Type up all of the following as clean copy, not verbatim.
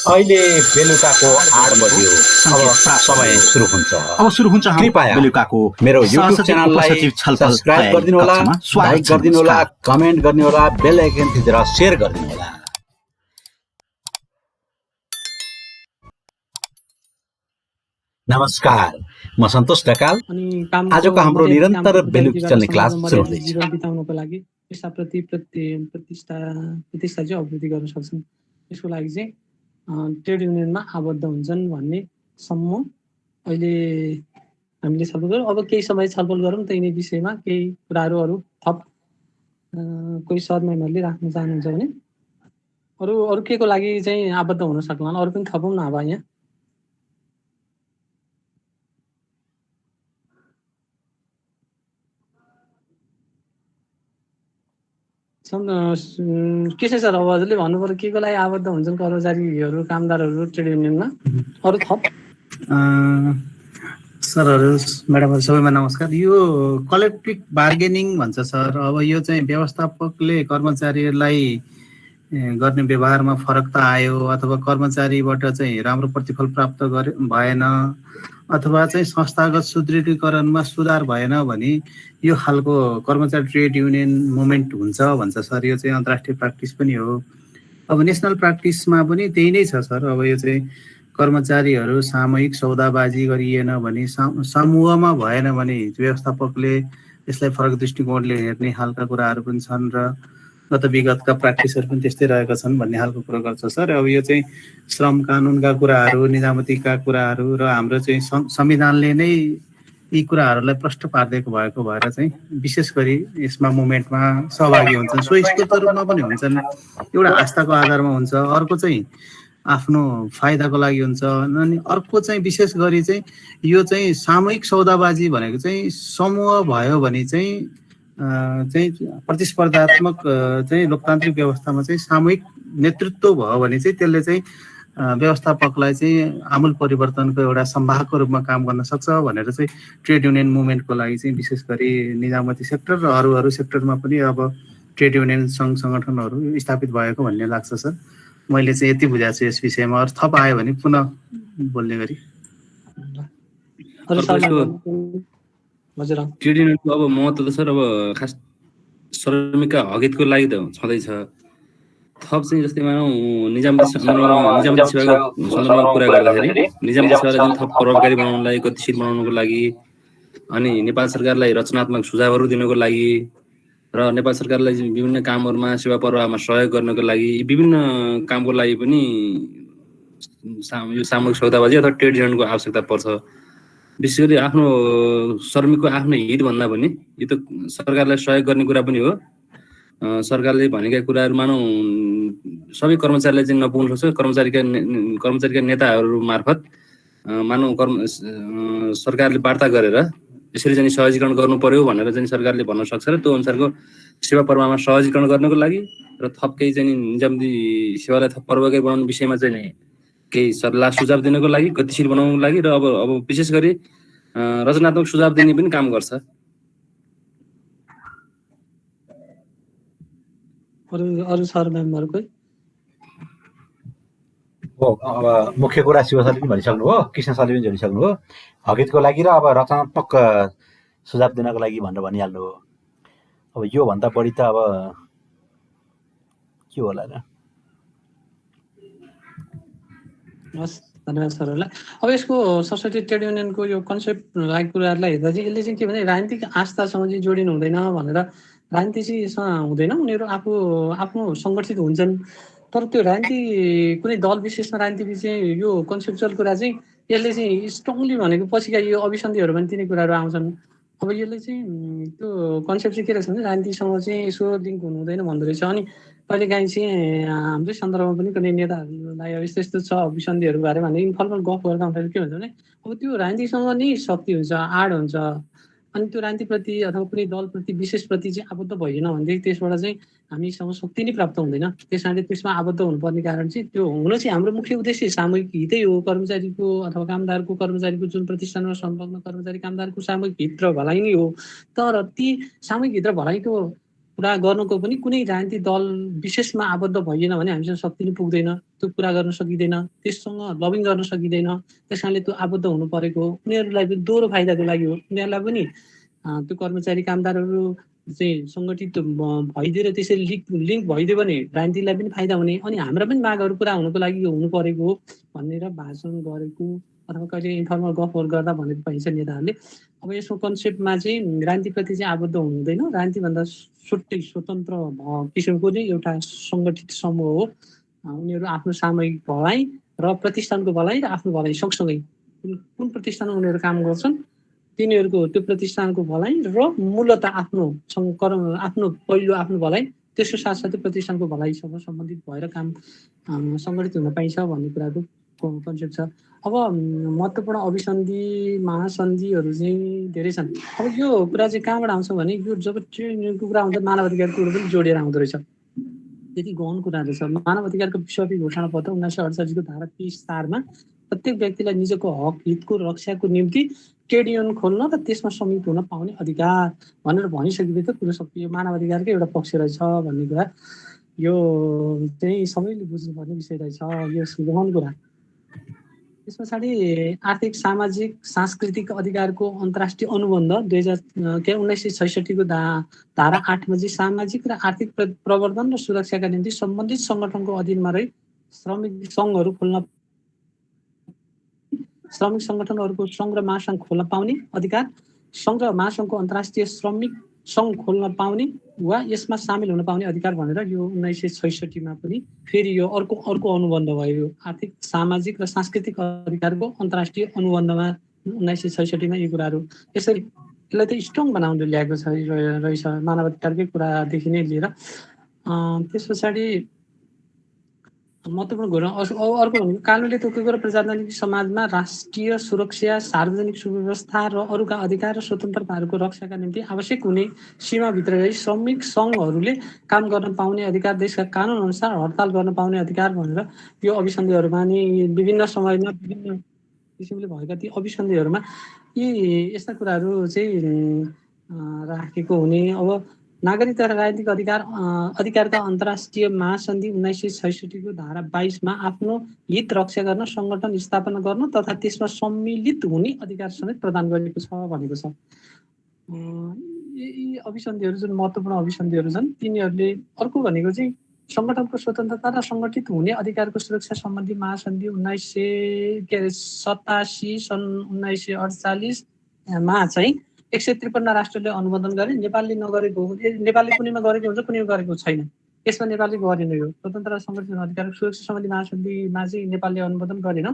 अहिले बेलुकाको 8 बज्यो। अब समय सुरु हुन्छ। कृपया बेलुकाको मेरो YouTube च्यानललाई सब्स्क्राइब गरिदिनु होला, लाइक गरिदिनु होला, कमेन्ट गर्नु होला, बेल आइकन थिचेर शेयर गरिदिनु होला। नमस्कार, म सन्तोष ढकाल। आजको हाम्रो निरन्तर बेलुकी चल्ने क्लास सुरु हुँदैछ। जीवन बिताउनको लागि पेशाप्रति प्रतिष्ठा चाहिँ अभिवृद्धि गर्न सक्छन्। यसको लागि चाहिँ ट्रेड युनियनमा आबद्ध हुन्छन् भन्ने सम्म अहिले हामीले छलफल गरौँ। अब केही समय छलफल गरौँ त यिनै विषयमा केही कुराहरू थप कोही सर म्यामहरूले राख्न चाहनुहुन्छ भने अरू के को लागि चाहिँ आबद्ध हुन सक्ला, अरू पनि थपौँ न। अब यहाँ के छ सर? अब हजुरले भन्नु पर्यो के को लागि आबद्ध हुन्छन् कर्मचारीहरू, कामदारहरू ट्रेड युनियनमा? अरू थप सरहरू, म्याडमहरू सबैमा नमस्कार। यो कलेक्टिभ बार्गेनिङ भन्छ सर। अब यो चाहिँ व्यवस्थापकले कर्मचारीहरूलाई गर्ने व्यवहारमा फरक त आयो, अथवा कर्मचारीबाट चाहिँ राम्रो प्रतिफल प्राप्त भएन, अथवा चाहिँ संस्थागत सुदृढीकरणमा सुधार भएन भने यो खालको कर्मचारी ट्रेड युनियन मुभमेन्ट हुन्छ भन्छ सर। यो चाहिँ अन्तर्राष्ट्रिय प्र्याक्टिस पनि हो। अब नेसनल प्र्याक्टिसमा पनि त्यही नै छ सर। अब यो चाहिँ कर्मचारीहरू सामूहिक सौदाबाजी गरिएन भने, समूहमा भएन भने व्यवस्थापकले यसलाई फरक दृष्टिकोणले हेर्ने खालका कुराहरू पनि छन् र गत विगतका प्र्याक्टिसहरू पनि त्यस्तै रहेका छन् भन्ने खालको कुरा गर्छ सर। अब यो चाहिँ श्रम कानुनका कुराहरू, निजामतीका कुराहरू र हाम्रो चाहिँ संविधानले नै यी कुराहरूलाई प्रष्ट पारिदिएको भएको भएर चाहिँ विशेष गरी यसमा मुभमेन्टमा सहभागी हुन्छन्। स्वस्फूर्त रूपमा पनि हुन्छन्, एउटा आस्थाको आधारमा हुन्छ, अर्को चाहिँ आफ्नो फाइदाको लागि हुन्छ, अनि अर्को चाहिँ विशेष गरी चाहिँ यो चाहिँ सामूहिक सौदाबाजी भनेको चाहिँ समूह भयो भने चाहिँ प्रतिस्पर्धात्मक चाहिँ लोकतान्त्रिक व्यवस्थामा चाहिँ सामूहिक नेतृत्व भयो भने चाहिँ त्यसले चाहिँ व्यवस्थापकलाई चाहिँ आमूल परिवर्तनको एउटा सम्वाहकको रूपमा काम गर्न सक्छ भनेर चाहिँ ट्रेड युनियन मुभमेन्टको लागि चाहिँ विशेष गरी निजामती सेक्टर र अरू सेक्टरमा पनि अब ट्रेड युनियन सङ्घ सङ्गठनहरू स्थापित भएको भन्ने लाग्छ सर। मैले चाहिँ यति बुझाएको छु यस विषयमा। अरू थप आयो भने पुनः बोल्ने गरी। ट्रेड युनियनको अब महत्त्व त सर अब खास श्रमिकका हकितको लागि त छँदैछ। थप चाहिँ जस्तै मानौँ निजामती सेवाको सन्दर्भमा कुरा गर्दाखेरि निजामती सेवालाई जुन थप प्रभावकारी बनाउनलाई, गतिशील बनाउनको लागि, अनि नेपाल सरकारलाई रचनात्मक सुझावहरू दिनको लागि र नेपाल सरकारलाई विभिन्न कामहरूमा सेवा प्रवाहमा सहयोग गर्नको लागि विभिन्न कामको लागि पनि यो सामूहिक सौदाबाजी अथवा ट्रेड युनियनको आवश्यकता पर्छ। विशेष गरी आफ्नो श्रमिकको आफ्नो हितभन्दा पनि यो त सरकारलाई सहयोग गर्ने कुरा पनि हो। सरकारले भनेका कुराहरू मानौँ सबै कर्मचारीलाई चाहिँ नपुग्न सक्छ। कर्मचारीका नेताहरू मार्फत मानौँ सरकारले वार्ता गरेर यसरी चाहिँ सहजीकरण गर्नु पर्यो भनेर चाहिँ सरकारले भन्न सक्छ र त्यो अनुसारको सेवा प्रवाहमा सहजीकरण गर्नको लागि र थप केही चाहिँ निजामती सेवालाई थप प्रभावकारी बनाउने विषयमा चाहिँ केही सल्लाह सुझाव दिनको लागि, गतिशील बनाउनको लागि र अब विशेष गरी रचनात्मक सुझाव दिने पनि काम गर्छ। अरू सर म्यामहरुकै अब मुख्य कुरा शिव सरले पनि भनिसक्नु हो, कृष्ण सरले पनि भनिसक्नु हो। हकितको लागि र अब रचनात्मक सुझाव दिनको लागि भनेर भनिहाल्नु हो। अब यो भन्दा बढी त अब के होला र। हस्, धन्यवाद सरहरूलाई। अब यसको सोसाइटी ट्रेड युनियनको यो कन्सेप्ट लागेको कुराहरूलाई हेर्दा चाहिँ यसले चाहिँ के भने राजनीतिक आस्थासँग चाहिँ जोडिनु हुँदैन भनेर, राजनीति चाहिँ यसमा हुँदैन, उनीहरू आफ्नो सङ्गठित हुन्छन्। तर त्यो राजनीति कुनै दल विशेषमा राजनीति चाहिँ यो कन्सेप्चुअल कुरा चाहिँ यसले चाहिँ स्ट्रङली भनेको पछिका यो अभिसन्धिहरू पनि तिनै कुराहरू आउँछन्। अब यसले चाहिँ त्यो कन्सेप्ट चाहिँ के रहेछ भने राजनीतिसँग चाहिँ यसो लिङ्क हुनु हुँदैन भन्दो रहेछ। अनि कहिलेकाहीँ चाहिँ हाम्रै सन्दर्भमा पनि कुनै नेताहरूलाई अब यस्तो यस्तो छ अभिसन्धिहरू बारेमा भने इन्फर्मल गफ गर्दा हुँदाखेरि के हुन्छ भने अब त्यो राजनीतिसँग नै शक्ति हुन्छ, आड हुन्छ। अनि त्यो राजनीतिप्रति अथवा कुनै दलप्रति विशेषप्रति चाहिँ आबद्ध भएन भनेदेखि त्यसबाट चाहिँ हामीसँग शक्ति नै प्राप्त हुँदैन। त्यस कारणले त्यसमा आबद्ध हुनुपर्ने कारण चाहिँ त्यो हुन चाहिँ हाम्रो मुख्य उद्देश्य सामूहिक हितै हो। कर्मचारीको अथवा कर्मचारीको जुन प्रतिष्ठानमा संलग्न कर्मचारी कामदारको सामूहिक हित र भलाइ नै हो। तर ती सामूहिक हित र भलाइको पुरा गर्नुको पनि कुनै राजनीतिक दल विशेषमा आबद्ध भइएन भने हामीसँग शक्ति नै पुग्दैन, त्यो पुरा गर्न सकिँदैन, त्यससँग लबिङ गर्न सकिँदैन। त्यस कारणले त्यो आबद्ध हुनु परेको हो। उनीहरूलाई पनि दोहोरो फाइदाको लागि हो। उनीहरूलाई पनि त्यो कर्मचारी कामदारहरू चाहिँ सङ्गठित भइदिएर त्यसरी लिङ्क भइदियो भने राजनीतिलाई पनि फाइदा हुने, अनि हाम्रा पनि मागहरू पुरा हुनुको लागि यो हुनु परेको हो भनेर भाषण गरेको अथवा कहिले इन्फर्मल गफहरू गर्दा भनेको पाइन्छ नेताहरूले। अब यसको कन्सेप्टमा चाहिँ राजनीतिप्रति चाहिँ आबद्ध हुनु हुँदैन। राजनीतिभन्दा छुट्टै स्वतन्त्र किसिमको नै एउटा सङ्गठित समूह हो। उनीहरू आफ्नो सामूहिक भलाइ र प्रतिष्ठानको भलाइ र आफ्नो भलाइ सँगसँगै कुन प्रतिष्ठानमा उनीहरू काम गर्छन् तिनीहरूको त्यो प्रतिष्ठानको भलाइ र मूलत आफ्नो आफ्नो पहिलो आफ्नो भलाइ, त्यसको साथसाथै प्रतिष्ठानको भलाइसँग सम्बन्धित भएर काम सङ्गठित हुन पाइन्छ भन्ने कुराको कन्सेप्ट छ। अब महत्त्वपूर्ण अभिसन्धि महासन्धिहरू चाहिँ धेरै छन्। अब यो कुरा चाहिँ कहाँबाट आउँछ भने यो जब ट्रेड युनियनको कुरा आउँदा मानव अधिकारको कुरा पनि जोडिएर आउँदो रहेछ। त्यति गहन कुराहरू छ। मानव अधिकारको विश्वव्यापी घोषणा पत्र 1948 को धारा 30(4) प्रत्येक व्यक्तिलाई निजको हक हितको रक्षाको निम्ति ट्रेड युनियन खोल्न र त्यसमा संयुक्त हुन पाउने अधिकार भनेर भनिसकेपछि त कुरो सकियो। मानव अधिकारकै एउटा पक्ष रहेछ भन्ने कुरा यो चाहिँ सबैले बुझ्नुपर्ने विषय रहेछ। यो गहन कुरा। त्यस पछाडि आर्थिक सामाजिक सांस्कृतिक अधिकारको अन्तर्राष्ट्रिय अनुबन्ध 1966 को धारा 8 मा चाहिँ सामाजिक र आर्थिक प्रवर्धन र सुरक्षाका निम्ति सम्बन्धित सङ्गठनको अधीनमा रही श्रमिक सङ्घहरू खोल्न, श्रमिक सङ्गठनहरूको सङ्घ र महासङ्घ खोल्न पाउने अधिकार, सङ्घ र महासङ्घको अन्तर्राष्ट्रिय श्रमिक सङ्घ खोल्न पाउने वा यसमा सामेल हुन पाउने अधिकार भनेर यो 1966 मा पनि फेरि यो अर्को अनुबन्ध भयो। आर्थिक सामाजिक र सांस्कृतिक अधिकारको अन्तर्राष्ट्रिय अनुबन्धमा 1966 मा यी कुराहरू यसरी यसलाई त स्ट्रङ बनाउन ल्याएको छ रहेछ मानव अधिकारकै कुरादेखि नै लिएर। त्यस पछाडि महत्त्वपूर्ण कुरा अर्को भनेको कानुनले तोकेको र प्रजातान्त्रिक समाजमा राष्ट्रिय सुरक्षा, सार्वजनिक सुव्यवस्था र अरूका अधिकार र स्वतन्त्रताहरूको रक्षाका निम्ति आवश्यक हुने सीमाभित्र रही श्रमिक सङ्घहरूले काम गर्न पाउने अधिकार, देशका कानुन अनुसार हडताल गर्न पाउने अधिकार भनेर यो अभिसन्धिहरूमा नि विभिन्न समयमा विभिन्न किसिमले भएका ती अभिसन्धिहरूमा यी यस्ता कुराहरू चाहिँ राखेको हुने। अब नागरिकता र राजनीतिक अधिकारका अन्तर्राष्ट्रिय महासन्धि 1966 को धारा 22 मा आफ्नो हित रक्षा गर्न, सङ्गठन स्थापना गर्न तथा त्यसमा सम्मिलित हुने अधिकार समेत प्रदान गरेको छ भनेको छ। यी अभिसन्धिहरू जुन महत्त्वपूर्ण अभिसन्धिहरू छन् तिनीहरूले अर्को भनेको चाहिँ सङ्गठनको स्वतन्त्रता र सङ्गठित हुने अधिकारको सुरक्षा सम्बन्धी महासन्धि 1987 सन् 1948 मा चाहिँ 153 राष्ट्रले अनुमोदन गरे। नेपालले नगरेको, नेपालले कुनैमा गरेको हुन्छ कुनैमा गरेको छैन। यसमा नेपालले गरेन। यो स्वतन्त्र र सङ्गठित अधिकारको सुरक्षा सम्बन्धी महासन्धिमा चाहिँ नेपालले अनुमोदन गरेन।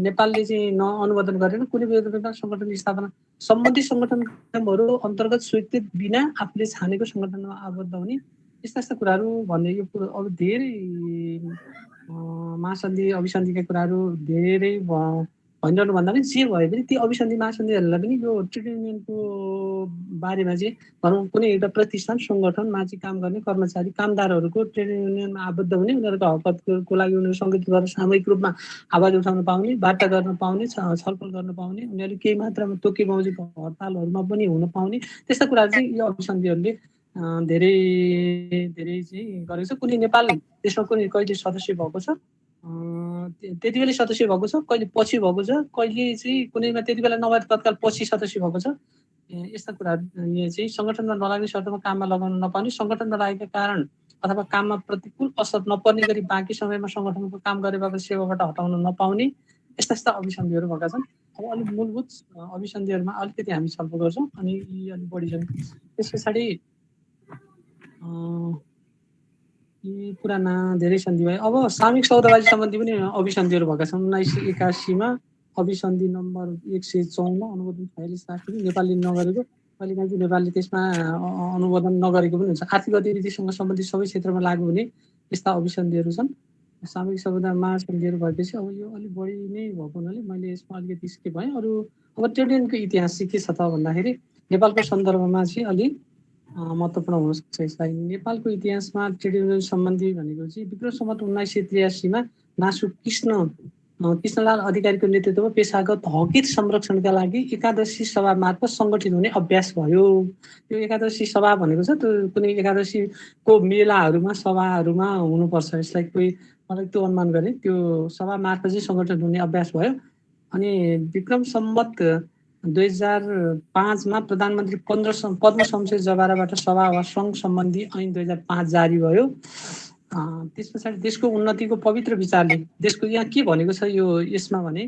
नेपालले चाहिँ अनुमोदन गरेन। कुनै बेला सङ्गठन स्थापना सम्बन्धित सङ्गठनहरू अन्तर्गत स्वीकृत बिना आफूले छानेको सङ्गठनमा आबद्ध हुने यस्ता यस्ता कुराहरू भन्ने यो अब धेरै महासन्धि अभिसन्धिका कुराहरू धेरै भनिरहनु भन्दा पनि जे भए पनि ती अभिसन्धि महासन्धिहरूलाई पनि यो ट्रेड युनियनको बारेमा चाहिँ भनौँ कुनै एउटा प्रतिष्ठान सङ्गठनमा चाहिँ काम गर्ने कर्मचारी कामदारहरूको ट्रेड युनियनमा आबद्ध हुने, उनीहरूको हकको लागि उनीहरू सङ्गठित गरेर सामूहिक रूपमा आवाज उठाउन पाउने, वार्ता गर्न पाउने, छलफल गर्न पाउने, उनीहरू केही मात्रामा तोके बमोजिम हडतालहरूमा पनि हुन पाउने त्यस्ता कुराहरू चाहिँ यो अभिसन्धिहरूले धेरै धेरै चाहिँ गरेको छ। कुनै नेपाल त्यसमा कुनै कहिले सदस्य भएको छ, त्यति बेला सदस्य भएको छ, कहिले पछि भएको छ, कहिले चाहिँ कुनैमा त्यति बेला नभए तत्काल पछि सदस्य भएको छ। यस्ता कुराहरू चाहिँ सङ्गठनमा नलाग्ने शर्तमा काममा लगाउन नपाउने, सङ्गठन नलागेका कारण अथवा काममा प्रतिकूल असर नपर्ने गरी बाँकी समयमा सङ्गठनको काम गरेबाट सेवाबाट हटाउन नपाउने यस्ता यस्ता अभिसन्धिहरू भएका छन्। अब अलिक मूलभूत अभिसन्धिहरूमा अलिकति हामी छलफल गर्छौँ अनि यी अलिक बढी छन्। त्यस पछाडि यी पुराना धेरै सन्धि भयो। अब सामूहिक सौदाबाजी सम्बन्धी पनि अभिसन्धिहरू भएका छन्। 1981 मा अभिसन्धि नम्बर 154 अनुमोदन 46 राष्ट्रले नेपालले नगरेको, कहिलेकाहीँ चाहिँ नेपालले त्यसमा अनुमोदन नगरेको पनि हुन्छ। आर्थिक गतिविधिसँग सम्बन्धित सबै क्षेत्रमा लागू हुने यस्ता अभिसन्धिहरू छन्। सामूहिक सौदा महासन्धिहरू भएपछि अब यो अलिक बढी नै भएको हुनाले मैले यसमा अलिकति स्किप भएँ। अरू अब ट्रेड युनियनको इतिहास चाहिँ के छ त भन्दाखेरि नेपालको सन्दर्भमा चाहिँ अलिक महत्त्वपूर्ण हुनसक्छ यसलाई। नेपालको इतिहासमा ट्रेड युनियन सम्बन्धी भनेको चाहिँ विक्रम सम्वत 1983 मा नासु कृष्ण कृष्णलाल अधिकारीको नेतृत्वमा पेशागत हकित संरक्षणका लागि एकादशी सभा मार्फत सङ्गठित हुने अभ्यास भयो। यो एकादशी सभा भनेको छ त्यो कुनै एकादशीको मेलाहरूमा सभाहरूमा हुनुपर्छ। यसलाई कोही मलाई त्यो अनुमान गरेँ त्यो सभा मार्फत चाहिँ सङ्गठन हुने अभ्यास भयो। अनि विक्रम सम्वत 2005 प्रधानमन्त्री पद्म शमशेर जबाराबाट सभा वा सङ्घ सम्बन्धी ऐन 2005 जारी भयो। त्यस पछाडि देशको उन्नतिको पवित्र विचारले देशको यहाँ के भनेको छ यो यसमा भने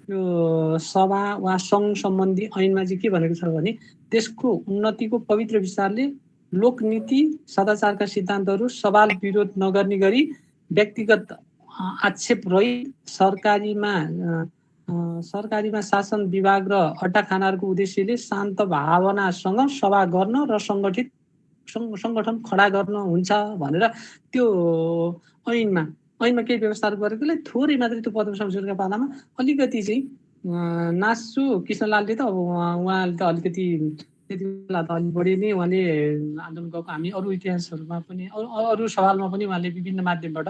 यो सभा वा सङ्घ सम्बन्धी ऐनमा चाहिँ के भनेको छ भने देशको उन्नतिको पवित्र विचारले लोकनीति सदाचारका सिद्धान्तहरू सवाल विरोध नगर्ने गरी व्यक्तिगत आक्षेप रहित सरकारीमा शासन विभाग र अड्डाखानाहरूको उद्देश्यले शान्त भावनासँग सभा गर्न र सङ्गठन खडा गर्न हुन्छ भनेर त्यो ऐनमा केही व्यवस्थाहरू गरेकोलाई थोरै मात्रै त्यो पद्म शमशेरका पालामा अलिकति चाहिँ नाच्छु कृष्णलालले त अब उहाँले त अलिकति त्यति बेला त अलिक बढी नै उहाँले आन्दोलन गएको हामी अरू इतिहासहरूमा पनि अरू सवालमा पनि उहाँले विभिन्न माध्यमबाट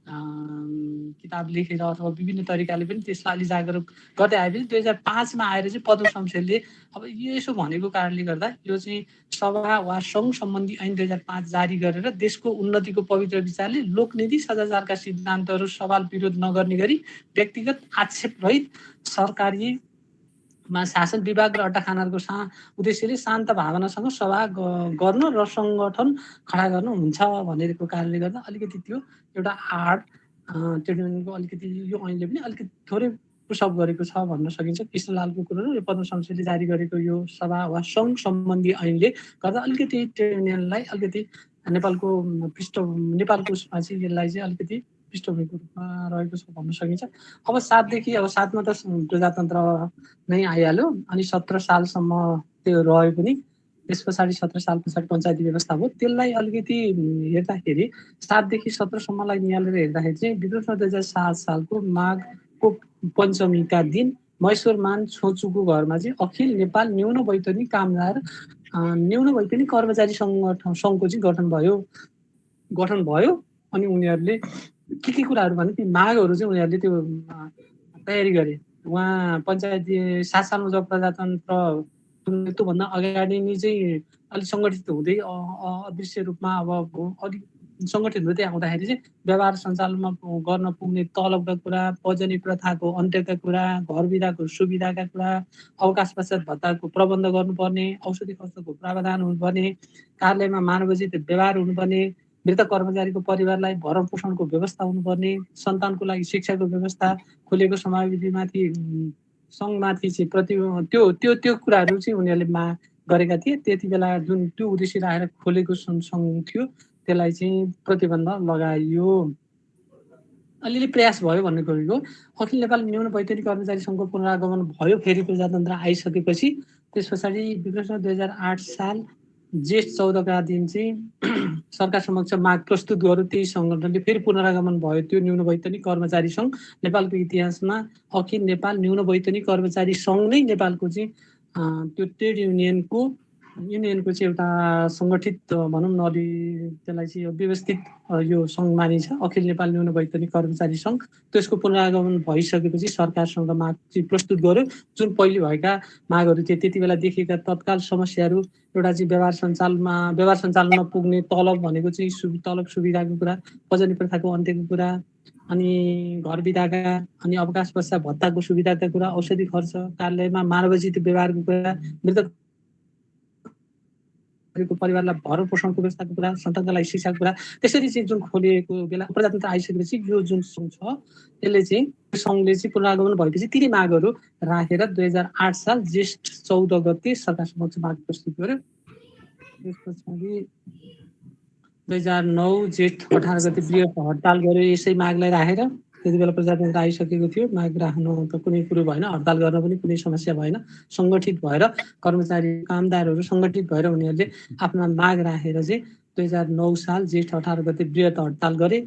किताब लेखेर अथवा विभिन्न तरिकाले पनि त्यसलाई अलि जागरुक गर्दै आएपछि 2005 आएर चाहिँ पद्म शमशेरले अब यसो भनेको कारणले गर्दा यो चाहिँ सभा वा सङ्घ सम्बन्धी ऐन 2005 जारी गरेर देशको उन्नतिको पवित्र विचारले लोकनीति सदाचारका सिद्धान्तहरू सवाल विरोध नगर्ने गरी व्यक्तिगत आक्षेप रहित सरकारीमा शासन विभाग र अड्डाखानाहरूको उद्देश्यले शान्त भावनासँग सभा गर्न र सङ्गठन खडा गर्नु हुन्छ भनेको कारणले गर्दा अलिकति त्यो एउटा आड ट्रेड युनियनको अलिकति यो ऐनले पनि अलिकति थोरै पुसअप गरेको छ भन्न सकिन्छ। कृष्णलालको कुरो र यो पद्म शमशेरले जारी गरेको यो सभा वा सङ्घ सम्बन्धी ऐनले गर्दा अलिकति ट्रेड युनियनलाई अलिकति नेपालको उसमा चाहिँ यसलाई चाहिँ अलिकति पृष्ठभूमिको रूपमा रहेको छ भन्न सकिन्छ। अब 7मा त प्रजातन्त्र नै आइहाल्यो अनि 17 सालसम्म त्यो रह्यो पनि त्यस पछाडि 17 साल पछाडि पञ्चायती व्यवस्था भयो। त्यसलाई अलिकति हेर्दाखेरि 7 देखि 17सम्मलाई निहालेर हेर्दाखेरि चाहिँ विक्रम 2007 सालको माघको पञ्चमीका दिन महेश्वरमान छोचुको घरमा चाहिँ अखिल नेपाल न्यून वैतनिक कामदार न्यून वैतनिक कर्मचारी सङ्घको चाहिँ गठन भयो अनि उनीहरूले के कुराहरू भने ती मागहरू चाहिँ उनीहरूले त्यो तयारी गरे। उहाँ पञ्चायती 7 सालमा जब प्रजातन्त्र त्योभन्दा अगाडि नै चाहिँ अलिक सङ्गठित हुँदै अदृश्य रूपमा अब अलिक सङ्गठित हुँदै आउँदाखेरि चाहिँ व्यवहार सञ्चालनमा गर्न पुग्ने तलबका कुरा, पजनी प्रथाको अन्त्यका कुरा, घर बिदाको सुविधाका कुरा, अवकाश पश्चात भत्ताको प्रबन्ध गर्नुपर्ने, औषधि खर्चको प्रावधान हुनुपर्ने, कार्यालयमा मानवोचित व्यवहार हुनुपर्ने, मृत कर्मचारीको परिवारलाई भरण पोषणको व्यवस्था हुनुपर्ने, सन्तानको लागि शिक्षाको व्यवस्था, खोलेको समावेशीमाथि सङ्घमाथि चाहिँ त्यो कुराहरू चाहिँ उनीहरूले माग गरेका थिए। त्यति बेला जुन त्यो उद्देश्य राखेर खोलेको सङ्घ थियो त्यसलाई चाहिँ प्रतिबन्ध लगाइयो। अलिअलि प्रयास भयो भन्ने कुरो। अखिल नेपाल न्यून वैतनिक कर्मचारी सङ्घको पुनरागमन भयो फेरि प्रजातन्त्र आइसकेपछि। त्यस पछाडि विक्रम 2008 साल जेठ 14 दिन चाहिँ सरकार समक्ष माग प्रस्तुत गर्यो। त्यही सङ्गठनले फेरि पुनरागमन भयो। त्यो न्यून वैतनिक कर्मचारी सङ्घ नेपालको इतिहासमा अखिल नेपाल न्यून वैतनिक कर्मचारी सङ्घ नै नेपालको चाहिँ त्यो ट्रेड युनियनको चाहिँ एउटा सङ्गठित भनौँ न अलि त्यसलाई चाहिँ व्यवस्थित यो सङ्घ मानिन्छ अखिल नेपाल न्यून वैतनिक कर्मचारी सङ्घ। त्यसको पुनरागमन भइसकेपछि सरकारसँग माग चाहिँ प्रस्तुत गर्यो। जुन पहिले भएका मागहरू थिए त्यति बेला देखिएका तत्काल समस्याहरू एउटा चाहिँ व्यवहार सञ्चालनमा पुग्ने तलब भनेको चाहिँ तलब सुविधाको कुरा, पजनी प्रथाको अन्त्यको कुरा, अनि घर बिदाका अनि अवकाश पश्चात भत्ताको सुविधाका कुरा, औषधि खर्च, कार्यालयमा मानवोचित व्यवहारको कुरा, मृतक परिवारलाई भरण पोषणको व्यवस्थाको कुरा, सन्तानका लागि शिक्षाको कुरा, त्यसरी चाहिँ जुन खोलिएको बेला प्रजातन्त्र आइसकेपछि यो जुन सङ्घ छ त्यसले चाहिँ सङ्घले चाहिँ पुनरागमन भएपछि ती मागहरू राखेर 2008 साल जेठ 14 गते सरकार समक्ष माग प्रस्तुत गर्यो। त्यस पछाडि 2009 जेठ 18 गते बृहत् हडताल गर्यो यसै मागलाई राखेर। त्यति बेला प्रजातन्त्र आइसकेको थियो। माग राख्नु त कुनै कुरो भएन, हडताल गर्न पनि कुनै समस्या भएन। सङ्गठित भएर कर्मचारी कामदारहरू सङ्गठित भएर उनीहरूले आफ्ना माग राखेर चाहिँ 2009 साल जेठ 18 गते बृहत् हडताल गरे।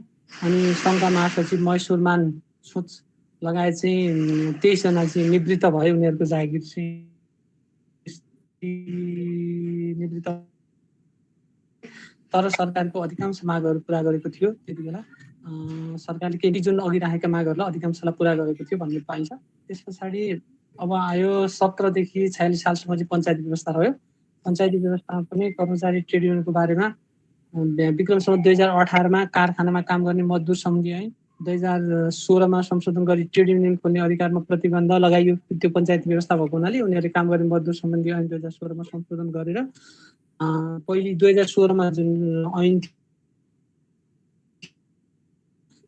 अनि सङ्घका महासचिव महेश्वरमान सोच लगायत चाहिँ 23 जना चाहिँ निवृत्त भए। उनीहरूको जागिर चाहिँ निवृत्त तर सरकारको अधिकांश मागहरू पुरा गरेको थियो त्यति बेला। सरकारले केही जुन अघि राखेका मागहरूलाई अधिकांशलाई पुरा गरेको थियो भन्ने पाइन्छ। त्यस पछाडि अब आयो 17 देखि 46 सालसम्म चाहिँ पञ्चायती व्यवस्था रह्यो। पञ्चायती व्यवस्थामा पनि कर्मचारी ट्रेड युनियनको बारेमा विक्रमसम्म 2018 मा कारखानामा काम गर्ने मजदुर सम्बन्धी ऐन, 2016 मा संशोधन गरी ट्रेड युनियन खोल्ने अधिकारमा प्रतिबन्ध लगाइयो। त्यो पञ्चायती व्यवस्था भएको हुनाले उनीहरूले काम गर्ने मजदुर सम्बन्धी ऐन 2016 मा संशोधन गरेर पहिले 2016 मा जुन ऐन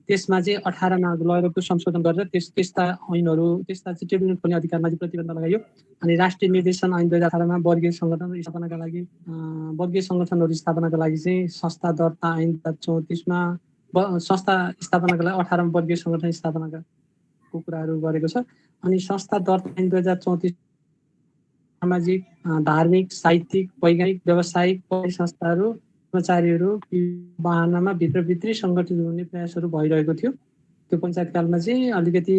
त्यसमा चाहिँ 18 मा लगेको संशोधन गरेर त्यस्ता ऐनहरू त्यस्ता चाहिँ ट्रेड युनियन खोल्ने अधिकारमा चाहिँ प्रतिबन्ध लगाइयो। अनि राष्ट्रिय निर्देशन ऐन 2018 मा वर्गीय सङ्गठन स्थापनाका लागि वर्गीय सङ्गठनहरू स्थापनाका लागि चाहिँ संस्था दर्ता ऐन 34 मा संस्था स्थापनाका लागि 18 मा वर्गीय सङ्गठन स्थापनाका कुराहरू गरेको छ। अनि संस्था दर्ता ऐन 2034 सामाजिक, धार्मिक, साहित्यिक, वैज्ञानिक, व्यावसायिक संस्थाहरू कर्मचारीहरू बहानामा भित्रभित्री सङ्गठित हुने प्रयासहरू भइरहेको थियो। त्यो पञ्चायत कालमा चाहिँ अलिकति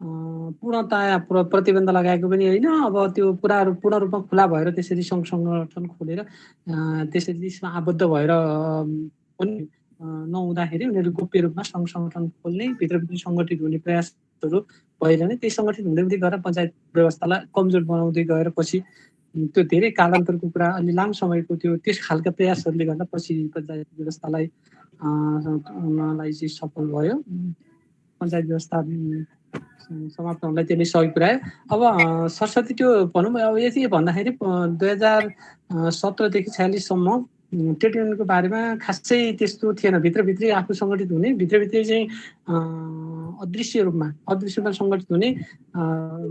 पूर्णतया प्रतिबन्ध लगाएको पनि होइन। अब त्यो पूर्ण रूपमा खुला भएर त्यसरी सङ्घ सङ्गठन खोलेर त्यसरी त्यसमा आबद्ध भएर पनि नहुँदाखेरि उनीहरू गोप्य रूपमा सङ्घ सङ्गठन खोल्ने भित्रभित्री सङ्गठित हुने प्रयासहरू भएर नै त्यही सङ्गठित हुँदै गएर पञ्चायत व्यवस्थालाई कमजोर बनाउँदै गएर पछि त्यो धेरै कालान्तरको कुरा अलि लामो समयको त्यस खालका प्रयासहरूले गर्दा पछि पञ्चायत व्यवस्थालाई चाहिँ सफल भयो। पञ्चायत व्यवस्था समाप्त हुनलाई त्यसले सहयोग पुर्यायो। अब सरस्वती त्यो भनौँ अब यति भन्दाखेरि 2017 देखि 46 सम्म ट्रेड युनियनको बारेमा खासै त्यस्तो थिएन। भित्रभित्री आफू सङ्गठित हुने भित्रभित्री चाहिँ अदृश्य रूपमा सङ्गठित हुने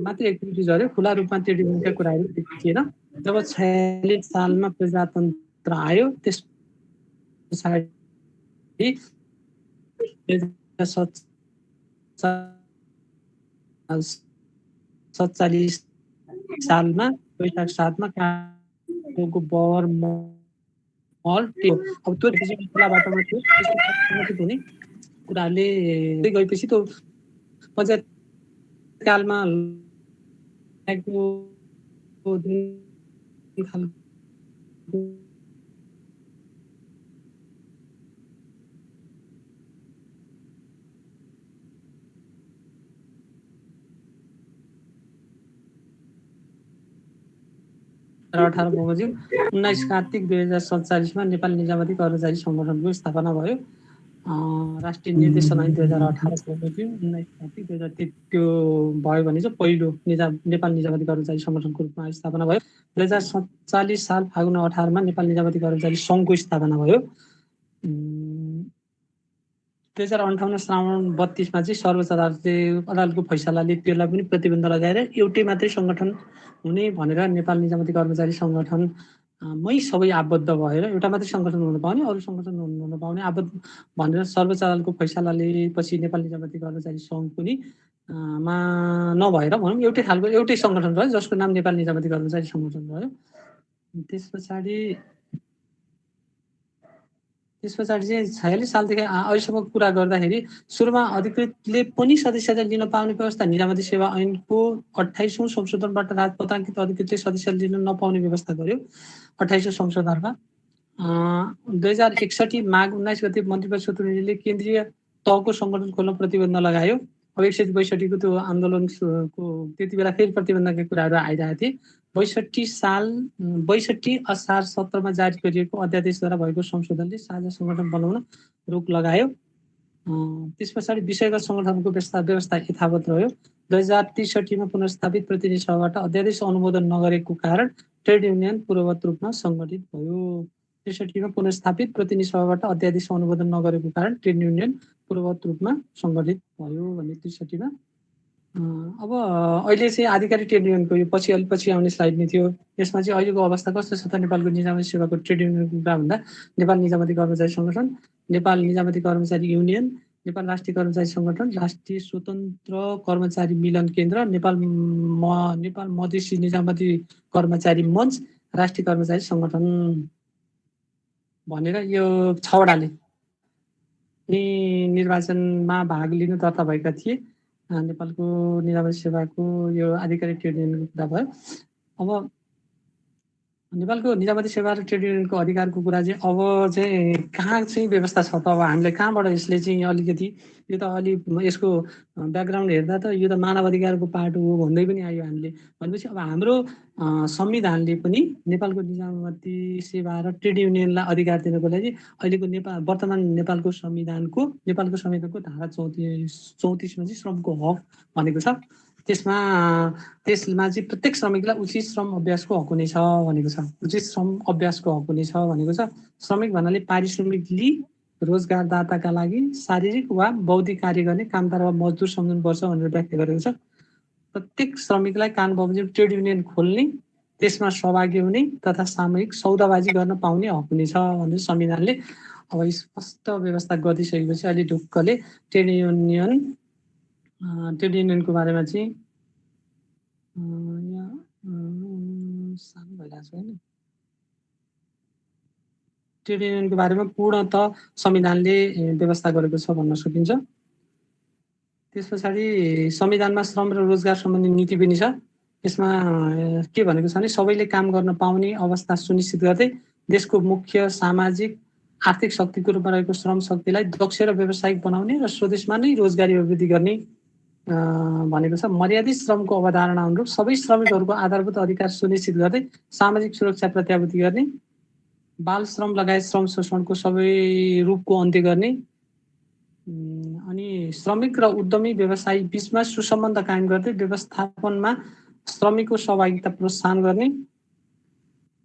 मात्रै एक्टिभिटिजहरू खुला रूपमा ट्रेड युनियनका कुराहरू थिएन। जब 46 सालमा प्रजातन्त्र आयो त्यस पछाडि 47 सालमा वैशाख 7 मा काठमाडौँको बर मल अब त्यो खुला बाटोमा थियो सङ्गठित हुने कुराहरूले गएपछि त्यो पञ्चायत कालमा अठार बमोजिम 19 कार्तिक 2047 मा नेपाली निजामती कर्मचारी सङ्गठनको स्थापना भयो। राष्ट्रिय निर्देशन ऐन 2018 बमोजिम 19 कार्तिक 2023 त्यो भयो भने चाहिँ पहिलो नेपाल निजामती कर्मचारी सङ्गठनको रूपमा स्थापना भयो। 2047 साल फागुन 18 मा नेपाल निजामती कर्मचारी सङ्घको स्थापना भयो। 2058 श्रावण 32 मा चाहिँ सर्वोच्च अदालतको फैसलाले त्यसलाई पनि प्रतिबन्ध लगाएर एउटै मात्रै सङ्गठन हुने भनेर नेपाल निजामती कर्मचारी सङ्गठनमै सबै आबद्ध भएर एउटा मात्रै सङ्गठन हुन पाउने अरू सङ्गठन हुन पाउने आबद्ध भनेर सर्वोच्च अदालतको फैसलाले पछि नेपाल निजामती कर्मचारी सङ्घ पनि मा नभएर भनौँ एउटै सङ्गठन रह्यो जसको नाम नेपाल निजामती कर्मचारी सङ्गठन रह्यो। त्यस पछाडि चाहिँ 46 सालदेखि अहिलेसम्म कुरा गर्दाखेरि सुरुमा अधिकृतले पनि सदस्यता लिन पाउने व्यवस्था निजामती सेवा ऐनको 28औं संशोधनबाट राजपत्राङ्कित अधिकृतले सदस्य लिन नपाउने व्यवस्था गर्यो 28औं संशोधनमा। 2061 माघ 19 गते मन्त्री परिषद प्रतिनिधिले केन्द्रीय तहको सङ्गठन खोल्न प्रतिबन्ध लगायो। अब 162 को त्यो आन्दोलनको त्यति बेला फेरि प्रतिबन्धका कुराहरू आइरहेको थिए। 62 असार 17 मा जारी गरिएको अध्यादेशद्वारा भएको संशोधनले साझा सङ्गठन बनाउन रोक लगायो। त्यस पछाडि विषयगत सङ्गठनको व्यवस्था यथावत रह्यो। 2063 मा पुनर्स्थापित प्रतिनिधि सभाबाट अध्यादेश अनुमोदन नगरेको कारण ट्रेड युनियन पूर्ववत रूपमा सङ्गठित भयो। 63 मा पुनर्स्थापित प्रतिनिधि सभाबाट अध्यादेश अनुमोदन नगरेको कारण ट्रेड युनियन पूर्ववत रूपमा सङ्गठित भयो भने 63 मा। अब अहिले चाहिँ आधिकारिक ट्रेड युनियनको यो पछि आउने स्लाइड नै थियो। यसमा चाहिँ अहिलेको अवस्था कस्तो छ त नेपालको निजामती सेवाको ट्रेड युनियनको कुरा भन्दा नेपाल निजामती कर्मचारी सङ्गठन, नेपाल निजामती कर्मचारी युनियन, नेपाल राष्ट्रिय कर्मचारी सङ्गठन, राष्ट्रिय स्वतन्त्र कर्मचारी मिलन केन्द्र, नेपाल मधेसी निजामती कर्मचारी मञ्च, राष्ट्रिय कर्मचारी सङ्गठन भनेर यो 6 वटाले निर्वाचनमा भाग लिन दर्ता भएका थिए। नेपालको निजामती सेवाको यो आधिकारिक ट्रेड युनियनको कुरा भयो। अब नेपालको निजामती सेवा र ट्रेड युनियनको अधिकारको कुरा चाहिँ अब चाहिँ कहाँ चाहिँ व्यवस्था छ त अब हामीले कहाँबाट यसले चाहिँ अलिकति यो त अलि यसको ब्याकग्राउन्ड हेर्दा त यो त मानव अधिकारको पार्ट हो भन्दै पनि आयो हामीले भनेपछि अब हाम्रो संविधानले पनि नेपालको निजामती सेवा र ट्रेड युनियनलाई अधिकार दिनको लागि अहिलेको वर्तमान नेपालको संविधानको धारा 34 मा चाहिँ श्रमको हक भनेको छ। त्यसमा चाहिँ प्रत्येक श्रमिकलाई उचित श्रम अभ्यासको हक हुनेछ भनेको छ। उचित श्रम अभ्यासको हक हुनेछ भनेको छ। श्रमिक भन्नाले पारिश्रमिक लिई रोजगारदाताका लागि शारीरिक वा बौद्धिक कार्य गर्ने कामदार वा मजदुर सम्झनुपर्छ भनेर व्याख्या गरेको छ। प्रत्येक श्रमिकलाई कान बमोजिम ट्रेड युनियन खोल्ने, त्यसमा सहभागी हुने तथा सामूहिक सौदाबाजी गर्न पाउने हक हुनेछ भनेर संविधानले अब स्पष्ट व्यवस्था गरिसकेपछि अहिले ढुक्कले ट्रेड युनियनको बारेमा चाहिँ सानो भइरहेको छ होइन, ट्रेड युनियनको बारेमा पूर्णतः संविधानले व्यवस्था गरेको छ भन्न सकिन्छ। त्यस पछाडि संविधानमा श्रम र रोजगार सम्बन्धी नीति पनि छ। यसमा के भनेको छ भने सबैले काम गर्न पाउने अवस्था सुनिश्चित गर्दै देशको मुख्य सामाजिक आर्थिक शक्तिको रूपमा रहेको श्रम शक्तिलाई दक्ष र व्यावसायिक बनाउने र स्वदेशमा नै रोजगारी अभिवृद्धि गर्ने भनेको छ। मर्यादित श्रमको अवधारणा अनुरूप सबै श्रमिकहरूको आधारभूत अधिकार सुनिश्चित गर्दै सामाजिक सुरक्षा प्रत्याभूति गर्ने, बाल श्रम लगायत श्रम शोषणको सबै रूपको अन्त्य गर्ने, अनि श्रमिक र उद्यमी व्यवसायी बीचमा सुसम्बन्ध कायम गर्दै व्यवस्थापनमा श्रमिकको सहभागिता प्रोत्साहन गर्ने,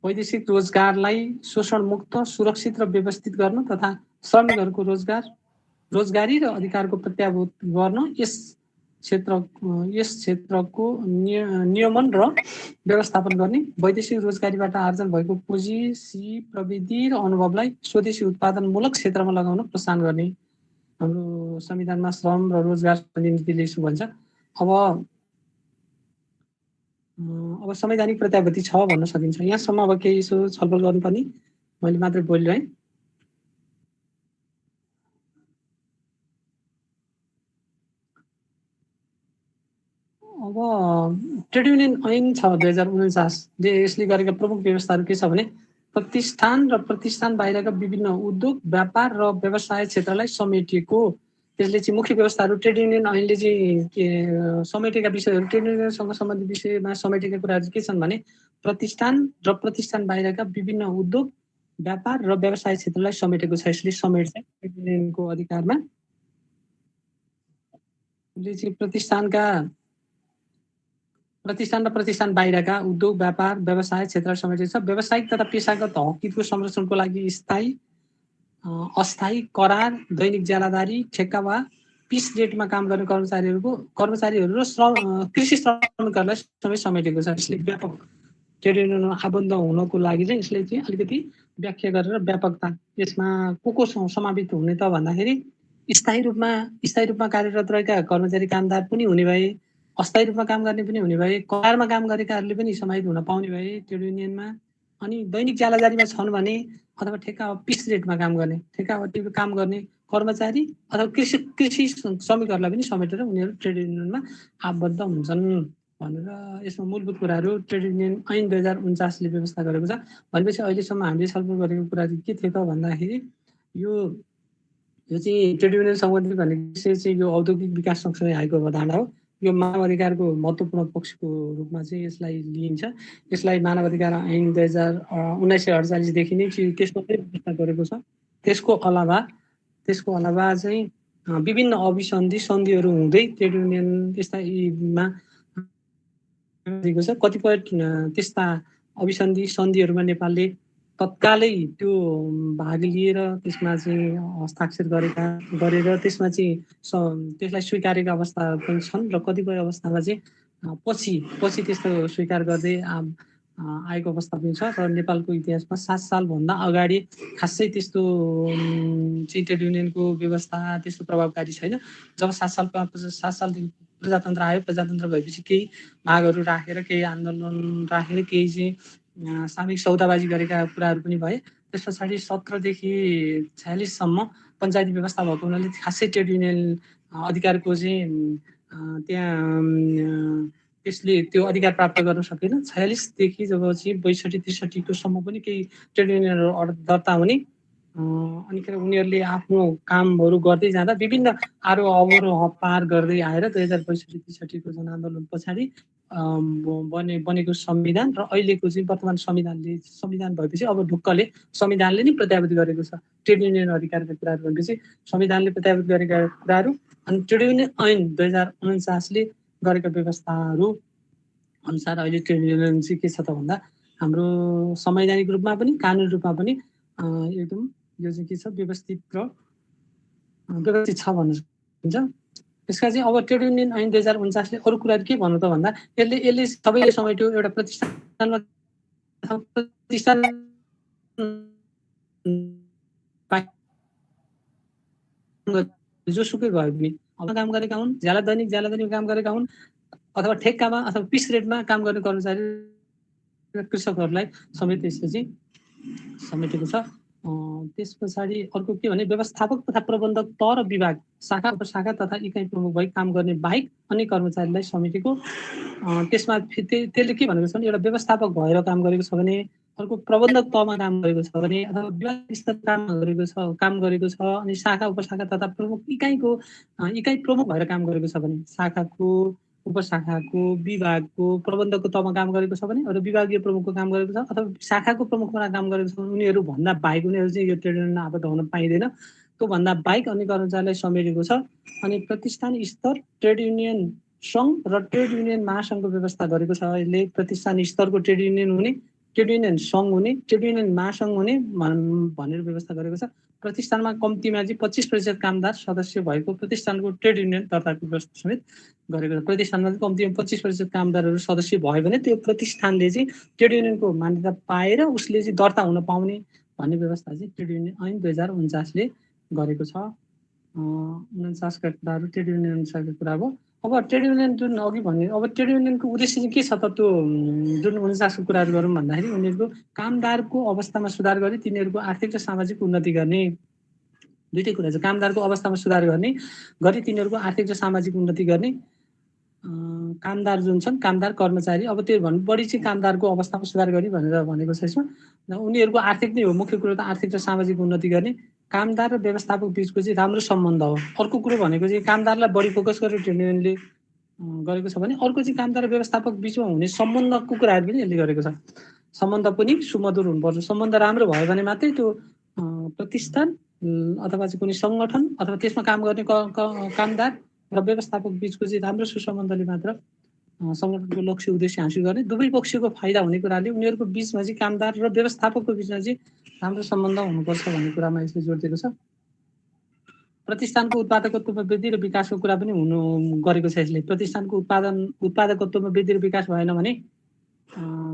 वैदेशिक रोजगारलाई शोषण मुक्त, सुरक्षित र व्यवस्थित गर्न तथा श्रमिकहरूको रोजगारी र अधिकारको प्रत्याभूत गर्न यस क्षेत्रको नियमन र व्यवस्थापन गर्ने, वैदेशिक रोजगारीबाट आर्जन भएको पुँजी, सिप, प्रविधि र अनुभवलाई स्वदेशी उत्पादनमूलक क्षेत्रमा लगाउन प्रोत्साहन गर्ने। हाम्रो संविधानमा श्रम र रोजगार सम्बन्धी नीतिले यसो भन्छ। अब संवैधानिक प्रत्याभूति छ भन्न सकिन्छ। यहाँसम्म अब केही यसो छलफल गर्नुपर्ने, मैले मात्रै बोलिरहेँ। अब ट्रेड युनियन ऐन छ 2049 ले यसले गरेका प्रमुख व्यवस्थाहरू के छ भने प्रतिष्ठान र प्रतिष्ठान बाहिरका विभिन्न उद्योग, व्यापार र व्यवसाय क्षेत्रलाई समेटिएको। त्यसले चाहिँ मुख्य व्यवस्थाहरू ट्रेड युनियन ऐनले चाहिँ समेटेका विषयहरू, ट्रेड युनियनसँग सम्बन्धित विषयमा समेटेका कुराहरू के छन् भने प्रतिष्ठान र प्रतिष्ठान बाहिरका विभिन्न उद्योग, व्यापार र व्यवसाय क्षेत्रलाई समेटेको छ। यसले समेट्छ ट्रेड युनियनको अधिकारमा। यसले चाहिँ प्रतिष्ठान र प्रतिष्ठान बाहिरका उद्योग, व्यापार, व्यवसाय क्षेत्र समेटेको छ। व्यावसायिक तथा पेशागत हक हितको संरक्षणको लागि स्थायी, अस्थायी, करार, दैनिक ज्यालादारी, ठेक्का वा पिस रेटमा काम गर्ने कर्मचारीहरू र कृषि श्रमिकहरूलाई समेत समेटेको छ। यसले व्यापक ट्रेड युनियनमा आबद्ध हुनको लागि चाहिँ यसले चाहिँ अलिकति व्याख्या गरेर व्यापकता यसमा को समावित हुने त भन्दाखेरि स्थायी रूपमा कार्यरत रहेका कर्मचारी कामदार पनि हुने भए, अस्थायी रूपमा काम गर्ने पनि हुने भए, करारमा काम गरेकाहरूले पनि समाहित हुन पाउने भए ट्रेड युनियनमा, अनि दैनिक ज्यालादारीमा छन् भने अथवा ठेक्का वा पिस रेटमा काम गर्ने कर्मचारी अथवा कृषि श्रमिकहरूलाई पनि समेटेर उनीहरू ट्रेड युनियनमा आबद्ध हुन्छन् भनेर यसमा मूलभूत कुराहरू ट्रेड युनियन ऐन 2049 ले व्यवस्था गरेको छ। भनेपछि अहिलेसम्म हामीले छलफल गरेको कुरा के थियो त भन्दाखेरि यो चाहिँ ट्रेड युनियन सम्बन्धी भन्ने विषय चाहिँ यो औद्योगिक विकास सँगसँगै आएको अवधारणा हो। यो मानव अधिकारको महत्त्वपूर्ण पक्षको रूपमा चाहिँ यसलाई लिइन्छ। यसलाई मानव अधिकार ऐन 1948 देखि नै त्यसमा व्यवस्था गरेको छ। त्यसको अलावा चाहिँ विभिन्न सन्धिहरू हुँदै ट्रेड युनियन यस्तामा दिएको छ। कतिपय त्यस्ता सन्धिहरूमा नेपालले तत्कालै त्यो भाग लिएर त्यसमा चाहिँ हस्ताक्षर गरेर त्यसमा चाहिँ त्यसलाई स्वीकारेका अवस्था पनि छन् र कतिपय अवस्थामा चाहिँ पछि त्यस्तो स्वीकार गर्दै आएको अवस्था पनि छ। र नेपालको इतिहासमा 7 सालभन्दा अगाडि खासै त्यस्तो चाहिँ ट्रेड युनियनको व्यवस्था त्यस्तो प्रभावकारी छैन। जब 7 सालदेखि प्रजातन्त्र आयो, प्रजातन्त्र भएपछि केही मागहरू राखेर, केही आन्दोलन राखेर, केही चाहिँ सामूहिक सौदाबाजी गरेका कुराहरू पनि भए। त्यस पछाडि 17 देखि 46 सम्म पञ्चायती व्यवस्था भएको हुनाले खासै ट्रेड युनियन अधिकारको चाहिँ त्यहाँ त्यसले त्यो अधिकार प्राप्त गर्न सकेन। 46 देखि जब चाहिँ 62-63 को सम्म पनि केही ट्रेड युनियनहरू दर्ता हुने, अनिखेर उनीहरूले आफ्नो कामहरू गर्दै जाँदा विभिन्न अवरोह पार गर्दै आएर 2062-63 को जनआन्दोलन पछाडि बनेको संविधान र अहिलेको चाहिँ वर्तमान संविधान भएपछि अब ढुक्कले संविधानले नै प्रत्याभूत गरेको छ ट्रेड युनियन अधिकारका कुराहरू भनेपछि संविधानले प्रत्याभूत गरेका कुराहरू अनि ट्रेड युनियन ऐन 2049ले गरेका व्यवस्थाहरू अनुसार अहिले ट्रेड युनियन चाहिँ के छ त भन्दा हाम्रो संवैधानिक रूपमा पनि कानुनी रूपमा पनि एकदम यो चाहिँ के छ व्यवस्थित छ भन्न सकिन्छ। त्यसका चाहिँ अब ट्रेड युनियन ऐन 2049ले अरू कुराहरू के भन्नु त भन्दा यसले सबैले समेट्यो एउटा प्रतिष्ठानमा जोसुकै भयो भने काम गरेका हुन्, ज्याला दैनिक काम गरेका हुन् अथवा ठेक्कामा अथवा पिस रेटमा काम गर्ने कर्मचारी र कृषकहरूलाई समेत यसले चाहिँ समेटेको छ। त्यस पछाडि अर्को के भने व्यवस्थापक तथा प्रबन्धक तर विभाग शाखा उपशाखा तथा इकाइ प्रमुख भई काम गर्ने बाहेक अन्य कर्मचारीलाई समेटेको। त्यसमा त्यसले के भनेको छ भने एउटा व्यवस्थापक भएर काम गरेको छ भने, अर्को प्रबन्धक तहमा काम गरेको छ भने अथवा विभाग स्तरमा काम गरेको छ अनि शाखा उपशाखा तथा प्रमुख इकाइ प्रमुख भएर काम गरेको छ भने, शाखाको उपशाखाको विभागको प्रबन्धकको तहमा काम गरेको छ भने र विभागीय प्रमुखको काम गरेको छ अथवा शाखाको प्रमुखमा काम गरेको छ भने उनीहरू भन्दा बाहेक उनीहरू चाहिँ यो ट्रेड युनियनमा आबद्ध हुन पाइँदैन। त्यो भन्दा बाहेक अन्य कर्मचारीलाई समेटेको छ। अनि प्रतिष्ठान स्तर ट्रेड युनियन सङ्घ र ट्रेड युनियन महासङ्घको व्यवस्था गरेको छ। यसले प्रतिष्ठान स्तरको ट्रेड युनियन हुने, ट्रेड युनियन सङ्घ हुने, ट्रेड युनियन महासङ्घ हुने भनेर व्यवस्था गरेको छ। प्रतिष्ठानमा कम्तीमा चाहिँ 25% कामदार सदस्य भएको प्रतिष्ठानको ट्रेड युनियन दर्ताको व्यवस्था समेत गरेको छ। प्रतिष्ठानमा चाहिँ कम्तीमा 25% कामदारहरू सदस्य भयो भने त्यो प्रतिष्ठानले चाहिँ ट्रेड युनियनको मान्यता पाएर उसले चाहिँ दर्ता हुन पाउने भन्ने व्यवस्था चाहिँ ट्रेड युनियन ऐन 2049ले गरेको छ। 49 का कुराहरू ट्रेड युनियन अनुसारको कुरा हो। अब ट्रेड युनियन जुन अघि भने अब ट्रेड युनियनको उद्देश्य चाहिँ के छ त, त्यो जुन 49 को कुराहरू गरौँ भन्दाखेरि उनीहरूको कामदारको अवस्थामा सुधार गरी तिनीहरूको आर्थिक र सामाजिक उन्नति गर्ने, दुईटै कुरा छ। कामदारको अवस्थामा सुधार गर्ने गरी तिनीहरूको आर्थिक र सामाजिक उन्नति गर्ने कामदार जुन छन् कामदार कर्मचारी, अब त्यो भन्नु बढी चाहिँ कामदारको अवस्थामा सुधार गर्ने भनेर भनेको छ यसमा। उनीहरूको आर्थिक नै हो, मुख्य कुरो त आर्थिक र सामाजिक उन्नति गर्ने, कामदार र व्यवस्थापक बिचको चाहिँ राम्रो सम्बन्ध हो। अर्को कुरो भनेको चाहिँ कामदारलाई बढी फोकस गरेर ट्रेड युनियनले गरेको छ भने अर्को चाहिँ कामदार र व्यवस्थापक बिचमा हुने सम्बन्धको कुराहरू पनि यसले गरेको छ। सम्बन्ध पनि सुमधुर हुनुपर्छ। सम्बन्ध राम्रो भयो भने मात्रै त्यो प्रतिष्ठान अथवा चाहिँ कुनै सङ्गठन अथवा त्यसमा काम गर्ने कामदार र व्यवस्थापक बिचको चाहिँ राम्रो सुसम्बन्धले मात्र सङ्गठनको लक्ष्य उद्देश्य हासिल गर्ने, दुवै पक्षको फाइदा हुने कुराले उनीहरूको बिचमा चाहिँ कामदार र व्यवस्थापकको बिचमा चाहिँ राम्रो सम्बन्ध हुनुपर्छ भन्ने कुरामा यसले जोड दिएको छ। प्रतिष्ठानको उत्पादकत्वमा वृद्धि र विकासको कुरा पनि हुनु गरेको छ यसले। प्रतिष्ठानको उत्पादकत्वमा वृद्धि र विकास भएन भने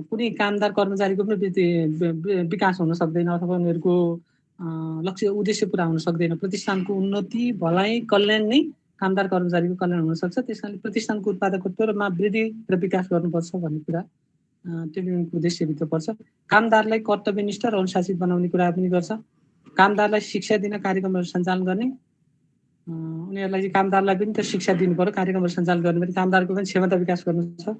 कुनै कामदार कर्मचारीको पनि विकास हुन सक्दैन अथवा उनीहरूको लक्ष्य उद्देश्य पुरा हुन सक्दैन। प्रतिष्ठानको उन्नति भलाइ कल्याण नै कामदार कर्मचारीको कल्याण हुन सक्छ। त्यस कारणले प्रतिष्ठानको उत्पादकत्वमा वृद्धि र विकास गर्नुपर्छ भन्ने कुरा ट्रेड युनियनको उद्देश्यभित्र पर्छ। कामदारलाई कर्तव्यनिष्ठ र अनुशासित बनाउने कुरा पनि गर्छ। कामदारलाई शिक्षा दिन कार्यक्रमहरू सञ्चालन गर्ने, उनीहरूलाई चाहिँ कामदारलाई पनि त शिक्षा दिनु पर्यो, कार्यक्रमहरू सञ्चालन गर्ने पनि कामदारको पनि क्षमता विकास गर्नु छ।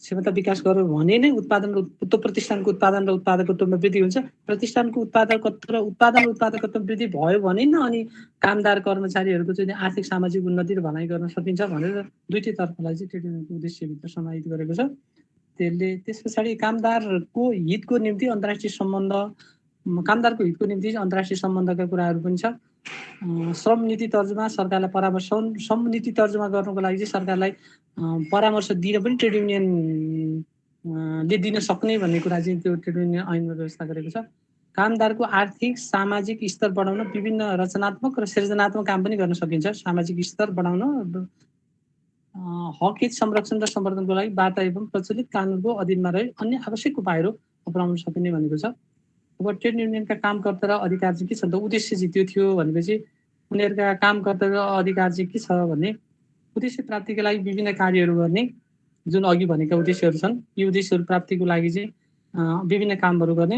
क्षमता विकास गर्यो भने नै उत्पादन र प्रतिष्ठानको उत्पादन र उत्पादकत्वमा वृद्धि हुन्छ। प्रतिष्ठानको उत्पादकत्व वृद्धि भयो भने न अनि कामदार कर्मचारीहरूको चाहिँ आर्थिक सामाजिक उन्नति र भनाइ गर्न सकिन्छ भनेर दुईटै तर्फलाई चाहिँ ट्रेड युनियनको उद्देश्यभित्र समाहित गरेको छ। त्यस पछाडि कामदारको हितको निम्ति अन्तर्राष्ट्रिय सम्बन्धका कुराहरू पनि छ। श्रम नीति तर्जुमा सरकारलाई परामर्श, श्रम नीति तर्जुमा गर्नको लागि चाहिँ सरकारलाई परामर्श दिन पनि ट्रेड युनियनले दिन सक्ने भन्ने कुरा चाहिँ त्यो ट्रेड युनियन ऐनमा व्यवस्था गरेको छ। कामदारको आर्थिक सामाजिक स्तर बढाउन विभिन्न रचनात्मक र सृजनात्मक काम पनि गर्न सकिन्छ। सामाजिक स्तर बढाउन, हक हित संरक्षण र सम्वर्धनको लागि वार्ता एवं प्रचलित कानुनको अधीनमा रही अन्य आवश्यक उपायहरू अपनाउन सकिने भनेको छ। अब ट्रेड युनियनका कामकर्ता र अधिकार चाहिँ के छ त, उद्देश्य चाहिँ त्यो थियो भनेपछि उनीहरूका कामकर्ता र अधिकार चाहिँ के छ भने उद्देश्य प्राप्तिका लागि विभिन्न कार्यहरू गर्ने, जुन अघि भनेका उद्देश्यहरू छन् यी उद्देश्यहरू प्राप्तिको लागि चाहिँ विभिन्न कामहरू गर्ने,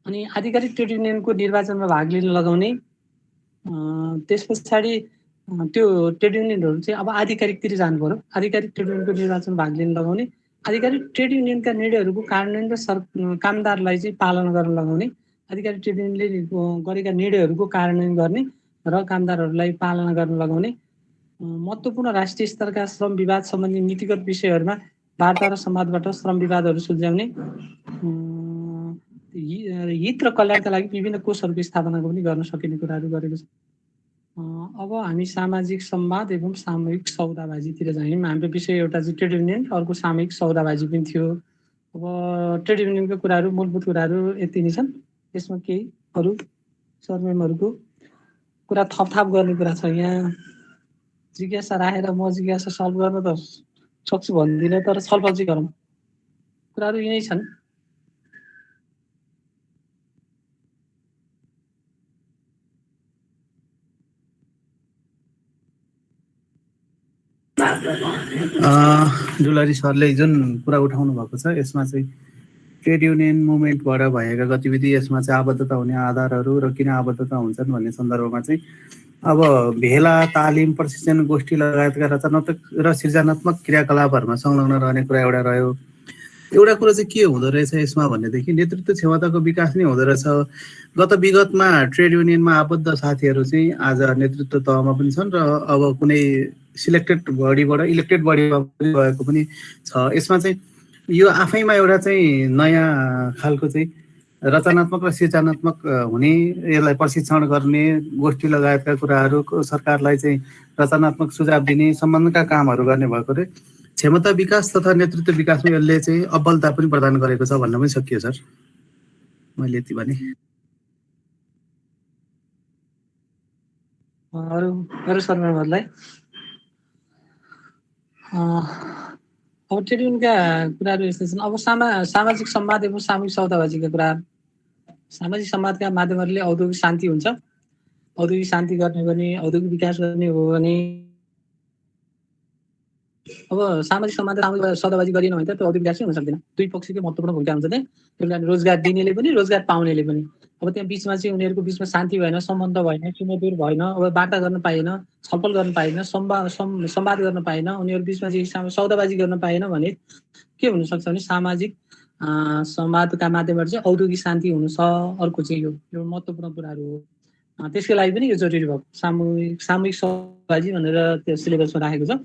अनि आधिकारिक ट्रेड युनियनको निर्वाचनमा भाग लिन लगाउने, त्यस पछाडि त्यो ट्रेड युनियनहरू चाहिँ अब आधिकारिकतिर जानु पर्यो। आधिकारिक ट्रेड युनियनको निर्वाचन भाग लिन लगाउने, आधिकारिक ट्रेड युनियनका निर्णयहरूको कार्यान्वयन र कामदारलाई चाहिँ पालना गर्न लगाउने, आधिकारिक ट्रेड युनियनले गरेका निर्णयहरूको कार्यान्वयन गर्ने र कामदारहरूलाई पालना गर्न लगाउने, महत्त्वपूर्ण राष्ट्रिय स्तरका श्रम विवाद सम्बन्धी नीतिगत विषयहरूमा वार्ता र संवादबाट श्रम विवादहरू सुल्झाउने, हित र कल्याणका लागि विभिन्न कोषहरूको स्थापना पनि गर्न सकिने कुराहरू गरेको छ। अब हामी सामाजिक संवाद एवं सामूहिक सौदाबाजीतिर जायौँ। हाम्रो विषय एउटा चाहिँ ट्रेड युनियन, अर्को सामूहिक सौदाबाजी पनि थियो। अब ट्रेड युनियनको कुराहरू, मूलभूत कुराहरू यति नै छन्। यसमा केही अरू सरमेमहरूको कुरा थपथाप गर्ने कुरा छ। यहाँ जिज्ञासा राखेर म जिज्ञासा सल्भ गर्न त सक्छु भन्दिनँ, तर छलफल चाहिँ गरौँ। कुराहरू यही छन्। दुलारी सरले जुन कुरा उठाउनु भएको छ यसमा चाहिँ ट्रेड युनियन मुभमेन्टबाट भएका गतिविधि, यसमा चाहिँ आबद्धता हुने आधारहरू र किन आबद्धता हुन्छन् भन्ने सन्दर्भमा चाहिँ अब भेला, तालिम, प्रशिक्षण, गोष्ठी लगायतका रचनात्मक र सृजनात्मक क्रियाकलापहरूमा संलग्न रहने कुरा एउटा रह्यो। एउटा कुरा चाहिँ के हुँदो रहेछ यसमा भनेदेखि नेतृत्व क्षमताको विकास नै हुँदो रहेछ। विगतमा ट्रेड युनियनमा आबद्ध साथीहरू चाहिँ आज नेतृत्व तहमा पनि छन् र अब कुनै सिलेक्टेड बडीबाट इलेक्टेड बडीमा गएको पनि छ। यसमा चाहिँ यो आफैमा एउटा चाहिँ नयाँ खालको चाहिँ रचनात्मक र सृजनात्मक हुने, यसलाई प्रशिक्षण गर्ने, गोष्ठी लगायतका कुराहरू सरकारलाई चाहिँ रचनात्मक सुझाव दिने सम्बन्धका कामहरू गर्ने भएकोले क्षमता विकास तथा नेतृत्व विकासमा यसले चाहिँ अब्बलता पनि प्रदान गरेको छ भन्न पनि सकियो सर। मैले यति भने। अरू सरमेमहरूलाई अब ट्रेड युनियनका कुराहरू यस्तै छन्। अब सामाजिक संवाद एवं सामूहिक सौदाबाजीका कुराहरू। सामाजिक संवादका माध्यमहरूले औद्योगिक शान्ति हुन्छ। औद्योगिक शान्ति गर्ने भने, औद्योगिक विकास गर्ने हो भने अब सामाजिक संवाद र सौदाबाजी गरिएन भने त त्यो औद्योगिक विकास हुन सक्दैन। दुई पक्षकै महत्त्वपूर्ण भूमिका हुन्छ त्यहाँ। त्यसले रोजगार दिनेले पनि, रोजगार पाउनेले पनि। अब त्यहाँ बिचमा चाहिँ उनीहरूको बिचमा शान्ति भएन, सम्बन्ध भएन, सुमधुर भएन, अब वार्ता गर्न पाएन, छलफल गर्न पाएन, संवाद गर्न पाएन, उनीहरू बिचमा चाहिँ सौदाबाजी गर्न पाएन भने के हुनसक्छ भने सामाजिक संवादका माध्यमबाट चाहिँ औद्योगिक शान्ति हुनु छ। अर्को चाहिँ यो महत्त्वपूर्ण कुराहरू हो। त्यसको लागि पनि यो जरुरी भएको सामूहिक सौदाबाजी भनेर त्यो सिलेबसमा राखेको छ।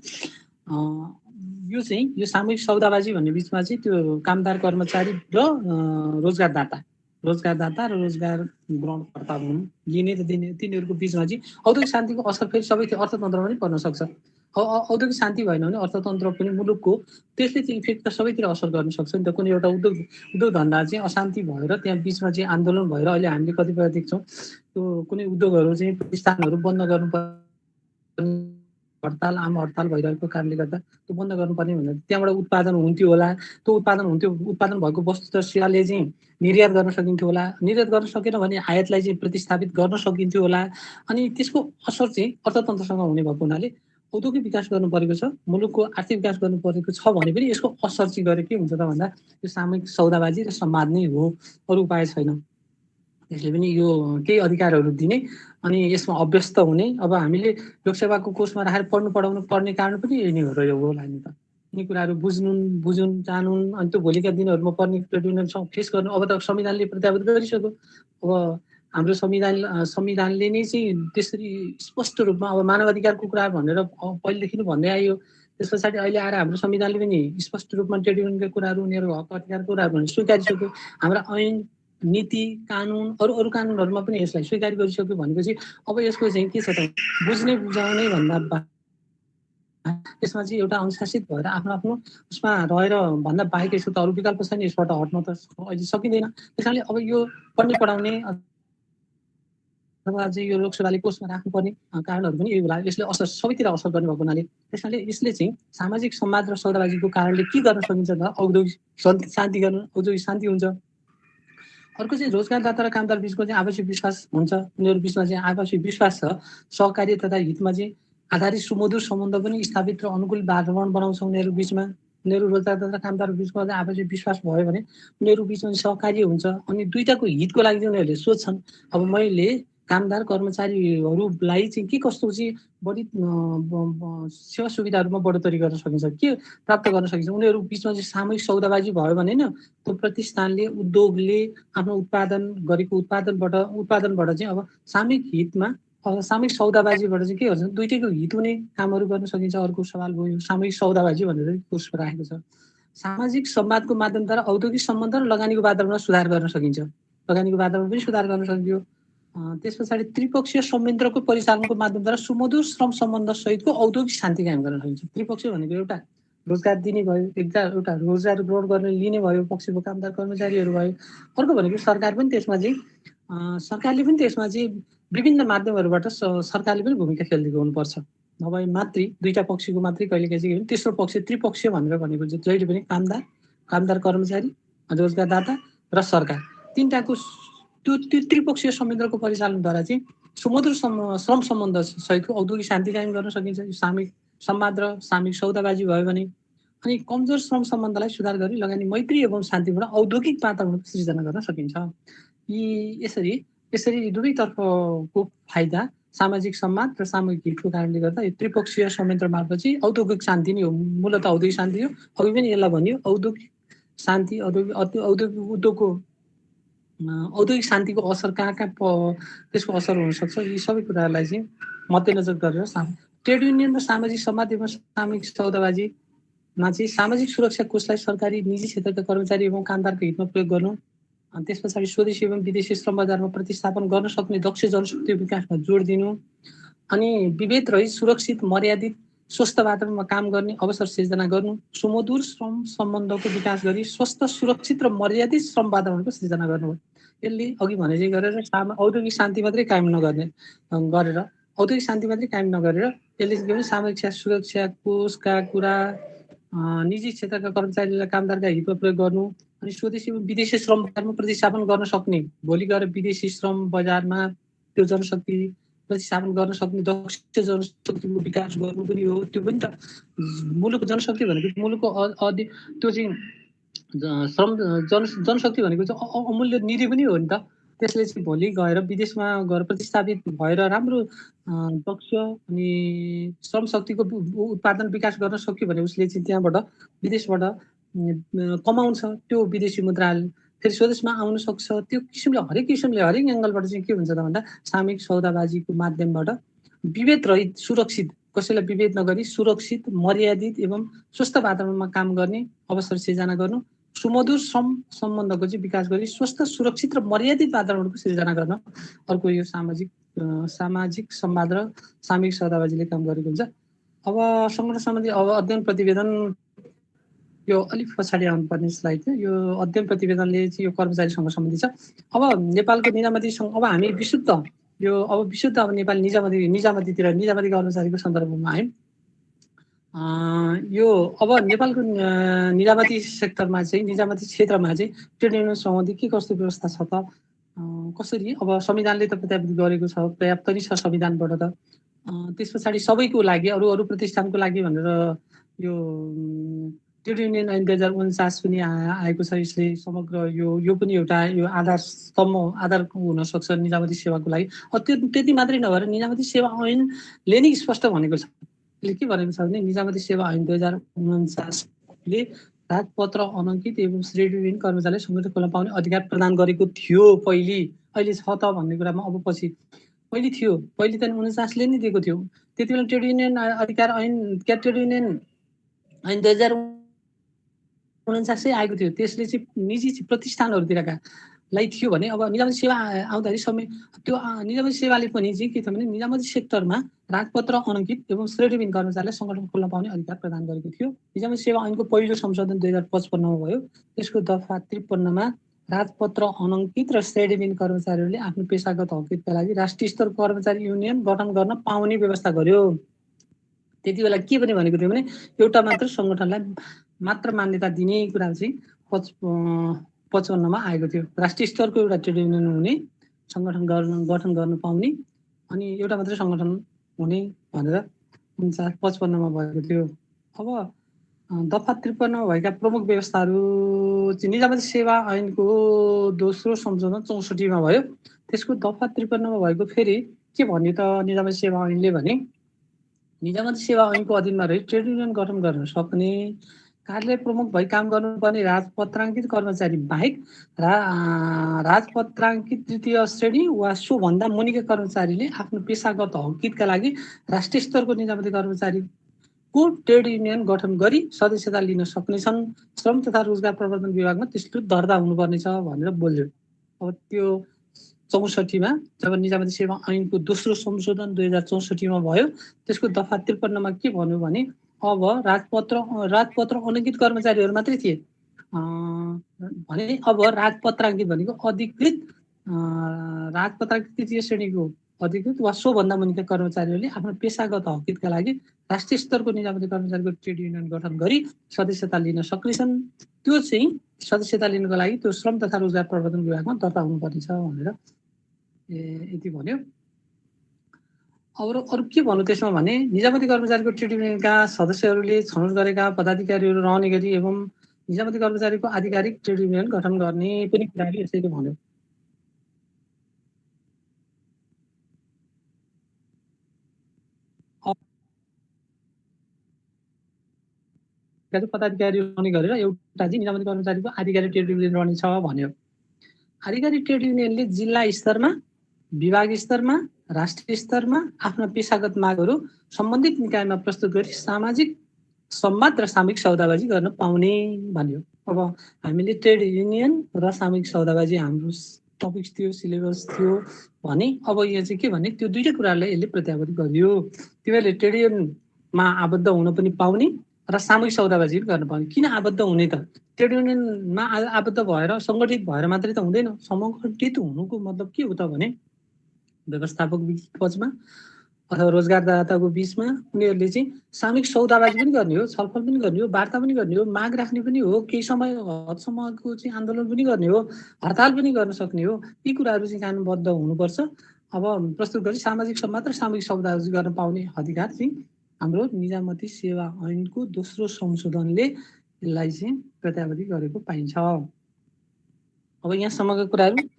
यो चाहिँ यो सामूहिक सौदाबाजी भन्ने बिचमा चाहिँ त्यो कामदार, कर्मचारी र रोजगारदाता र रोजगार ग्रहणकर्ता लिने र दिने, तिनीहरूको बिचमा चाहिँ औद्योगिक शान्तिको असर फेरि सबै अर्थतन्त्रमा पनि पर्न सक्छ। औद्योगिक शान्ति भएन भने अर्थतन्त्र पनि मुलुकको त्यसले चाहिँ इफेक्ट त सबैतिर असर गर्न सक्छ नि त। कुनै एउटा उद्योग धन्दा चाहिँ अशान्ति भएर त्यहाँ बिचमा चाहिँ आन्दोलन भएर अहिले हामीले कतिपय देख्छौँ त्यो कुनै उद्योगहरू चाहिँ प्रतिष्ठानहरू बन्द गर्नुपर्ने, हडताल, आम हडताल भइरहेको कारणले गर्दा त्यो बन्द गर्नुपर्ने भनेर त्यहाँबाट उत्पादन हुन्थ्यो होला। त्यो उत्पादन भएको वस्तु त सियाले चाहिँ निर्यात गर्न सकिन्थ्यो होला। निर्यात गर्न सकेन भने आयातलाई चाहिँ प्रतिस्थापित गर्न सकिन्थ्यो होला। अनि त्यसको असर चाहिँ अर्थतन्त्रसँग हुने भएको हुनाले औद्योगिक विकास गर्नु परेको छ, मुलुकको आर्थिक विकास गर्नु परेको छ भने पनि यसको असर चाहिँ गरे के हुन्छ त भन्दा यो सामूहिक सौदाबाजी र संवाद नै हो, अरू उपाय छैन। त्यसले पनि यो केही अधिकारहरू दिने अनि यसमा अभ्यस्त हुने। अब हामीले लोकसेवाको कोषमा राखेर पढाउनु पर्ने कारण पनि यही नै हो र यो होला नि त। यी कुराहरू बुझुन जानुन्, अनि त्यो भोलिका दिनहरूमा पर्ने ट्रेड युनियनसँग फेस गर्नु। अब त संविधानले प्रत्याभूत गरिसक्यो। अब हाम्रो संविधानले नै चाहिँ त्यसरी स्पष्ट रूपमा अब मानव अधिकारको कुरा भनेर पहिलेदेखि नै भन्दै आयो। त्यस पछाडि अहिले आएर हाम्रो संविधानले पनि स्पष्ट रूपमा ट्रेड युनियनका कुराहरू, उनीहरूको हक अधिकारको कुराहरू भनेर स्वीकारिसक्यो। हाम्रा ऐन, नीति, कानुन, अरू कानुनहरूमा पनि यसलाई स्वीकार गरिसक्यो भनेपछि अब यसको चाहिँ के छ त, बुझाउने भन्दा यसमा चाहिँ एउटा अनुशासित भएर आफ्नो उसमा रहेर भन्दा बाहेक यसको त अरू विकल्प छैन। यसबाट हट्न त अहिले सकिँदैन। त्यसैले अब यो पढाउने अथवा चाहिँ यो लोकसेवाले कोषमा राख्नुपर्ने कारणहरू पनि यही होला। यसले सबैतिर असर गर्ने भएको हुनाले त्यसैले यसले चाहिँ सामाजिक संवाद र सौदाबाजीको कारणले के गर्न सकिन्छ त, औद्योगिक शान्ति गर्न, औद्योगिक शान्ति हुन्छ। अर्को चाहिँ रोजगारदाता र कामदार बिचको चाहिँ आवश्यक विश्वास हुन्छ। उनीहरू बिचमा चाहिँ आवश्यक विश्वास छ। सहकार्य तथा हितमा चाहिँ आधारित सुमधुर सम्बन्ध पनि स्थापित र अनुकूल वातावरण बनाउँछ उनीहरू बिचमा। उनीहरू रोजगारदाता र कामदार बिचमा चाहिँ आवश्यक विश्वास भयो भने उनीहरू बिचमा सहकार्य हुन्छ। अनि दुईटाको हितको लागि चाहिँ उनीहरूले सोच्छन्। अब मैले कामदार कर्मचारीहरूलाई चाहिँ के कस्तो चाहिँ बढी सेवा सुविधाहरूमा बढोत्तरी गर्न सकिन्छ, के प्राप्त गर्न सकिन्छ। उनीहरू बिचमा चाहिँ सामूहिक सौदाबाजी भयो भने नि त्यो प्रतिष्ठानले उद्योगले आफ्नो उत्पादनबाट चाहिँ अब सामूहिक हितमा सामूहिक सौदाबाजीबाट चाहिँ के गर्छ, दुइटैको हित हुने कामहरू गर्न सकिन्छ। अर्को सवाल भयो सामूहिक सौदाबाजी भनेर कोर्समा राखेको छ। सामाजिक संवादको माध्यमद्वारा औद्योगिक सम्बन्ध र लगानीको वातावरण सुधार गर्न सकिन्छ, लगानीको वातावरण पनि सुधार गर्न सकियो। त्यस पछाडि त्रिपक्षीय संयन्त्रको परिचालनको माध्यमद्वारा सुमधुर श्रम सम्बन्ध सहितको औद्योगिक शान्ति कायम गर्न सकिन्छ। त्रिपक्षीय भनेको एउटा रोजगार दिने भयो, एउटा रोजगार ग्रहण गर्ने लिने भयो, पक्षको कामदार कर्मचारीहरू भयो। अर्को भनेको सरकार पनि त्यसमा चाहिँ सरकारले पनि त्यसमा चाहिँ विभिन्न माध्यमहरूबाट सरकारले पनि भूमिका खेलिदिएको हुनुपर्छ। नभए मात्रै दुईटा पक्षको मात्रै कहिलेकाहीँ चाहिँ तेस्रो पक्ष त्रिपक्षीय भनेर भनेको चाहिँ जहिले पनि कामदार कर्मचारी, रोजगारदाता र सरकार, तिनटाको त्यो त्रिपक्षीय संयन्त्रको परिचालनद्वारा चाहिँ सुमधुर श्रम सम्बन्ध सहितको औद्योगिक शान्ति कायम गर्न सकिन्छ। सामूहिक संवाद र सामूहिक सौदाबाजी भयो भने अनि कमजोर श्रम सम्बन्धलाई सुधार गरी लगानी मैत्री एवं शान्तिपूर्ण औद्योगिक वातावरणको सृजना गर्न सकिन्छ। यसरी दुवैतर्फको फाइदा सामाजिक संवाद र सामूहिक हितको कारणले गर्दा यो त्रिपक्षीय संयन्त्र मार्फत चाहिँ औद्योगिक शान्ति नै हो, मूलतः औद्योगिक शान्ति हो। अघि पनि यसलाई भनियो औद्योगिक शान्ति, औद्योगिक शान्तिको असर कहाँ त्यसको असर हुनसक्छ, यी सबै कुराहरूलाई चाहिँ मध्यनजर गरेर ट्रेड युनियन र सामाजिक संवाद एवं सामूहिक सौदाबाजीमा चाहिँ सामाजिक सुरक्षा कोषलाई सरकारी निजी क्षेत्रका कर्मचारी एवं कामदारको हितमा प्रयोग गर्नु, त्यस पछाडि स्वदेशी एवं विदेशी श्रम बजारमा प्रतिस्थापन गर्न सक्ने दक्ष जनशक्ति विकासमा जोड दिनु, अनि विभेद रहित सुरक्षित मर्यादित स्वस्थ वातावरणमा काम गर्ने अवसर सिर्जना गर्नु, सुमधुर श्रम सम्बन्धको विकास गरी स्वस्थ सुरक्षित र मर्यादित श्रम वातावरणको सिर्जना गर्नु हो। यसले अघि भने चाहिँ गरेर औद्योगिक शान्ति मात्रै कायम गरेर औद्योगिक शान्ति मात्रै कायम नगरेर यसले के भने सामाजिक सुरक्षा कोषका कुरा, निजी क्षेत्रका कर्मचारीलाई कामदारका हितमा प्रयोग गर्नु, अनि स्वदेशी एवं विदेशी श्रम बजारमा प्रतिस्थापन गर्न सक्ने, भोलि गएर विदेशी श्रम बजारमा त्यो जनशक्ति प्रतिस्थापन गर्न सक्ने दक्ष जनशक्तिको विकास गर्नु पनि हो। त्यो पनि त मुलुकको जनशक्ति भनेको मुलुकको त्यो चाहिँ जनशक्ति भनेको चाहिँ अमूल्य निधि पनि हो नि त। त्यसले चाहिँ भोलि गएर विदेशमा गएर प्रतिस्थापित भएर राम्रो दक्ष अनि श्रम शक्तिको उत्पादन विकास गर्न सक्यो भने उसले चाहिँ त्यहाँबाट विदेशबाट कमाउँछ, त्यो विदेशी मुद्रा फेरि स्वदेशमा आउन सक्छ। त्यो किसिमले हरेक एङ्गलबाट चाहिँ के हुन्छ त भन्दा सामूहिक सौदाबाजीको माध्यमबाट विभेद रहित सुरक्षित, कसैलाई विभेद नगरी सुरक्षित मर्यादित एवं स्वस्थ वातावरणमा काम गर्ने अवसर सिर्जना गर्नु, सुमधुर श्रम सम्बन्धको चाहिँ विकास गरी स्वस्थ सुरक्षित र मर्यादित वातावरणको सिर्जना गर्न अर्को यो सामाजिक संवाद र सामूहिक सौदाबाजीले काम गरेको हुन्छ। अब सङ्गठन सम्बन्धी अब अध्ययन प्रतिवेदन, यो अलिक पछाडि आउनुपर्ने स्लाइड थियो। यो अध्ययन प्रतिवेदनले चाहिँ यो कर्मचारीसँग सम्बन्धित छ। अब नेपालको निजामतीसँग अब हामी विशुद्ध अब नेपाल निजामती कर्मचारीको सन्दर्भमा आयौँ। यो अब नेपालको निजामती सेक्टरमा चाहिँ निजामती क्षेत्रमा चाहिँ ट्रेड युनियन सम्बन्धी के कस्तो व्यवस्था छ त, कसरी अब संविधानले त प्रत्यापित गरेको छ, पर्याप्त नै छ संविधानबाट त। त्यस पछाडि सबैको लागि अरू प्रतिष्ठानको लागि भनेर यो ट्रेड युनियन ऐन 2049 पनि आएको छ। यसले समग्र यो पनि एउटा यो आधार हुनसक्छ निजामती सेवाको लागि। त्यति मात्रै नभएर निजामती सेवा ऐनले नै स्पष्ट भनेको छ। यसले के भनेको छ भने निजामती सेवा ऐन 2049ले राजपत्र अनङ्कित एवं श्रेड युनियन कर्मचारीलाई सङ्गठन खोल्न पाउने अधिकार प्रदान गरेको थियो पहिले। अहिले छ त भन्ने कुरामा अब पछि पहिले थियो, पहिले त 49ले नै दिएको थियो। त्यति बेला ट्रेड युनियन अधिकार ऐन ट्रेड युनियन ऐन 2049 आएको थियो। त्यसले चाहिँ निजी प्रतिष्ठानहरूतिरका लाई थियो भने अब निजामती सेवा आउँदाखेरि समय त्यो निजामती सेवाले पनि चाहिँ के छ भने निजामती सेक्टरमा राजपत्र अनङ्कित एवं श्रेड युनियन कर्मचारीलाई सङ्गठन खोल्न पाउने अधिकार प्रदान गरेको थियो। निजामती सेवा ऐनको पहिलो संशोधन 2055 मा भयो। त्यसको दफा 53 राजपत्र अनङ्कित र श्रेड युनियन कर्मचारीहरूले आफ्नो पेसागत हकका लागि राष्ट्रिय स्तर कर्मचारी युनियन गठन गर्न पाउने व्यवस्था गर्यो। त्यति बेला के पनि भनेको थियो भने एउटा मात्र सङ्गठनलाई मात्र मान्यता दिने कुरा चाहिँ 55 मा आएको थियो। राष्ट्रिय स्तरको एउटा ट्रेड युनियन हुने, सङ्गठन गठन गर्न पाउने अनि एउटा मात्रै सङ्गठन हुने भनेर 55 मा भएको थियो। अब दफा 53 भएका प्रमुख व्यवस्थाहरू चाहिँ निजामती सेवा ऐनको दोस्रो संशोधन 64 मा भयो। त्यसको दफा 53 मा भएको फेरि के भन्यो त निजामती सेवा ऐनले भने निजामती सेवा ऐनको अधीनमा रही ट्रेड युनियन गठन गर्न सक्ने कार्यालय प्रमुख भई काम गर्नुपर्ने राजपत्राङ्कित कर्मचारी बाहेक राजपत्राङ्कित तृतीय श्रेणी वा सोभन्दा मुनिका कर्मचारीले आफ्नो पेसागत हकितका लागि राष्ट्रिय स्तरको निजामती कर्मचारीको ट्रेड युनियन गठन गरी सदस्यता लिन सक्नेछन्। श्रम तथा रोजगार प्रवर्धन विभागमा त्यस्तो दर्ता हुनुपर्नेछ भनेर बोल्यो। अब त्यो 64 मा जब निजामती सेवा ऐनको दोस्रो संशोधन 2064 मा भयो, त्यसको दफा 53 मा के भन्यो भने अब राजपत्र अनङ्कित कर्मचारीहरू मात्रै थिए भने अब राजपत्राङ्कित भनेको अधिकृत राजपत्राङ्कित तृतीय श्रेणीको अधिकृत वा सोभन्दा मुनिका कर्मचारीहरूले आफ्नो पेसागत हकितका लागि राष्ट्रिय स्तरको निजामती कर्मचारीको ट्रेड युनियन गठन गरी सदस्यता लिन सक्नेछन्। त्यो चाहिँ सदस्यता लिनको लागि त्यो श्रम तथा रोजगार प्रवर्धन विभागमा दर्ता हुनुपर्नेछ भनेर यति भन्यो। अरू के भन्नु त्यसमा भने निजामती कर्मचारीको ट्रेड युनियनका सदस्यहरूले छनौट गरेका पदाधिकारीहरू रहने गरी एवं निजामती कर्मचारीको आधिकारिक ट्रेड युनियन गठन गर्ने पनि कुराले यसैले भन्यो। पदाधिकारी रहने गरेर एउटा चाहिँ निजामती कर्मचारीको आधिकारिक ट्रेड युनियन रहनेछ भन्यो। आधिकारिक ट्रेड युनियनले जिल्ला स्तरमा, विभाग स्तरमा, राष्ट्रिय स्तरमा आफ्ना पेसागत मागहरू सम्बन्धित निकायमा प्रस्तुत गरी सामाजिक संवाद र सामूहिक सौदाबाजी गर्न पाउने भन्यो। अब हामीले ट्रेड युनियन र सामूहिक सौदाबाजी हाम्रो टपिक्स थियो, सिलेबस थियो भने अब यो चाहिँ के भने त्यो दुईटै कुरालाई यसले प्रत्यावर्त गरियो। तिमीहरूले ट्रेड युनियनमा आबद्ध हुन पनि पाउने र सामूहिक सौदाबाजी पनि गर्न पाउने। किन आबद्ध हुने त? ट्रेड युनियनमा आबद्ध भएर सङ्गठित भएर मात्रै त हुँदैन। सङ्गठित हुनुको मतलब के हो त भने व्यवस्थापक पक्षमा अथवा रोजगारदाताको बिचमा उनीहरूले चाहिँ सामूहिक सौदाबाजी पनि गर्ने हो, छलफल पनि गर्ने हो, वार्ता पनि गर्ने हो, माग राख्ने पनि हो, केही समय हदसम्मको चाहिँ आन्दोलन पनि गर्ने हो, हडताल पनि गर्न सक्ने हो। यी कुराहरू चाहिँ कानुनबद्ध हुनुपर्छ। अब प्रस्तुत गरी सामाजिक संवाद र सामूहिक सौदाबाजी गर्न पाउने अधिकार चाहिँ हाम्रो निजामती सेवा ऐनको दोस्रो संशोधनले यसलाई चाहिँ प्रत्यावर्ती गरेको पाइन्छ। अब यहाँसम्मका कुराहरू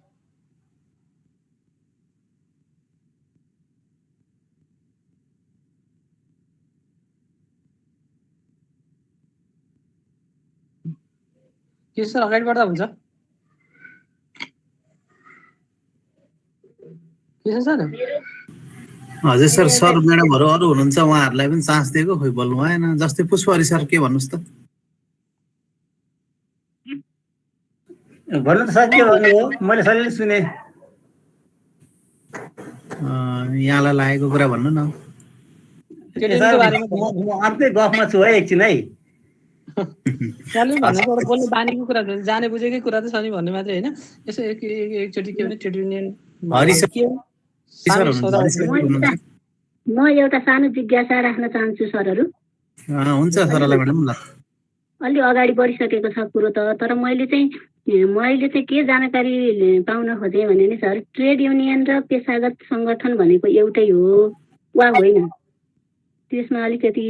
के सर अगाडि बढ्दा हुन्छ? के सर? हजुर सर, सर म्याडमहरू अरू हुनुहुन्छ, उहाँहरूलाई पनि चान्स दिएको, खोइ बोल्नु भएन। जस्तै पुष्पहरी सर के भन्नुहोस् त? भन्नु त सर, के भन्नु हो? मैले सजिलै सुने। यहाँलाई लागेको कुरा भन्नु न। अर्कै गफमा छु है, एकछिन है। बोल्ने बानीको कुरा जाने बुझेकै कुरा त छ नि भन्ने मात्रै होइन। यसो एकचोटि के भने ट्रेड युनियन म एउटा सानो जिज्ञासा राख्न चाहन्छु सरहरू। हुन्छ सरलाई म्याडम ल। अलि अगाडि बढिसकेको छ कुरो त, तर मैले चाहिँ के जानकारी पाउन खोजेँ भने नि सर, ट्रेड युनियन र पेसागत सङ्गठन भनेको एउटै हो वा होइन? त्यसमा अलिकति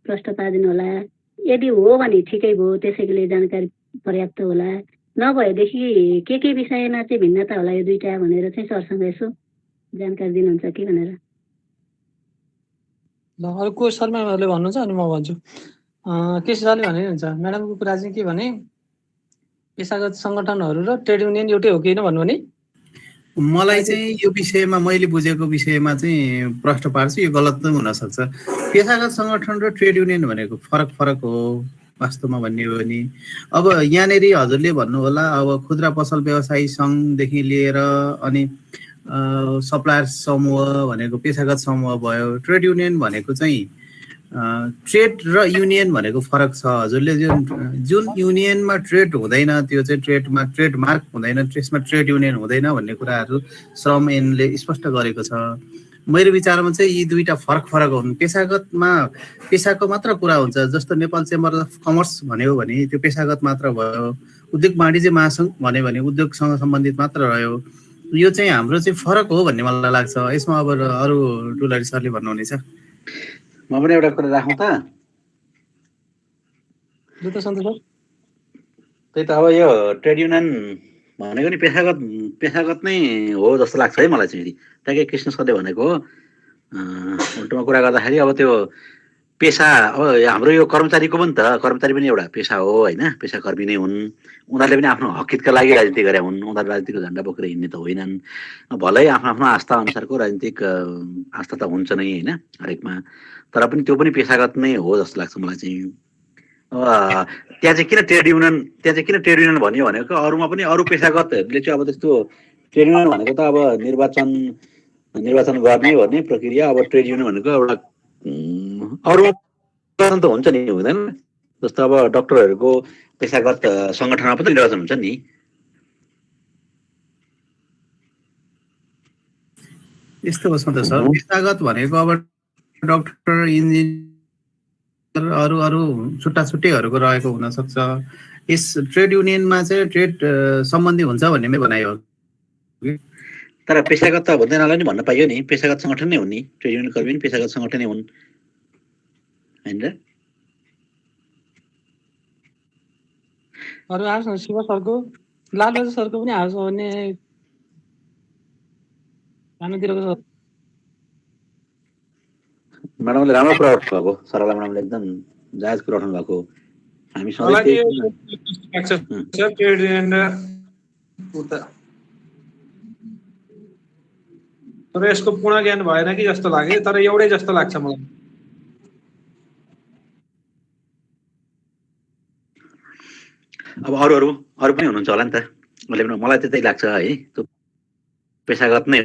प्रश्न पारिदिनु होला। यदि हो भने ठिकै भयो, त्यसैले जानकारी पर्याप्त होला। नभएदेखि के विषयमा चाहिँ भिन्नता होला यो दुईटा भनेर चाहिँ सरसँग यसो जानकारी दिनुहुन्छ कि भनेर। ल अरू को सर म्यामहरूले भन्नुहुन्छ अनि म भन्छु। के सरले भने हुन्छ म्याडमको कुरा चाहिँ के भने पेसागत सङ्गठनहरू र ट्रेड युनियन एउटै हो कि होइन भन्नु भने? मलाई चाहिँ यो विषयमा मैले बुझेको विषयमा चाहिँ प्रश्न पार्छु, यो गलत पनि हुनसक्छ। पेसागत सङ्गठन र ट्रेड युनियन भनेको फरक हो वास्तवमा भन्ने हो भने। अब यहाँनिर हजुरले भन्नु होला, अब खुद्रा पसल व्यवसायी सङ्घदेखि लिएर अनि सप्लायर समूह भनेको पेसागत समूह भयो। ट्रेड युनियन भनेको चाहिँ ट्रेड र युनियन भनेको फरक छ। हजुरले जुन युनियनमा ट्रेड हुँदैन त्यो चाहिँ ट्रेडमार्क हुँदैन, त्यसमा ट्रेड युनियन हुँदैन भन्ने कुराहरू श्रम ऐनले स्पष्ट गरेको छ। मेरो विचारमा चाहिँ यी दुईटा फरक हुन्। पेसाको मात्र कुरा हुन्छ। जस्तो नेपाल चेम्बर अफ कमर्स भन्यो भने त्यो पेसागत मात्र भयो। उद्योग वाणिज्य महासङ्घ भन्यो भने उद्योगसँग सम्बन्धित मात्र रह्यो। यो चाहिँ हाम्रो चाहिँ फरक हो भन्ने मलाई लाग्छ। यसमा अब अरू डुलारी सरले भन्नुहुनेछ। म पनि एउटा कुरा राखौँ त। दुत सन्तोष सर त्यही त अब यो ट्रेड युनियन भनेको नि पेसागत नै हो जस्तो लाग्छ है मलाई चाहिँ। ट्याक्कै कृष्ण सरले भनेको उल्टोमा कुरा गर्दाखेरि अब त्यो पेसा अब हाम्रो यो कर्मचारीको पनि त कर्मचारी पनि एउटा पेसा हो होइन, पेसाकर्मी नै हुन्। उनीहरूले पनि आफ्नो हकितका लागि राजनीति गरे हुन्, उनीहरू राजनीतिको झन्डा बोकेर हिँड्ने त होइनन्। भलै आफ्नो आफ्नो आस्था अनुसारको राजनीतिक आस्था त हुन्छ नै होइन हरेकमा, तर पनि त्यो पनि पेसागत नै हो जस्तो लाग्छ मलाई चाहिँ। त्यहाँ चाहिँ किन ट्रेड युनियन भन्यो भनेको अरूमा पनि अरू पेसागतहरूले चाहिँ अब त्यस्तो ट्रेड युनियन भनेको त अब निर्वाचन गर्ने प्रक्रिया। अब ट्रेड युनियन भनेको एउटा अरूमा त हुन्छ नि, हुँदैन? जस्तो अब डक्टरहरूको पेसागत सङ्गठनमा पनि निर्वाचन हुन्छ नि। यस्तो हो सन्तोष सर, पेसागत भनेको अब डक्टर, इन्जिनियर, अरू छुट्टा छुट्टैहरूको रहेको हुनसक्छ। यस ट्रेड युनियनमा चाहिँ ट्रेड सम्बन्धी हुन्छ भन्ने भनाइ हो। तर पेसागत त भन्दैनलाई नि भन्न पाइयो नि, पेसागत सङ्गठन नै हुन् नि, ट्रेड युनियन कर्मी पनि पेसागत सङ्गठन नै हुन् होइन र? अरू आएको शिव सरको, लालबहादुर सरको पनि आएको छ भने हाम्रोतिरको सर म्याडमले राम्रो कुरा उठाउनु भएको, सरला म्याडमले एकदम जायज कुरा उठाउनु भएको। हामी सधैँ ट्रेड युनियन तर यसको पूर्ण ज्ञान भएन कि जस्तो लाग्यो, तर एउटै जस्तो लाग्छ मलाई। अब अरू पनि हुनुहुन्छ होला नि त, मलाई त्यतै लाग्छ है, त्यो पेसागत नै।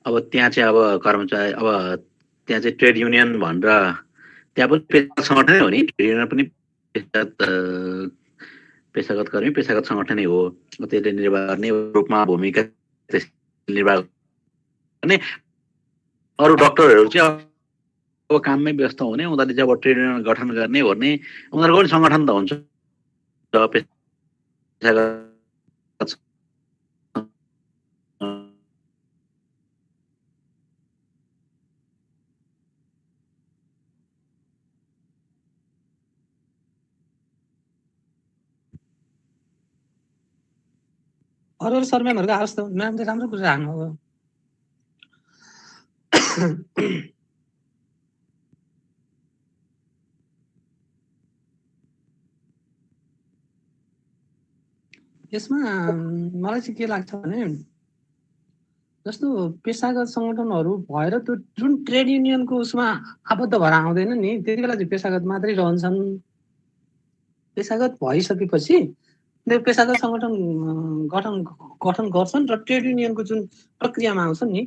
अब त्यहाँ चाहिँ अब कर्मचारी, अब त्यहाँ चाहिँ ट्रेड युनियन भनेर त्यहाँ पनि पेसागत सङ्गठनै हो नि, ट्रेड युनियन पनि पेसागत कर्मी पेसागत सङ्गठनै हो। त्यसले निर्वाह गर्ने रूपमा भूमिका निर्वाह गर्ने। अरू डक्टरहरू चाहिँ अब काममै व्यस्त हुने, उनीहरूले चाहिँ अब ट्रेड युनियन गठन गर्ने उनीहरूको पनि सङ्गठन त हुन्छ पेसागत। अरू सर म्यामहरूको आवाज त म्यामले राम्रो कुरा राख्नु हो। यसमा मलाई चाहिँ के लाग्छ भने जस्तो पेसागत सङ्गठनहरू भएर त्यो जुन ट्रेड युनियनको उसमा आबद्ध भएर आउँदैन नि, त्यति बेला चाहिँ पेसागत मात्रै रहन्छन्। पेसागत भइसकेपछि त्यो पेसागत सङ्गठन गठन गर्छन् र ट्रेड युनियनको जुन प्रक्रियामा आउँछन् नि,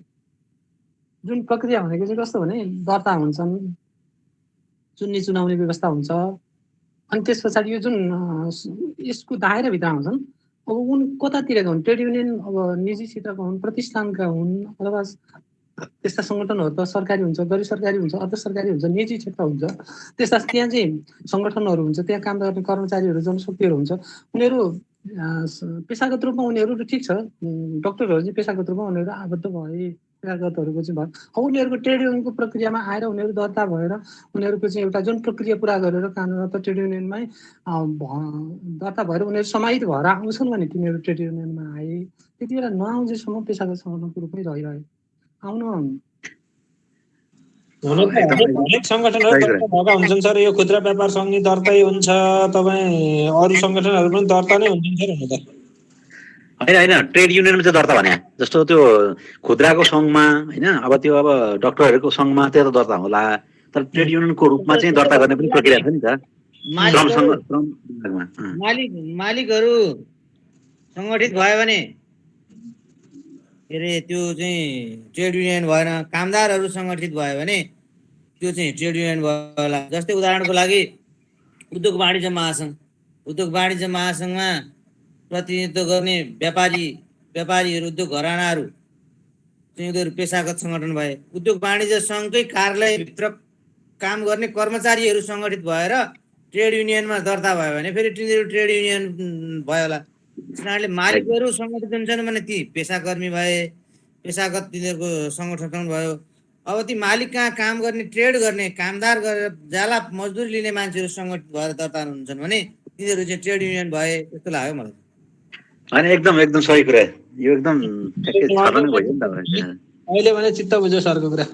जुन प्रक्रिया भनेको चाहिँ कस्तो भने दर्ता हुन्छन्, चुन्ने चुनाउने व्यवस्था हुन्छ। अनि त्यस पछाडि यो जुन यसको दायराभित्र आउँछन्, अब उन कतातिरका हुन्, ट्रेड युनियन अब निजी क्षेत्रका हुन्, प्रतिष्ठानका हुन्, अथवा त्यस्ता सङ्गठनहरू त सरकारी हुन्छ, गैर सरकारी हुन्छ, अर्ध सरकारी हुन्छ, निजी क्षेत्र हुन्छ। त्यस्ता त्यहाँ चाहिँ सङ्गठनहरू हुन्छ, त्यहाँ काम गर्ने कर्मचारीहरू, जनशक्तिहरू हुन्छ। उनीहरू पेसागत रूपमा उनीहरू ठिक छ, डक्टरहरू चाहिँ पेसागत रूपमा उनीहरू आबद्ध भए, पेसागतहरूको चाहिँ भयो। अब उनीहरूको ट्रेड युनियनको प्रक्रियामा आएर उनीहरू दर्ता भएर उनीहरूको चाहिँ एउटा जुन प्रक्रिया पुरा गरेर कानुनगत ट्रेड युनियनमै दर्ता भएर उनीहरू समाहित भएर आउँछन् भने तिनीहरू ट्रेड युनियनमा आए। त्यति बेला नआउँजेसम्म पेसागत सङ्गठनको रूपमै रहिरहे आउनु। हरेक सङ्गठनहरू दर्ता भएका हुन्छन् सर। यो खुद्रा व्यापार सङ्घ दर्तै हुन्छ, तपाईँ अरू सङ्गठनहरू पनि दर्ता नै हुन्छन् सर हुन त। होइन ट्रेड युनियनमा चाहिँ दर्ता भने जस्तो त्यो खुद्राको सङ्घमा होइन, अब त्यो अब डक्टरहरूको सङ्घमा त्यो त दर्ता होला, तर ट्रेड युनियनको रूपमा चाहिँ दर्ता गर्ने पनि प्रक्रिया छ नि त। मालिकहरू सङ्गठित भयो भने के अरे त्यो चाहिँ ट्रेड युनियन भएन। कामदारहरू सङ्गठित भयो भने त्यो चाहिँ ट्रेड युनियन भयो होला। जस्तै उदाहरणको लागि उद्योग वाणिज्य महासङ्घमा प्रतिनिधित्व गर्ने व्यापारीहरू, उद्योग घरानाहरू चाहिँ उनीहरू पेसागत सङ्गठन भए। उद्योग वाणिज्य सङ्घकै कार्यालयभित्र काम गर्ने कर्मचारीहरू सङ्गठित भएर ट्रेड युनियनमा दर्ता भयो भने फेरि तिनीहरू ट्रेड युनियन भयो होला। त्यस कारणले मालिकहरू सङ्गठित हुन्छन् भने ती पेसाकर्मी भए, पेसागत तिनीहरूको सङ्गठन भयो। अब ती मालिक कहाँ काम गर्ने ट्रेड गर्ने कामदार गरेर जाला मजदुरी लिने मान्छेहरू सङ्गठित भएर दर्ता हुन्छन् भने तिनीहरू चाहिँ ट्रेड युनियन भए जस्तो लाग्यो मलाई। होइन एकदम एकदम सही कुरा, यो एकदम ठ्याक्कै छर्लङ्ग भयो नि त। अहिले भने चित्त बुझ्यो सरको कुरा।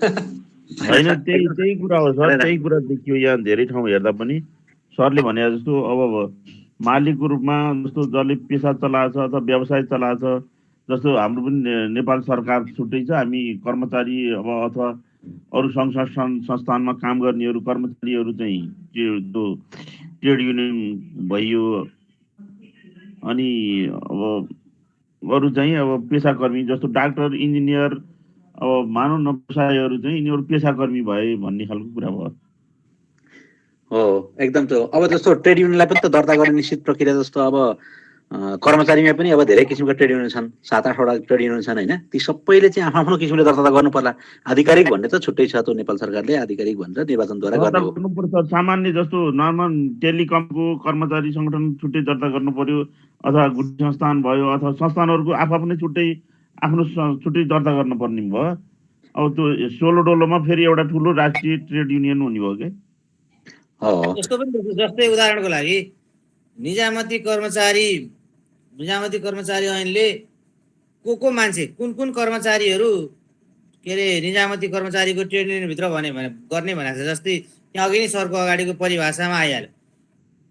होइन त्यही कुरा हो सर, त्यही कुरा देखियो यहाँ धेरै ठाउँ हेर्दा पनि। सरले भने जस्तो अब मालिकको रूपमा जस्तो जसले पेसा चलाएको छ अथवा व्यवसाय चलाएको छ, जस्तो हाम्रो पनि नेपाल सरकार छुट्टै छ, हामी कर्मचारी अब अथवा अरू सङ्घ संस्थानमा काम गर्नेहरू कर्मचारीहरू चाहिँ त्यो ट्रेड युनियन भइयो। अनि अब अरू चाहिँ अब पेसाकर्मी जस्तो डाक्टर इन्जिनियर अब मानव न व्यवसायहरू चाहिँ यिनीहरू पेसाकर्मी भए भन्ने खालको कुरा भयो। हो एकदम त्यो अब जस्तो ट्रेड युनियनलाई पनि त दर्ता गर्ने निश्चित प्रक्रिया जस्तो अब कर्मचारीमा पनि अब धेरै किसिमका ट्रेड युनियन छन्, 7-8वटा ट्रेड युनियन छन् होइन। ती सबैले चाहिँ आफ्नो किसिमले दर्ता त गर्नु पर्ला। आधिकारिक भन्ने त छुट्टै छ, त्यो नेपाल सरकारले आधिकारिक भनेर निर्वाचनद्वारा गर्ने हो। गर्नुपर्छ। सामान्य जस्तो नर्मल टेलिकमको कर्मचारी सङ्गठन छुट्टै दर्ता गर्नु पर्यो, अथवा गुठी संस्थान भयो अथवा संस्थानहरूको आफ्नै छुट्टै आफ्नो छुट्टै दर्ता गर्नुपर्ने भयो। अब त्यो सोलो डोलोमा फेरि एउटा ठुलो राष्ट्रिय ट्रेड युनियन हुने भयो कि। यस्तो पनि जस्तै उदाहरणको लागि निजामती कर्मचारी ऐनले को मान्छे कुन कर्मचारीहरू के अरे निजामती कर्मचारीको ट्रेड युनियनभित्र गर्ने भनेको छ। जस्तै त्यहाँ अघि नै सरको अगाडिको परिभाषामा आइहाल्यो।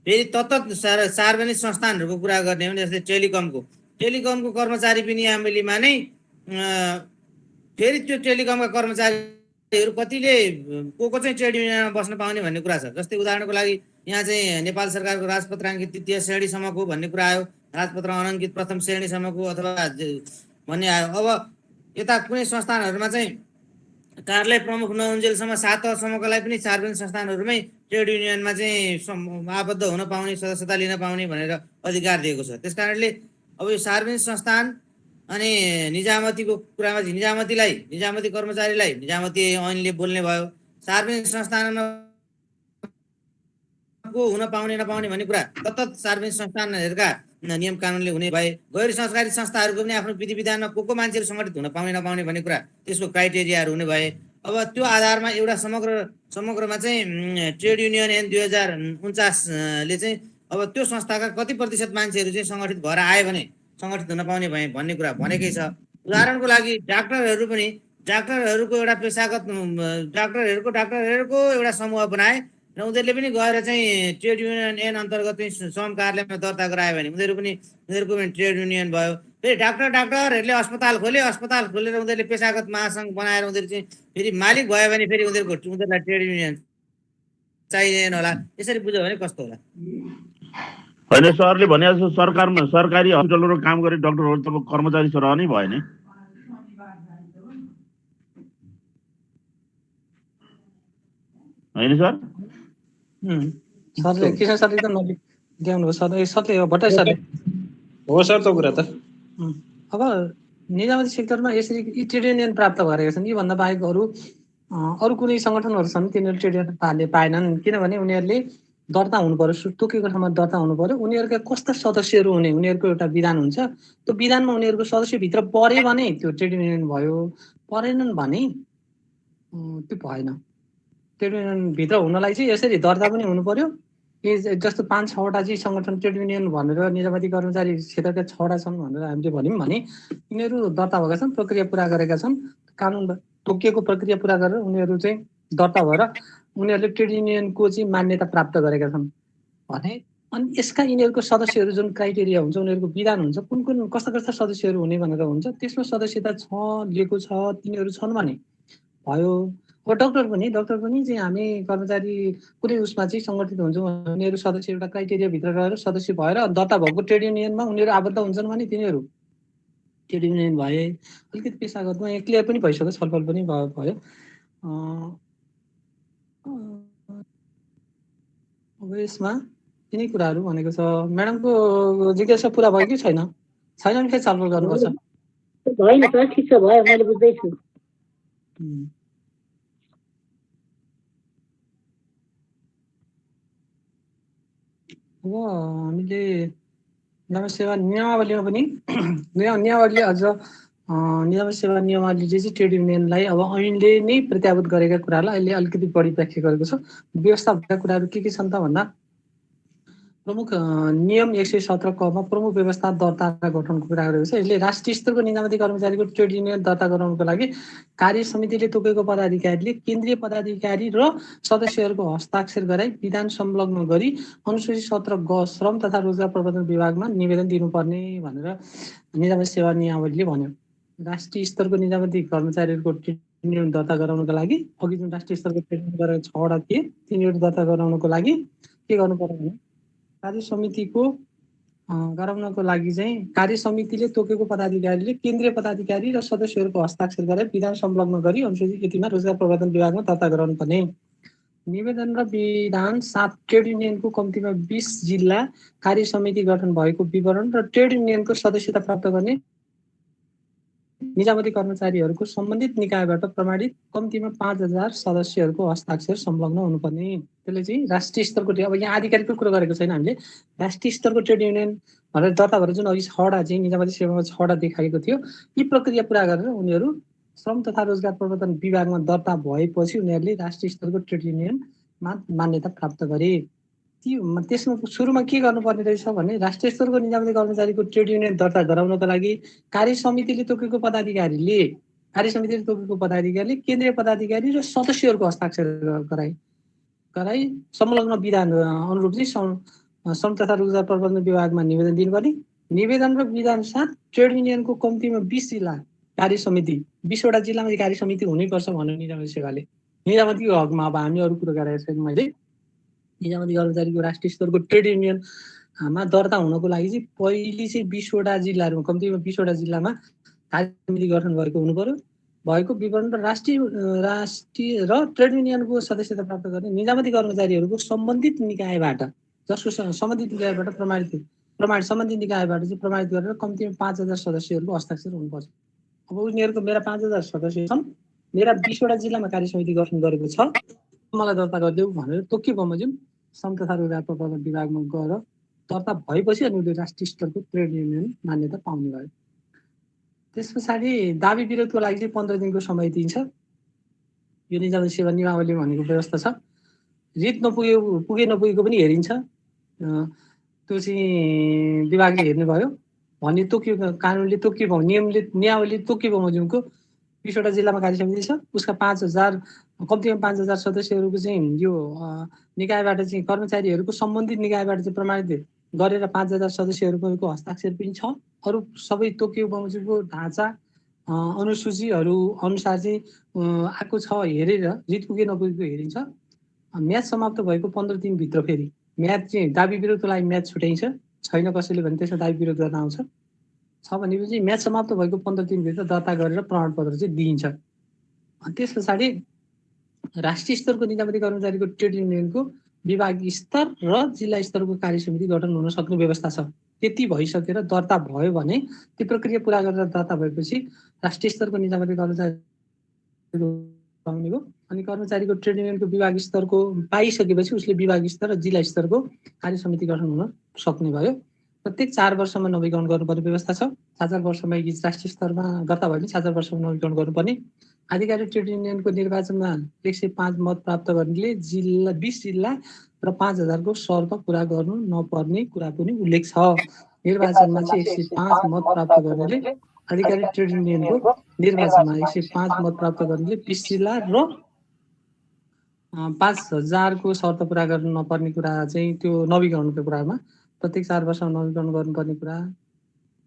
फेरि तत्त सार्वजनिक संस्थानहरूको कुरा गर्ने हो भने जस्तै टेलिकमको कर्मचारी पनि एम्बेलीमा नै फेरि त्यो टेलिकमका कर्मचारीहरू कतिले को चाहिँ ट्रेड युनियनमा बस्न पाउने भन्ने कुरा छ। जस्तै उदाहरणको लागि यहाँ चाहिँ नेपाल सरकारको राजपत्र अङ्कित 3य श्रेणीसम्मको भन्ने कुरा आयो, राजपत्र अनङ्कित 1म श्रेणीसम्मको अथवा भन्ने आयो। अब यता कुनै संस्थानहरूमा चाहिँ कार्यालय प्रमुख नहुन्जेलसम्म 7 तहसम्मकोलाई पनि सार्वजनिक संस्थानहरूमै ट्रेड युनियनमा चाहिँ आबद्ध हुन पाउने, सदस्यता लिन पाउने भनेर अधिकार दिएको छ। त्यस कारणले अब यो सार्वजनिक संस्थान अनि निजामतीको कुरामा निजामती कर्मचारीलाई निजामती ऐनले बोल्ने भयो, सार्वजनिक संस्थानमा हुन पाउने नपाउने भन्ने कुरा तत्त सार्वजनिक संस्थानहरूका नियम कानुनले हुने भए, गैर सरकारी संस्थाहरूको पनि आफ्नो विधि विधानमा को मान्छेहरू सङ्गठित हुन पाउने नपाउने भन्ने कुरा त्यसको क्राइटेरियाहरू हुने भए, अब त्यो आधारमा एउटा समग्रमा चाहिँ ट्रेड युनियन ऐन 2049ले चाहिँ अब त्यो संस्थाका कति प्रतिशत मान्छेहरू चाहिँ सङ्गठित भएर आयो भने सङ्गठित हुन पाउने भए भन्ने कुरा भनेकै छ। उदाहरणको लागि डाक्टरहरूको एउटा पेसागत डाक्टरहरूको एउटा समूह बनाए र उनीहरूले पनि गएर चाहिँ ट्रेड युनियन ऐन अन्तर्गत चाहिँ श्रम कार्यालयमा दर्ता गरायो भने उनीहरूको पनि ट्रेड युनियन भयो। फेरि डाक्टरहरूले अस्पताल खोलेर उनीहरूले पेसागत महासङ्घ बनाएर उनीहरू चाहिँ फेरि मालिक भयो भने फेरि उनीहरूलाई ट्रेड युनियन चाहिएन होला। यसरी बुझ्यो भने कस्तो होला? होइन, सरले भने जस्तो सरकारी हस्पिटलहरू काम गर्ने डाक्टरहरू त कर्मचारी सरह नै भयो नि। होइन सर? सरले किसान सरले त नल्याउनु हो सरले भट्टाई सरले हो सर त्यो कुरा त। अब निजामती सेक्टरमा यसरी यी ट्रेड युनियन प्राप्त गरेका छन्। योभन्दा बाहेक अरू कुनै सङ्गठनहरू छन् तिनीहरू ट्रेड युनियन पाएनन्, किनभने उनीहरूले दर्ता हुनु पर्यो, तोकेको ठाउँमा दर्ता हुनु पर्यो। उनीहरूका कस्ता सदस्यहरू हुने उनीहरूको एउटा विधान हुन्छ। त्यो विधानमा उनीहरूको सदस्यभित्र पऱ्यो भने त्यो ट्रेड युनियन भयो, परेनन् भने त्यो भएन। ट्रेड युनियनभित्र हुनलाई चाहिँ यसरी दर्ता पनि हुनु पर्यो। जस्तो 5-6वटा चाहिँ सङ्गठन ट्रेड युनियन भनेर निजामती कर्मचारी क्षेत्रका 6वटा छन् भनेर हामीले भन्यौँ भने यिनीहरू दर्ता भएका छन्, प्रक्रिया पुरा गरेका छन्, कानुन तोकिएको प्रक्रिया पुरा गरेर उनीहरू चाहिँ दर्ता भएर उनीहरूले ट्रेड युनियनको चाहिँ मान्यता प्राप्त गरेका छन् भने अनि यसका यिनीहरूको सदस्यहरू जुन क्राइटेरिया हुन्छ, उनीहरूको विधान हुन्छ, कुन कस्ता सदस्यहरू हुने भनेर हुन्छ, त्यसमा सदस्यता लिएको छ तिनीहरू छन् भने भयो। अब डाक्टर पनि चाहिँ हामी कर्मचारी कुनै उसमा चाहिँ सङ्गठित हुन्छौँ, उनीहरू सदस्य एउटा क्राइटेरियाभित्र रहेर सदस्य भएर दर्ता भएको ट्रेड युनियनमा उनीहरू आबद्ध हुन्छन् भने तिनीहरू ट्रेड युनियन भए। अलिकति पेसागतमा यहाँ क्लियर पनि भइसक्यो, छलफल पनि भयो। अब यसमा यिनै कुराहरू भनेको छ। म्याडमको जिज्ञासा पुरा भयो कि छैन? छैन फेरि छलफल गर्नुपर्छ। होइन सर, ठिक छ, भयो, मैले बुझ्दैछु। अब हामीले सेवा नियमावलीमा पनि नियमावलीले अझ निजामती सेवा नियमावलीले चाहिँ ट्रेड युनियनलाई अब ऐनले नै प्रत्याभूत गरेका कुरालाई अहिले अलिकति बढी व्याख्या गरेको छ। व्यवस्था भएका कुराहरू के छन् त भन्दा प्रमुख नियम 117 कमा प्रमुख व्यवस्था दर्ता र गठनको कुरा गरेको छ। यसले राष्ट्रिय स्तरको निजामती कर्मचारीको ट्रेड युनियन दर्ता गराउनको लागि कार्य समितिले तोकेको पदाधिकारीले केन्द्रीय पदाधिकारी र सदस्यहरूको हस्ताक्षर गराई विधान संलग्न गरी अनुसूचित 17 ग श्रम तथा रोजगार प्रबन्धन विभागमा निवेदन दिनुपर्ने भनेर निजामती सेवा नियमावलीले भन्यो। राष्ट्रिय स्तरको निजामती कर्मचारीहरूको ट्रेड युनियन दर्ता गराउनको लागि अघि जुन राष्ट्रिय स्तरको ट्रेड युनियन गरेर 6 वटा थिए तिनीहरू दर्ता गराउनको लागि के गर्नु पर्यो भने कार्य समितिको गराउनको लागि चाहिँ कार्य समितिले तोकेको पदाधिकारीले केन्द्रीय पदाधिकारी र सदस्यहरूको हस्ताक्षर गराई विधान संलग्न गरी अनुसूचित यतिमा रोजगार प्रबन्धन विभागमा दर्ता गराउनु पर्ने। निवेदन र विधान 7 ट्रेड युनियनको कम्तीमा 20 जिल्ला कार्य समिति गठन भएको विवरण र ट्रेड युनियनको सदस्यता प्राप्त गर्ने निजामती कर्मचारीहरूको सम्बन्धित निकायबाट प्रमाणित कम्तीमा 5000 सदस्यहरूको हस्ताक्षर संलग्न हुनुपर्ने। त्यसले चाहिँ राष्ट्रिय स्तरको अब यहाँ आधिकारिकको कुरा गरेको छैन हामीले, राष्ट्रिय स्तरको ट्रेड युनियन भनेर दर्ता भएर जुन अघि 6 वटा चाहिँ निजामती सेवामा 6 वटा देखाएको थियो, यी प्रक्रिया पुरा गरेर उनीहरू श्रम तथा रोजगार प्रबन्धन विभागमा दर्ता भएपछि उनीहरूले राष्ट्रिय स्तरको ट्रेड युनियनमा मान्यता प्राप्त गरे। त्यसमा सुरुमा के गर्नुपर्ने रहेछ भने राष्ट्रिय स्तरको निजामती कर्मचारीको ट्रेड युनियन दर्ता गराउनको लागि कार्य समितिले तोकेको पदाधिकारीले केन्द्रीय पदाधिकारी र सदस्यहरूको हस्ताक्षर गराई संलग्न विधान अनुरूप चाहिँ श्रम तथा रोजगार प्रबन्धन विभागमा निवेदन दिनुपर्ने। निवेदन र विधान 7 ट्रेड युनियनको कम्तीमा 20 जिल्ला कार्य समिति 20 वटा जिल्लामा कार्य समिति हुनैपर्छ भन्यो निजामती सेवाले। निजामतीको हकमा अब हामी अरू कुरा गरेको छैन। मैले निजामती कर्मचारीको राष्ट्रिय स्तरको ट्रेड युनियनमा दर्ता हुनको लागि चाहिँ पहिले चाहिँ 20 वटा जिल्लाहरूमा कम्तीमा 20 वटा जिल्लामा कार्य समिति गठन भएको विवरण र राष्ट्रिय र ट्रेड युनियनको सदस्यता प्राप्त गर्ने निजामती कर्मचारीहरूको सम्बन्धित निकायबाट सम्बन्धित निकायबाट सम्बन्धित निकायबाट चाहिँ प्रमाणित गरेर कम्तीमा 5000 सदस्यहरूको हस्ताक्षर हुनुपर्छ। अब उनीहरूको मेरा 5000 सदस्य छन्, मेरा 20 वटा जिल्लामा कार्य समिति गठन गरेको छ, मलाई दर्ता गरिदेऊ भनेर तोकियो बमोजिम श्रम तथा रोजगार प्रबन्धन विभागमा गएर दर्ता भएपछि अनि उनीहरूले राष्ट्रिय स्तरको ट्रेड युनियन मान्यता पाउने भयो। त्यस पछाडि दाबी विरोधको लागि चाहिँ 15 दिनको समय दिन्छ। यो निजामती सेवा नियमावली भनेको व्यवस्था छ। रिट नपुगेको पनि हेरिन्छ। त्यो चाहिँ विभागले हेर्ने भयो भन्ने तोकियो, कानुनले तोकियो, नियमावली तोकियो बमोजिमको 20 वटा जिल्लामा कार्य समिति छ, उसका 5000 कम्तीमा 5000 सदस्यहरूको चाहिँ यो निकायबाट चाहिँ कर्मचारीहरूको सम्बन्धित निकायबाट चाहिँ प्रमाणित गरेर 5000 सदस्यहरूको हस्ताक्षर पनि छ। अरू सबै तोकियो बमोजिमको ढाँचा अनुसूचीहरू अनुसार चाहिँ आएको छ हेरेर रिट पुगे नपुगेको हेरिन्छ। म्याद समाप्त भएको 15 दिनभित्र फेरि म्याद चाहिँ दाबी विरोधको लागि म्याद छुट्याइन्छ। छैन कसैले भने त्यसमा दाबी विरोध गर्न आउँछ। छ भनेपछि म्याद समाप्त भएको 15 दिनभित्र दर्ता गरेर प्रमाणपत्र चाहिँ दिइन्छ। त्यस पछाडि राष्ट्रिय स्तरको निजामती कर्मचारीको ट्रेड युनियनको विभाग स्तर र जिल्ला स्तरको कार्य समिति गठन हुन सक्ने व्यवस्था छ। त्यति भइसकेर दर्ता भयो भने त्यो प्रक्रिया पुरा गरेर दर्ता भएपछि राष्ट्रिय स्तरको निजामती कर्मचारी हो। अनि कर्मचारीको ट्रेड युनियनको विभाग स्तरको पाइसकेपछि उसले विभाग स्तर र जिल्ला स्तरको कार्य समिति गठन हुन सक्ने भयो। प्रत्येक 4 वर्षमा नवीकरण गर्नुपर्ने व्यवस्था छ। 4 वर्षमा राष्ट्रिय स्तरमा दर्ता भयो भने 4 वर्षमा नवीकरण गर्नुपर्ने। आधिकारिक ट्रेड युनियनको निर्वाचनमा 105 मत प्राप्त गर्नेले 20 जिल्ला र 5000 को शर्त पुरा गर्नु नपर्ने कुरा पनि उल्लेख छ। निर्वाचनमा चाहिँ 105 मत प्राप्त गर्नेले आधिकारिक ट्रेड युनियनको निर्वाचनमा 105 मत प्राप्त गर्नेले 20 जिल्ला र 5000 को शर्त पुरा गर्नु नपर्ने कुरा चाहिँ त्यो नवीकरणको कुरामा प्रत्येक 4 वर्षमा नवीकरण गर्नुपर्ने कुरा।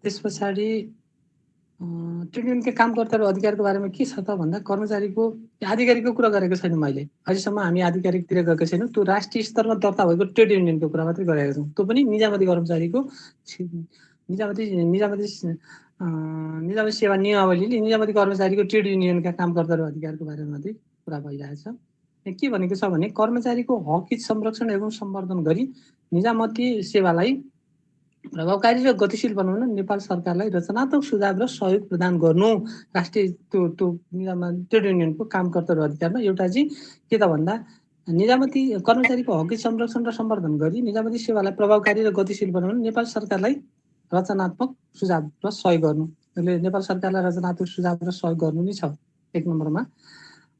त्यस पछाडि ट्रेड युनियनका कामकर्ता र अधिकारको बारेमा के छ त भन्दा कर्मचारीको आधिकारिकको कुरा गरेको छैन मैले, अहिलेसम्म हामी आधिकारिकतिर गएको छैनौँ। त्यो राष्ट्रिय स्तरमा दर्ता भएको ट्रेड युनियनको कुरा मात्रै गरेका छौँ। त्यो पनि निजामती कर्मचारीको निजामती सेवा नियमावलीले निजामती कर्मचारीको ट्रेड युनियनका कामकर्ता र अधिकारको बारेमा मात्रै कुरा भइरहेछ। के भनेको छ भने कर्मचारीको हक हित संरक्षण एवं सम्वर्धन गरी निजामती सेवालाई प्रभावकारी र गतिशील बनाउन नेपाल सरकारलाई रचनात्मक सुझाव र सहयोग प्रदान गर्नु राष्ट्रिय त्यो ट्रेड युनियनको कामकर्ता र अधिकारमा एउटा चाहिँ के त भन्दा निजामती कर्मचारीको हक हित संरक्षण र सम्वर्धन गरी निजामती सेवालाई प्रभावकारी र गतिशील बनाउन नेपाल सरकारलाई रचनात्मक सुझाव र सहयोग गर्नु। यसले नेपाल सरकारलाई रचनात्मक सुझाव र सहयोग गर्नु नै छ 1 नम्बरमा।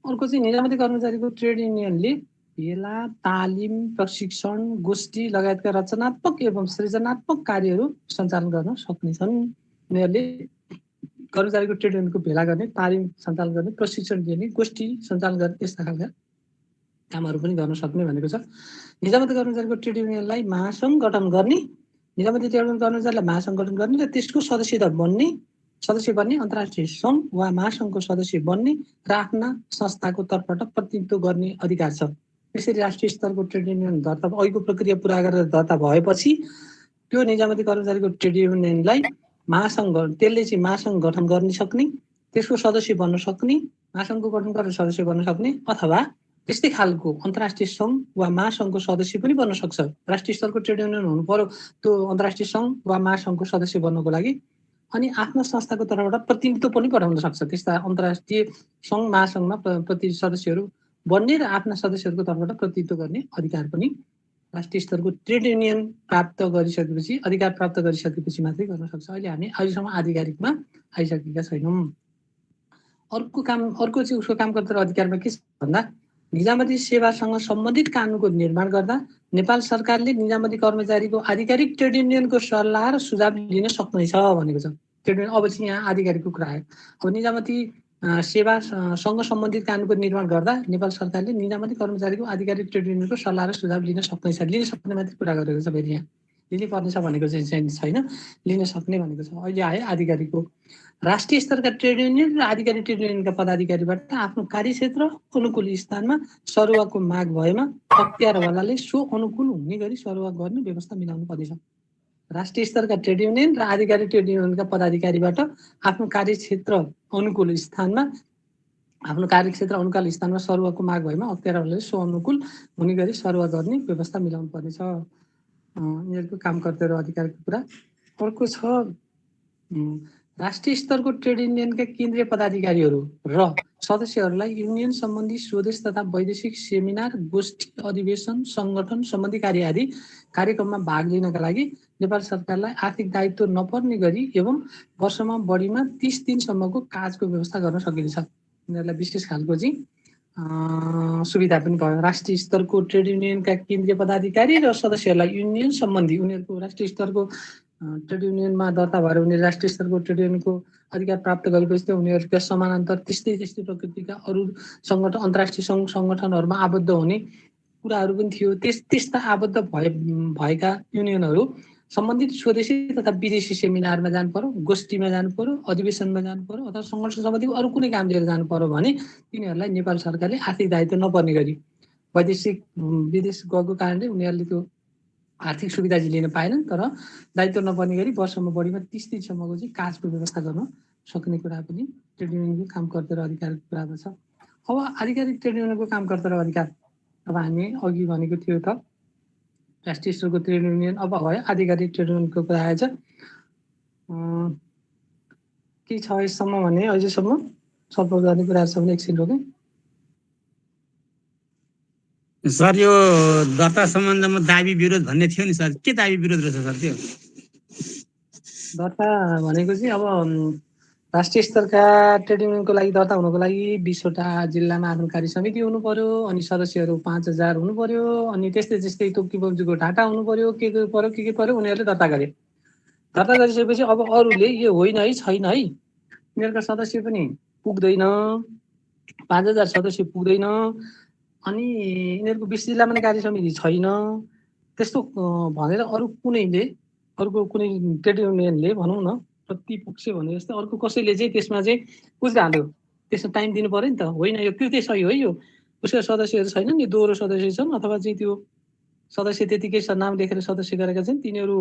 अर्को चाहिँ निजामती कर्मचारीको ट्रेड युनियनले भेला, तालिम, प्रशिक्षण, गोष्ठी लगायतका रचनात्मक एवं सृजनात्मक कार्यहरू सञ्चालन गर्न सक्नेछन्। उनीहरूले कर्मचारीको ट्रेड युनियनको भेला गर्ने, तालिम सञ्चालन गर्ने, प्रशिक्षण दिने, गोष्ठी सञ्चालन गर्ने यस्ता खालका कामहरू पनि गर्न सक्ने भनेको छ। निजामती कर्मचारीको ट्रेड युनियनलाई महासङ्घ गठन गर्ने, निजामती ट्रेड युनियन कर्मचारीलाई महासङ्घ गठन गर्ने र त्यसको सदस्य बन्ने, अन्तर्राष्ट्रिय सङ्घ वा महासङ्घको सदस्य बन्ने र आफ्ना संस्थाको तर्फबाट प्रतिनिधित्व गर्ने अधिकार छ। त्यसरी राष्ट्रिय स्तरको ट्रेड युनियन दर्ता अघिको प्रक्रिया पुरा गरेर दर्ता भएपछि त्यो निजामती कर्मचारीको ट्रेड युनियनलाई त्यसले चाहिँ महासङ्घ गठन गर्न सक्ने, त्यसको सदस्य बन्न सक्ने, महासङ्घको गठन गरेर सदस्य बन्न सक्ने अथवा त्यस्तै खालको अन्तर्राष्ट्रिय सङ्घ वा महासङ्घको सदस्य पनि बन्न सक्छ। राष्ट्रिय स्तरको ट्रेड युनियन हुनु पर्यो त्यो अन्तर्राष्ट्रिय सङ्घ वा महासङ्घको सदस्य बन्नको लागि, अनि आफ्ना संस्थाको तर्फबाट प्रतिनिधित्व पनि पठाउन सक्छ। त्यस्ता अन्तर्राष्ट्रिय सङ्घ महासङ्घमा प्रति सदस्यहरू बन्ने र आफ्ना सदस्यहरूको तर्फबाट प्रतिनिधित्व गर्ने अधिकार पनि राष्ट्रिय स्तरको ट्रेड युनियन अधिकार प्राप्त गरिसकेपछि मात्रै गर्न सक्छ। अहिले हामी अहिलेसम्म आधिकारिकमा आइसकेका छैनौँ। अर्को चाहिँ उसको काम कर्ता र अधिकारमा के छ भन्दा निजामती सेवासँग सम्बन्धित कानुनको निर्माण गर्दा नेपाल सरकारले निजामती कर्मचारीको आधिकारिक ट्रेड युनियनको सल्लाह र सुझाव लिन सक्नेछ भनेको छ। ट्रेड युनियन अब चाहिँ यहाँ आधिकारिकको कुरा आयो। अब निजामती सेवासँग सम्बन्धित कानुनको निर्माण गर्दा नेपाल सरकारले निजामती कर्मचारीको आधिकारिक ट्रेड युनियनको सल्लाह र सुझाव लिन सक्नेछ। लिन सक्ने मात्रै कुरा गरेको छ, फेरि यहाँ लिनै पर्नेछ भनेको चाहिँ छैन, लिन सक्ने भनेको छ। अहिले आयो आधिकारिकको। राष्ट्रिय स्तरका ट्रेड युनियन र आधिकारिक ट्रेड युनियनका पदाधिकारीबाट आफ्नो कार्यक्षेत्र अनुकूल स्थानमा सरुवाको माग भएमा अख्तियारवालाले सो अनुकूल हुने गरी सरुवा गर्ने व्यवस्था मिलाउनु पर्नेछ। राष्ट्रिय स्तरका ट्रेड युनियन र आधिकारिक ट्रेड युनियनका पदाधिकारीबाट आफ्नो कार्यक्षेत्र अनुकूल स्थानमा सरुवाको माग भएमा अख्तियारवालाले सो अनुकूल हुने गरी सरुवा गर्ने व्यवस्था मिलाउनु पर्नेछ। यिनीहरूको काम कर्ता र अधिकारको कुरा। अर्को छ राष्ट्रिय स्तरको ट्रेड युनियनका केन्द्रीय पदाधिकारीहरू र सदस्यहरूलाई युनियन सम्बन्धी स्वदेश तथा वैदेशिक सेमिनार, गोष्ठी, अधिवेशन, सङ्गठन सम्बन्धी कार्य आदि कार्यक्रममा भाग लिनका लागि नेपाल सरकारलाई आर्थिक दायित्व नपर्ने गरी एवं वर्षमा बढीमा 30 दिनसम्मको काजको व्यवस्था गर्न सकिन्छ। उनीहरूलाई विशेष खालको चाहिँ सुविधा पनि भयो। राष्ट्रिय स्तरको ट्रेड युनियनका केन्द्रीय पदाधिकारी र सदस्यहरूलाई युनियन सम्बन्धी उनीहरूको राष्ट्रिय स्तरको ट्रेड युनियनमा दर्ता भएर उनीहरू राष्ट्रिय स्तरको ट्रेड युनियनको अधिकार प्राप्त गरेपछि उनीहरूका समानान्तर त्यस्तै प्रकृतिका अरू सङ्गठन अन्तर्राष्ट्रिय सङ्घ सङ्गठनहरूमा आबद्ध हुने कुराहरू पनि थियो। त्यस्ता आबद्ध भएका युनियनहरू सम्बन्धित स्वदेशी तथा विदेशी सेमिनारमा जानु पर्यो, गोष्ठीमा जानु पर्यो, अधिवेशनमा जानु पर्यो अथवा सङ्गठन सम्बन्धी अरू कुनै काम लिएर जानु पर्यो भने तिनीहरूलाई नेपाल सरकारले आर्थिक दायित्व नपर्ने गरी विदेश गएको कारणले उनीहरूले त्यो आर्थिक सुविधा चाहिँ लिन पाएनन्, तर दायित्व नपर्ने गरी वर्षमा बढीमा 30 दिनसम्मको चाहिँ काजको व्यवस्था गर्न सक्ने कुरा पनि ट्रेड युनियनको काम कर्ता र अधिकारको कुरामा छ। अब आधिकारिक ट्रेड युनियनको काम कर्ता र अधिकार अब हामी अघि भनेको थियो त राष्ट्रिय स्तरको ट्रेड युनियन अब भयो, आधिकारिक ट्रेड युनियनको कुरा आएछ। के छ यससम्म भने अहिलेसम्म छलफल गर्ने कुराहरू छ भने एकछिन रोकेँ। सर यो दर्ता सम्बन्धमा दाबी विरोध भन्ने थियो नि सर, के दाबी विरोध रहेछ सर त्यो? दर्ता भनेको चाहिँ अब राष्ट्रिय स्तरका ट्रेड युनियनको लागि दर्ता हुनको लागि 20वटा जिल्लामा आफ्नो कार्य समिति हुनु पर्यो, अनि सदस्यहरू 5000 हुनु पर्यो, अनि त्यस्तै तोकी बम्जीको ढाटा हुनु पर्यो, के पर्यो उनीहरूले दर्ता गरे। दर्ता गरिसकेपछि अब अरूले यो होइन है छैन है, उनीहरूका सदस्य पनि पुग्दैन, 5000 सदस्य पुग्दैन, अनि यिनीहरूको 20 जिल्लामा कार्य समिति छैन, त्यस्तो भनेर अर्को कुनै ट्रेड युनियनले भनौँ न प्रतिपक्ष भने जस्तै अर्को कसैले चाहिँ त्यसमा चाहिँ बुझ्दै हाल्यो। त्यसमा टाइम दिनु पर्यो नि त, होइन यो कृत्य सही हो है, यो उसका सदस्यहरू छैनन्, यो दोहोरो सदस्य छन् अथवा चाहिँ त्यो सदस्य त्यतिकै नाम लेखेर सदस्य गरेका छन् तिनीहरू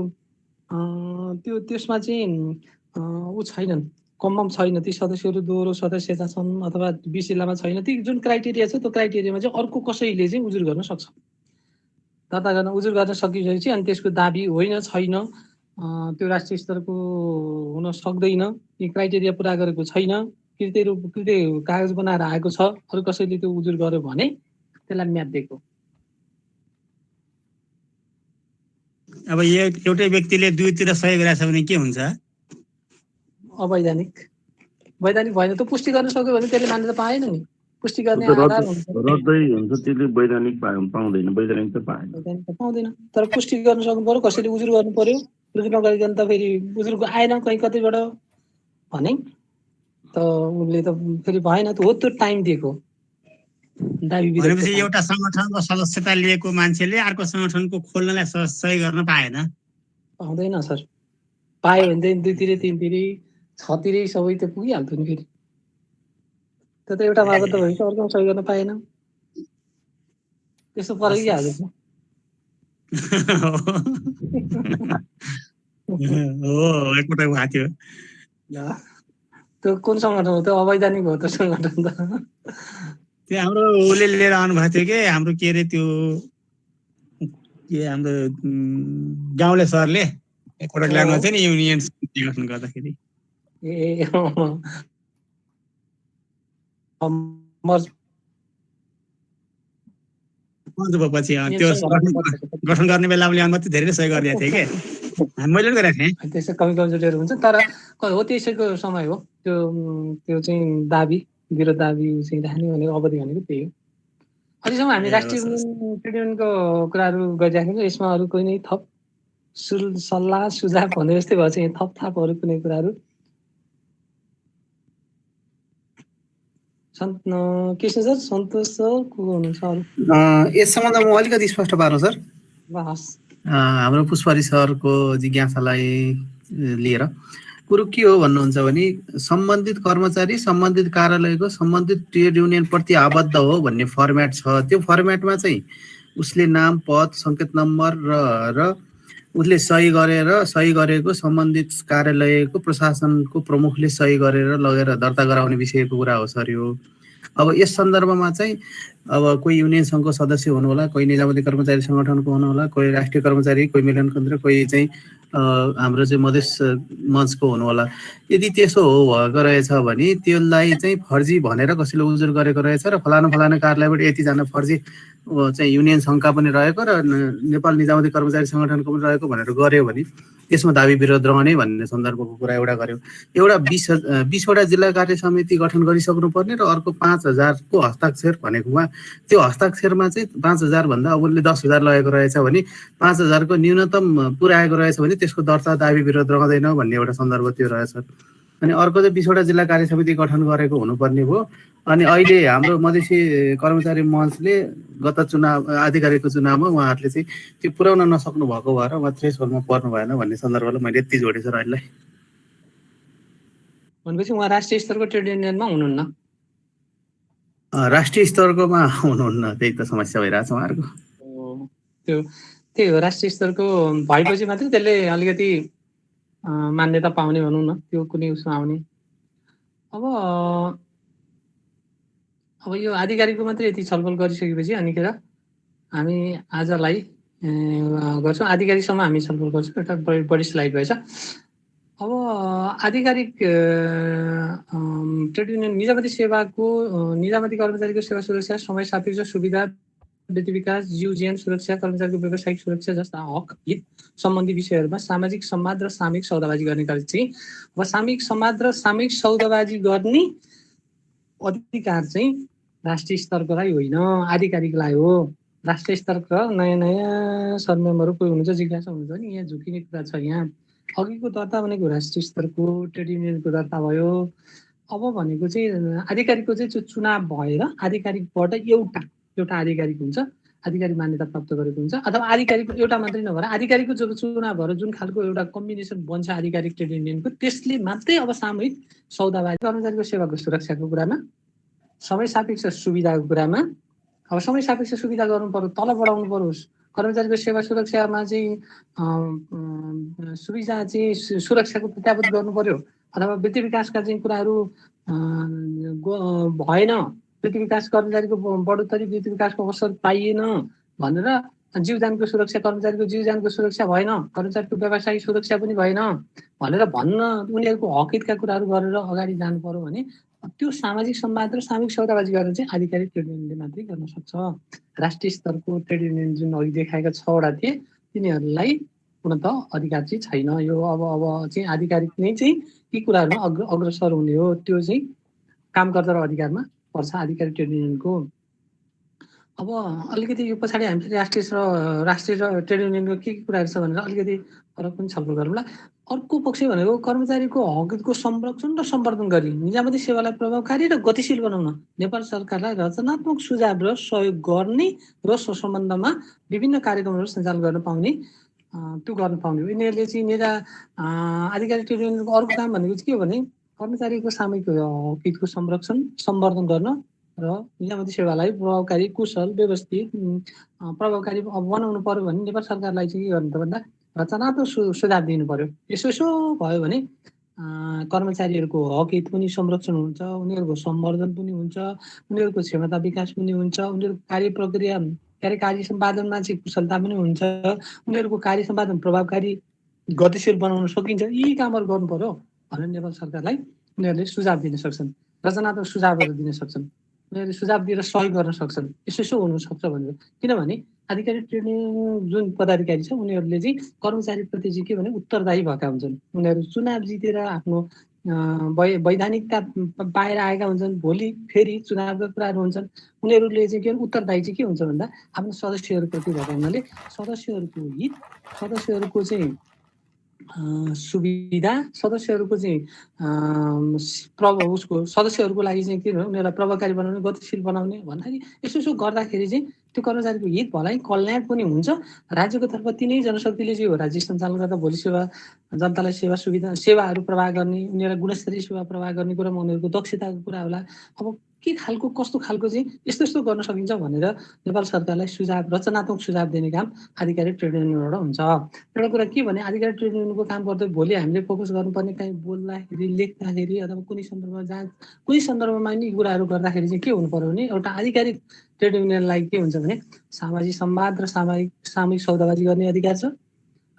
त्यसमा चाहिँ छैनन्, कमम छैन, ती सदस्यहरू दोहोरो सदस्यता छन् अथवा 20 जिल्लामा छैन, ती जुन क्राइटेरिया छ त्यो क्राइटेरियामा चाहिँ अर्को कसैले चाहिँ उजुर गर्न सक्छ। दर्ता गर्न उजुर गर्न सकिसकेपछि अनि त्यसको दाबी होइन छैन, त्यो राष्ट्रिय स्तरको हुन सक्दैन, यो क्राइटेरिया पुरा गरेको छैन, कृत्य कागज बनाएर आएको छ, अरू कसैले त्यो उजुर गर्यो भने त्यसलाई म्याद दिएको। अब एउटै व्यक्तिले दुईतिर सहयोग गरेछ भने के हुन्छ? अवैधानिक वैधानिक भएन त पुष्टि गर्न सक्यो भने त्यसले मान्यता पाएन नि पुष्टि गर्ने त्यो त आधार हुन्छ रद्दै हुन्छ त्यसले वैधानिक पाउँदैन वैधानिक त पाएन वैधानिक त पाउँदैन तर पुष्टि गर्न सक्नु पर्यो कसैले उजुर गर्नु पर्यो उजुर नगरिकन त फेरि उजुरको आएन कहीँ कतैबाट भने त उसले त फेरि भएन त हो त्यो टाइम दिएको दाबी विरोधको भनेपछि time। एउटा संगठनको सदस्यता लिएको मान्छेले अर्को संगठनको खोल्नलाई सही गर्न पाएन। पाउँदैन सर पायो भने चाहिँ 2 तिरै 3 तिरै 6 तिरै सबै त पुगिहाल्थ्यो नि फेरि त्यो त एउटा मार्फत त भइसक्यो अर्को सही गर्न पाएन त्यस्तो फरकिहाल्छ हो एकपटक भएको थियो। त्यो कुन सङ्गठन हो त्यो अवैधानिक हो त्यो सङ्गठन त त्यो हाम्रो उसले लिएर आउनु भएको थियो कि हाम्रो के अरे त्यो के हाम्रो गाउँले सरले एकपटक ल्याउनु थियो नि युनियन गठन गर्दाखेरि ए पछि त्यो गठन गर्ने बेलामा ल्याउनु मात्रै धेरै सही गरिदिएको थिएँ कि मैले पनि गरेको थिएँ। त्यसै कमी कमजोरीहरू हुन्छ तर हो त्यसैको समय हो त्यो त्यो चाहिँ दाबी विरोध दाबी चाहिँ राख्ने भनेको अवधि भनेको त्यही हो। अहिलेसम्म हामी राष्ट्रिय ट्रेड युनियनको कुराहरू गरिराखेको यसमा अरू कोही नै थप सल्लाह सुझाव भने जस्तै भयो चाहिँ थप अरू कुनै कुराहरू कृष्ण सर सन्तोष सर को हुनुहुन्छ अरू यस सम्बन्धमा म अलिकति स्पष्ट पार्नु सर हस् हाम्रो पुष्परी सरको जिज्ञासालाई लिएर कुरो के हो भन्नुहुन्छ भने सम्बन्धित कर्मचारी सम्बन्धित कार्यालयको सम्बन्धित ट्रेड युनियन प्रति आबद्ध हो भन्ने फर्मेट छ त्यो फर्मेटमा चाहिँ उसले नाम पद सङ्केत नम्बर र उसले सही गरेको सम्बन्धित कार्यालयको प्रशासनको प्रमुखले सही गरेर लगेर दर्ता गराउने विषयको कुरा हो सर यो। अब यस सन्दर्भमा चाहिँ अब कोही युनियन सङ्घको सदस्य हुनु होला कोही निजामती कर्मचारी सङ्गठनको हुनु होला कोही राष्ट्रिय कर्मचारी कोही मिलन केन्द्र कोही चाहिँ हाम्रो चाहिँ मधेस मञ्चको हुनु होला यदि त्यसो हो भएको रहेछ भने त्यसलाई चाहिँ फर्जी भनेर कसैले उजुर गरेको रहेछ र फलाना कार्यालयबाट यतिजना फर्जी चाहिँ युनियन सङ्घका पनि रहेको र नेपाल निजामती कर्मचारी सङ्गठनको पनि रहेको भनेर गर्यो भने त्यसमा दाबी विरोध रहने भन्ने सन्दर्भको कुरा एउटा गर्यो। एउटा 20वटा जिल्ला कार्य समिति गठन गरिसक्नु पर्ने र अर्को 5000 को हस्ताक्षर भनेकोमा त्यो हस्ताक्षरमा चाहिँ 5000 भन्दा अब उसले 10,000 लगेको रहेछ भने 5000 को न्यूनतम पुर्याएको रहेछ भने त्यसको दर्ता दाबी विरोध रहँदैन भन्ने एउटा सन्दर्भ त्यो रहेछ। अनि अर्को चाहिँ 20वटा जिल्ला कार्य समिति गठन गरेको हुनुपर्ने भयो। अनि अहिले हाम्रो मधेसी कर्मचारी मञ्चले गत चुनाव आधिकारिकको चुनावमा उहाँहरूले चाहिँ त्यो पुर्याउन नसक्नु भएको भएर उहाँ थ्रेसहोल्डमा पर्नु भएन भन्ने सन्दर्भलाई मैले यति जोडेँ सर अहिले। भनेपछि उहाँ राष्ट्रिय स्तरको ट्रेड युनियनमा हुनुहुन्न राष्ट्रिय स्तरकोमा हुनुहुन्न त्यही त समस्या भइरहेछ उहाँहरूको। त्यही हो राष्ट्रिय स्तरको भएपछि मात्रै त्यसले अलिकति मान्यता पाउने भनौँ न त्यो कुनै उसमा आउने। अब यो आधिकारिकको मात्रै यति छलफल गरिसकेपछि अनिखेर हामी आजलाई गर्छौँ आधिकारिकसम्म हामी छलफल गर्छौँ एउटा बढी स्लाइड भएछ। अब आधिकारिक ट्रेड युनियन निजामती सेवाको निजामती कर्मचारीको सेवा सुरक्षा समय सापेक्ष सुविधा व्यक्ति विकास जीव ज्यान सुरक्षा कर्मचारीको व्यावसायिक सुरक्षा जस्ता हक हित सम्बन्धी विषयहरूमा सामाजिक संवाद र सामूहिक सौदाबाजी गर्ने कार्य चाहिँ अब सामूहिक संवाद र सामूहिक सौदाबाजी गर्ने अधिकार चाहिँ राष्ट्रिय स्तरकोलाई होइन आधिकारिकलाई हो। राष्ट्रिय स्तरका नयाँ सरमेम्बरहरू कोही हुनुहुन्छ जिज्ञासा हुनुहुन्छ नि यहाँ झुकिने कुरा छ। यहाँ अघिको दर्ता भनेको राष्ट्रिय स्तरको ट्रेड युनियनको दर्ता भयो। अब भनेको चाहिँ आधिकारिकको चाहिँ चुनाव भएर आधिकारिकबाट एउटा आधिकारिक हुन्छ आधिकारिक मान्यता प्राप्त गरेको हुन्छ अथवा आधिकारिकको एउटा मात्रै नभएर आधिकारिकको जो चुनाव भएर जुन खालको एउटा कम्बिनेसन बन्छ आधिकारिक ट्रेड युनियनको त्यसले मात्रै अब सामूहिक सौदाबाजी कर्मचारीको सेवाको सुरक्षाको कुरामा समय सापेक्ष सुविधाको कुरामा अब समय सापेक्ष सुविधा गर्नु पर्यो तल बढाउनु पर्यो कर्मचारीको सेवा सुरक्षामा चाहिँ सुविधा चाहिँ सुरक्षाको प्रत्याभूत गर्नु पर्यो अथवा व्यक्ति विकासका चाहिँ कुराहरू भएन व्यक्ति विकास कर्मचारीको बढोत्तरी व्यक्ति विकासको अवसर पाइएन भनेर जीवजानको सुरक्षा कर्मचारीको जीवजानको सुरक्षा भएन कर्मचारीको व्यावसायिक सुरक्षा पनि भएन भनेर भन्न उनीहरूको हक हितका कुराहरू गरेर अगाडि जानु पर्यो भने त्यो सामाजिक संवाद र सामूहिक सौदाबाजी गरेर चाहिँ आधिकारिक ट्रेड युनियनले मात्रै गर्न सक्छ। राष्ट्रिय स्तरको ट्रेड युनियन जुन अघि देखाएका 6वटा थिए तिनीहरूलाई पूर्णत अधिकार चाहिँ छैन। यो अब चाहिँ आधिकारिक नै चाहिँ यी कुराहरूमा अग्रसर हुने हो। त्यो चाहिँ कामकर्ता र अधिकारमा पर्छ आधिकारिक ट्रेड युनियनको। अब अलिकति यो पछाडि हामी राष्ट्रिय र ट्रेड युनियनको के कुराहरू छ भनेर अलिकति फरक पनि छलफल गरौँला। अर्को पक्ष भनेको कर्मचारीको हकको संरक्षण र सम्वर्धन गरी निजामती सेवालाई प्रभावकारी र गतिशील बनाउन नेपाल सरकारलाई रचनात्मक सुझाव र सहयोग गर्ने र सो सम्बन्धमा विभिन्न कार्यक्रमहरू सञ्चालन गर्न पाउने त्यो गर्न पाउने। यिनीहरूले चाहिँ आधिकारिक ट्रेड युनियनको अर्को काम भनेको चाहिँ के हो भने कर्मचारीको सामूहिक हितको संरक्षण सम्वर्धन गर्न र निजामती सेवालाई प्रभावकारी, कुशल, व्यवस्थित, प्रभावकारी बनाउनु पर्यो भने नेपाल सरकारलाई चाहिँ के गर्नु त भन्दा रचनात्मक सुझाव दिनु पर्यो। यसो भयो भने कर्मचारीहरूको हक हित पनि संरक्षण हुन्छ, उनीहरूको सम्वर्धन पनि हुन्छ, उनीहरूको क्षमता विकास पनि हुन्छ, उनीहरूको कार्य प्रक्रिया कार्य सम्पादनमा चाहिँ कुशलता पनि हुन्छ, उनीहरूको कार्य सम्पादन प्रभावकारी गतिशील बनाउन सकिन्छ। यी कामहरू गर्नु पर्यो भनेर नेपाल सरकारलाई उनीहरूले सुझाव दिन सक्छन्, रचनात्मक सुझावहरू दिन सक्छन्, उनीहरूले सुझाव दिएर सहयोग गर्न सक्छन्। यसो हुनसक्छ भनेर। किनभने आधिकारिक ट्रेड युनियन जुन पदाधिकारी छ उनीहरूले चाहिँ कर्मचारीप्रति चाहिँ के भने उत्तरदायी भएका हुन्छन्। उनीहरू चुनाव जितेर आफ्नो वैधानिकता पाएर आएका हुन्छन्। भोलि फेरि चुनावका कुराहरू हुन्छन्। उनीहरूले चाहिँ के उत्तरदायी चाहिँ के हुन्छ भन्दा आफ्नो सदस्यहरूप्रति भएको हुनाले सदस्यहरूको हित, सदस्यहरूको चाहिँ सुविधा, सदस्यहरूको चाहिँ उसको सदस्यहरूको लागि चाहिँ के भने उनीहरूलाई प्रभावकारी बनाउने, गतिशील बनाउने भन्दाखेरि यसो गर्दाखेरि चाहिँ त्यो कर्मचारीको हित भलाइ कल्याण पनि हुन्छ। राज्यको तर्फ तिनै जनशक्तिले चाहिँ हो राज्य सञ्चालन गर्दा भोलि जनतालाई सेवाहरू प्रवाह गर्ने, उनीहरूलाई गुणस्तरीय सेवा प्रवाह गर्ने कुरामा उनीहरूको दक्षताको कुरा होला। अब के खालको कस्तो खालको चाहिँ यस्तो गर्न सकिन्छ भनेर नेपाल सरकारलाई सुझाव, रचनात्मक सुझाव दिने काम आधिकारिक ट्रेड युनियनबाट हुन्छ। एउटा कुरा के भने आधिकारिक ट्रेड युनियनको काम गर्दै भोलि हामीले फोकस गर्नुपर्ने कहीँ बोल्दाखेरि, लेख्दाखेरि अथवा कुनै सन्दर्भमा नि कुराहरू गर्दाखेरि चाहिँ के हुनु पर्यो भने एउटा आधिकारिक ट्रेड युनियनलाई के हुन्छ भने सामाजिक संवाद र सामूहिक सौदाबाजी गर्ने अधिकार छ।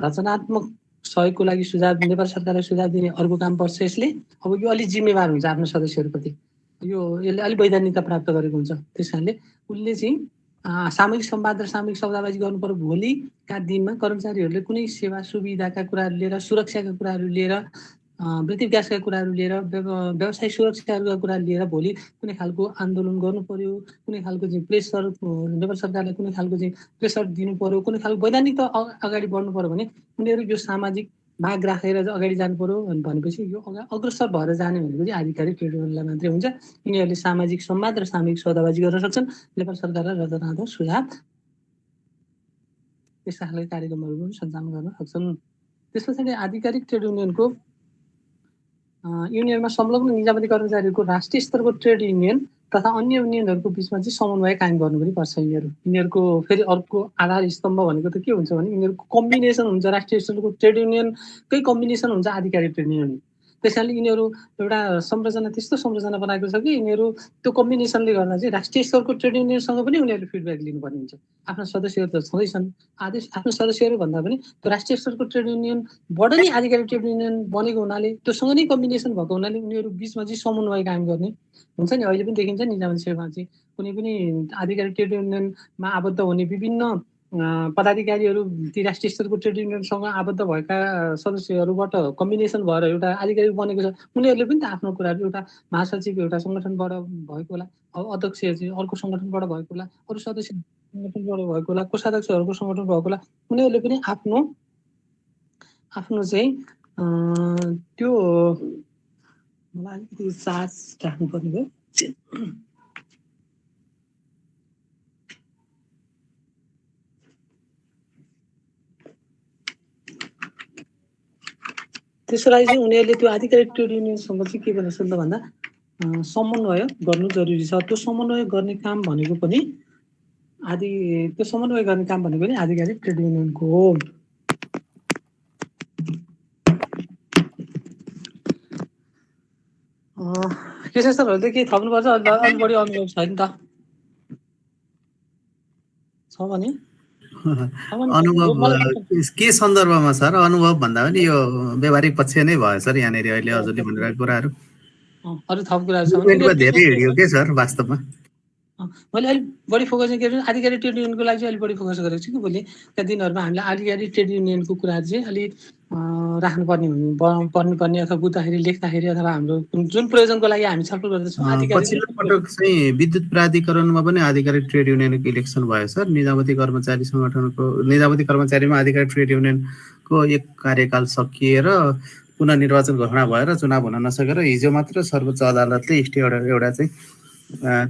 रचनात्मक सहयोगको लागि सुझाव, नेपाल सरकारलाई सुझाव दिने अर्को काम पर्छ यसले। अब यो अलिक जिम्मेवार हुन्छ आफ्नो सदस्यहरूप्रति, यसले अलिक वैधानिकता प्राप्त गरेको हुन्छ। त्यस कारणले उसले चाहिँ सामूहिक संवाद र सामूहिक सौदाबाजी गर्नु पर्यो। भोलिका दिनमा कर्मचारीहरूले कुनै सेवा सुविधाका कुराहरू लिएर, सुरक्षाका कुराहरू लिएर, वृत्ति विकासका कुराहरू लिएर, व्यवसाय सुरक्षाका कुराहरू लिएर भोलि कुनै खालको आन्दोलन गर्नु पर्यो, कुनै खालको चाहिँ प्रेसर, नेपाल सरकारलाई कुनै खालको चाहिँ प्रेसर दिनु पर्यो, कुनै खालको वैधानिकता अगाडि बढ्नु पर्यो भने उनीहरू यो सामाजिक भाग राखेर अगाडि जानु पर्यो भनेपछि यो अग्रसर भएर जाने भनेको चाहिँ आधिकारिक ट्रेड युनियनलाई मात्रै हुन्छ। यिनीहरूले सामाजिक संवाद र सामूहिक सौदाबाजी गर्न सक्छन्। नेपाल सरकारलाई रचनात्मक सुझाव यस्ता खालका कार्यक्रमहरू पनि सञ्चालन गर्न सक्छन्। त्यस पछाडि आधिकारिक ट्रेड युनियनको युनियनमा संलग्न निजामती कर्मचारीहरूको राष्ट्रिय स्तरको ट्रेड युनियन तथा अन्य युनियनहरूको बिचमा चाहिँ समन्वय कायम गर्नु पनि पर्छ। यिनीहरूको फेरि अर्को आधार स्तम्भ भनेको त के हुन्छ भने यिनीहरूको कम्बिनेसन हुन्छ। राष्ट्रिय स्तरको ट्रेड युनियनकै कम्बिनेसन हुन्छ आधिकारिक ट्रेड युनियन। त्यस कारणले यिनीहरू एउटा त्यस्तो संरचना बनाएको छ कि यिनीहरू त्यो कम्बिनेसनले गर्दा चाहिँ राष्ट्रिय स्तरको ट्रेड युनियनसँग पनि उनीहरूले फिडब्याक लिनुपर्ने हुन्छ। आफ्नो सदस्यहरू त छँदैछन्, आफ्नो सदस्यहरू भन्दा पनि त्यो राष्ट्रिय स्तरको ट्रेड युनियनबाट नै आधिकारिक ट्रेड युनियन बनेको हुनाले त्योसँग नै कम्बिनेसन भएको हुनाले उनीहरू बिचमा चाहिँ समन्वय कायम गर्ने हुन्छ नि। अहिले पनि देखिन्छ निजामती सेवामा चाहिँ कुनै पनि आधिकारिक ट्रेड युनियनमा आबद्ध हुने विभिन्न पदाधिकारीहरू ती राष्ट्रिय स्तरको ट्रेड युनियनसँग आबद्ध भएका सदस्यहरूबाट कम्बिनेसन भएर एउटा आधिकारिक बनेको छ। उनीहरूले पनि त आफ्नो कुराहरू एउटा महासचिव एउटा सङ्गठनबाट भएको होला, अध्यक्ष चाहिँ अर्को सङ्गठनबाट भएको होला, अरू सदस्य सङ्गठनबाट भएको होला, कोषाध्यक्षहरूको सङ्गठन भएको होला। उनीहरूले पनि आफ्नो चाहिँ त्यो मलाई अलिकति चार्ज राख्नुपर्ने भयो। त्यसको लागि चाहिँ उनीहरूले त्यो आधिकारिक ट्रेड युनियनसँग चाहिँ के गर्न सक्छ भन्दा समन्वय गर्नु जरुरी छ। त्यो समन्वय गर्ने काम भनेको पनि आधिकारिक ट्रेड युनियनको हो। कृष्ण सरहरूले केही थप्नुपर्छ? अलिक बढी अनुभव छ नि त छ भने अनुभव के सन्दर्भमा सर? अनुभव भन्दा पनि यो व्यावहारिक पक्ष नै भयो सर यहाँनिर अहिले हजुरले भनिरहेको कुराहरू। अरू थप कुराहरू छ भने धेरै हिँड्यो के सर वास्तवमा? मैले अलिक बढी फोकस चाहिँ के गर्छु आधिकारिक ट्रेड युनियनको लागि चाहिँ अलिक बढी फोकस गरेको छु कि भोलिका दिनहरूमा हामीले आधिकारिक ट्रेड युनियनको कुराहरू चाहिँ अलिक पर्नुपर्ने अथवा बुझ्दाखेरि लेख्दाखेरि अथवा हाम्रो जुन प्रयोजनको लागि हामी छलफल गर्दैछौँ पछिल्लो पटक चाहिँ विद्युत प्राधिकरणमा पनि आधिकारिक ट्रेड युनियनको इलेक्सन भयो सर। निजामती कर्मचारी सङ्गठनको निजामती कर्मचारीमा आधिकारिक ट्रेड युनियनको एक कार्यकाल सकिएर पुनः निर्वाचन घोषणा भएर चुनाव हुन नसकेर हिजो मात्र सर्वोच्च अदालतले एउटा चाहिँ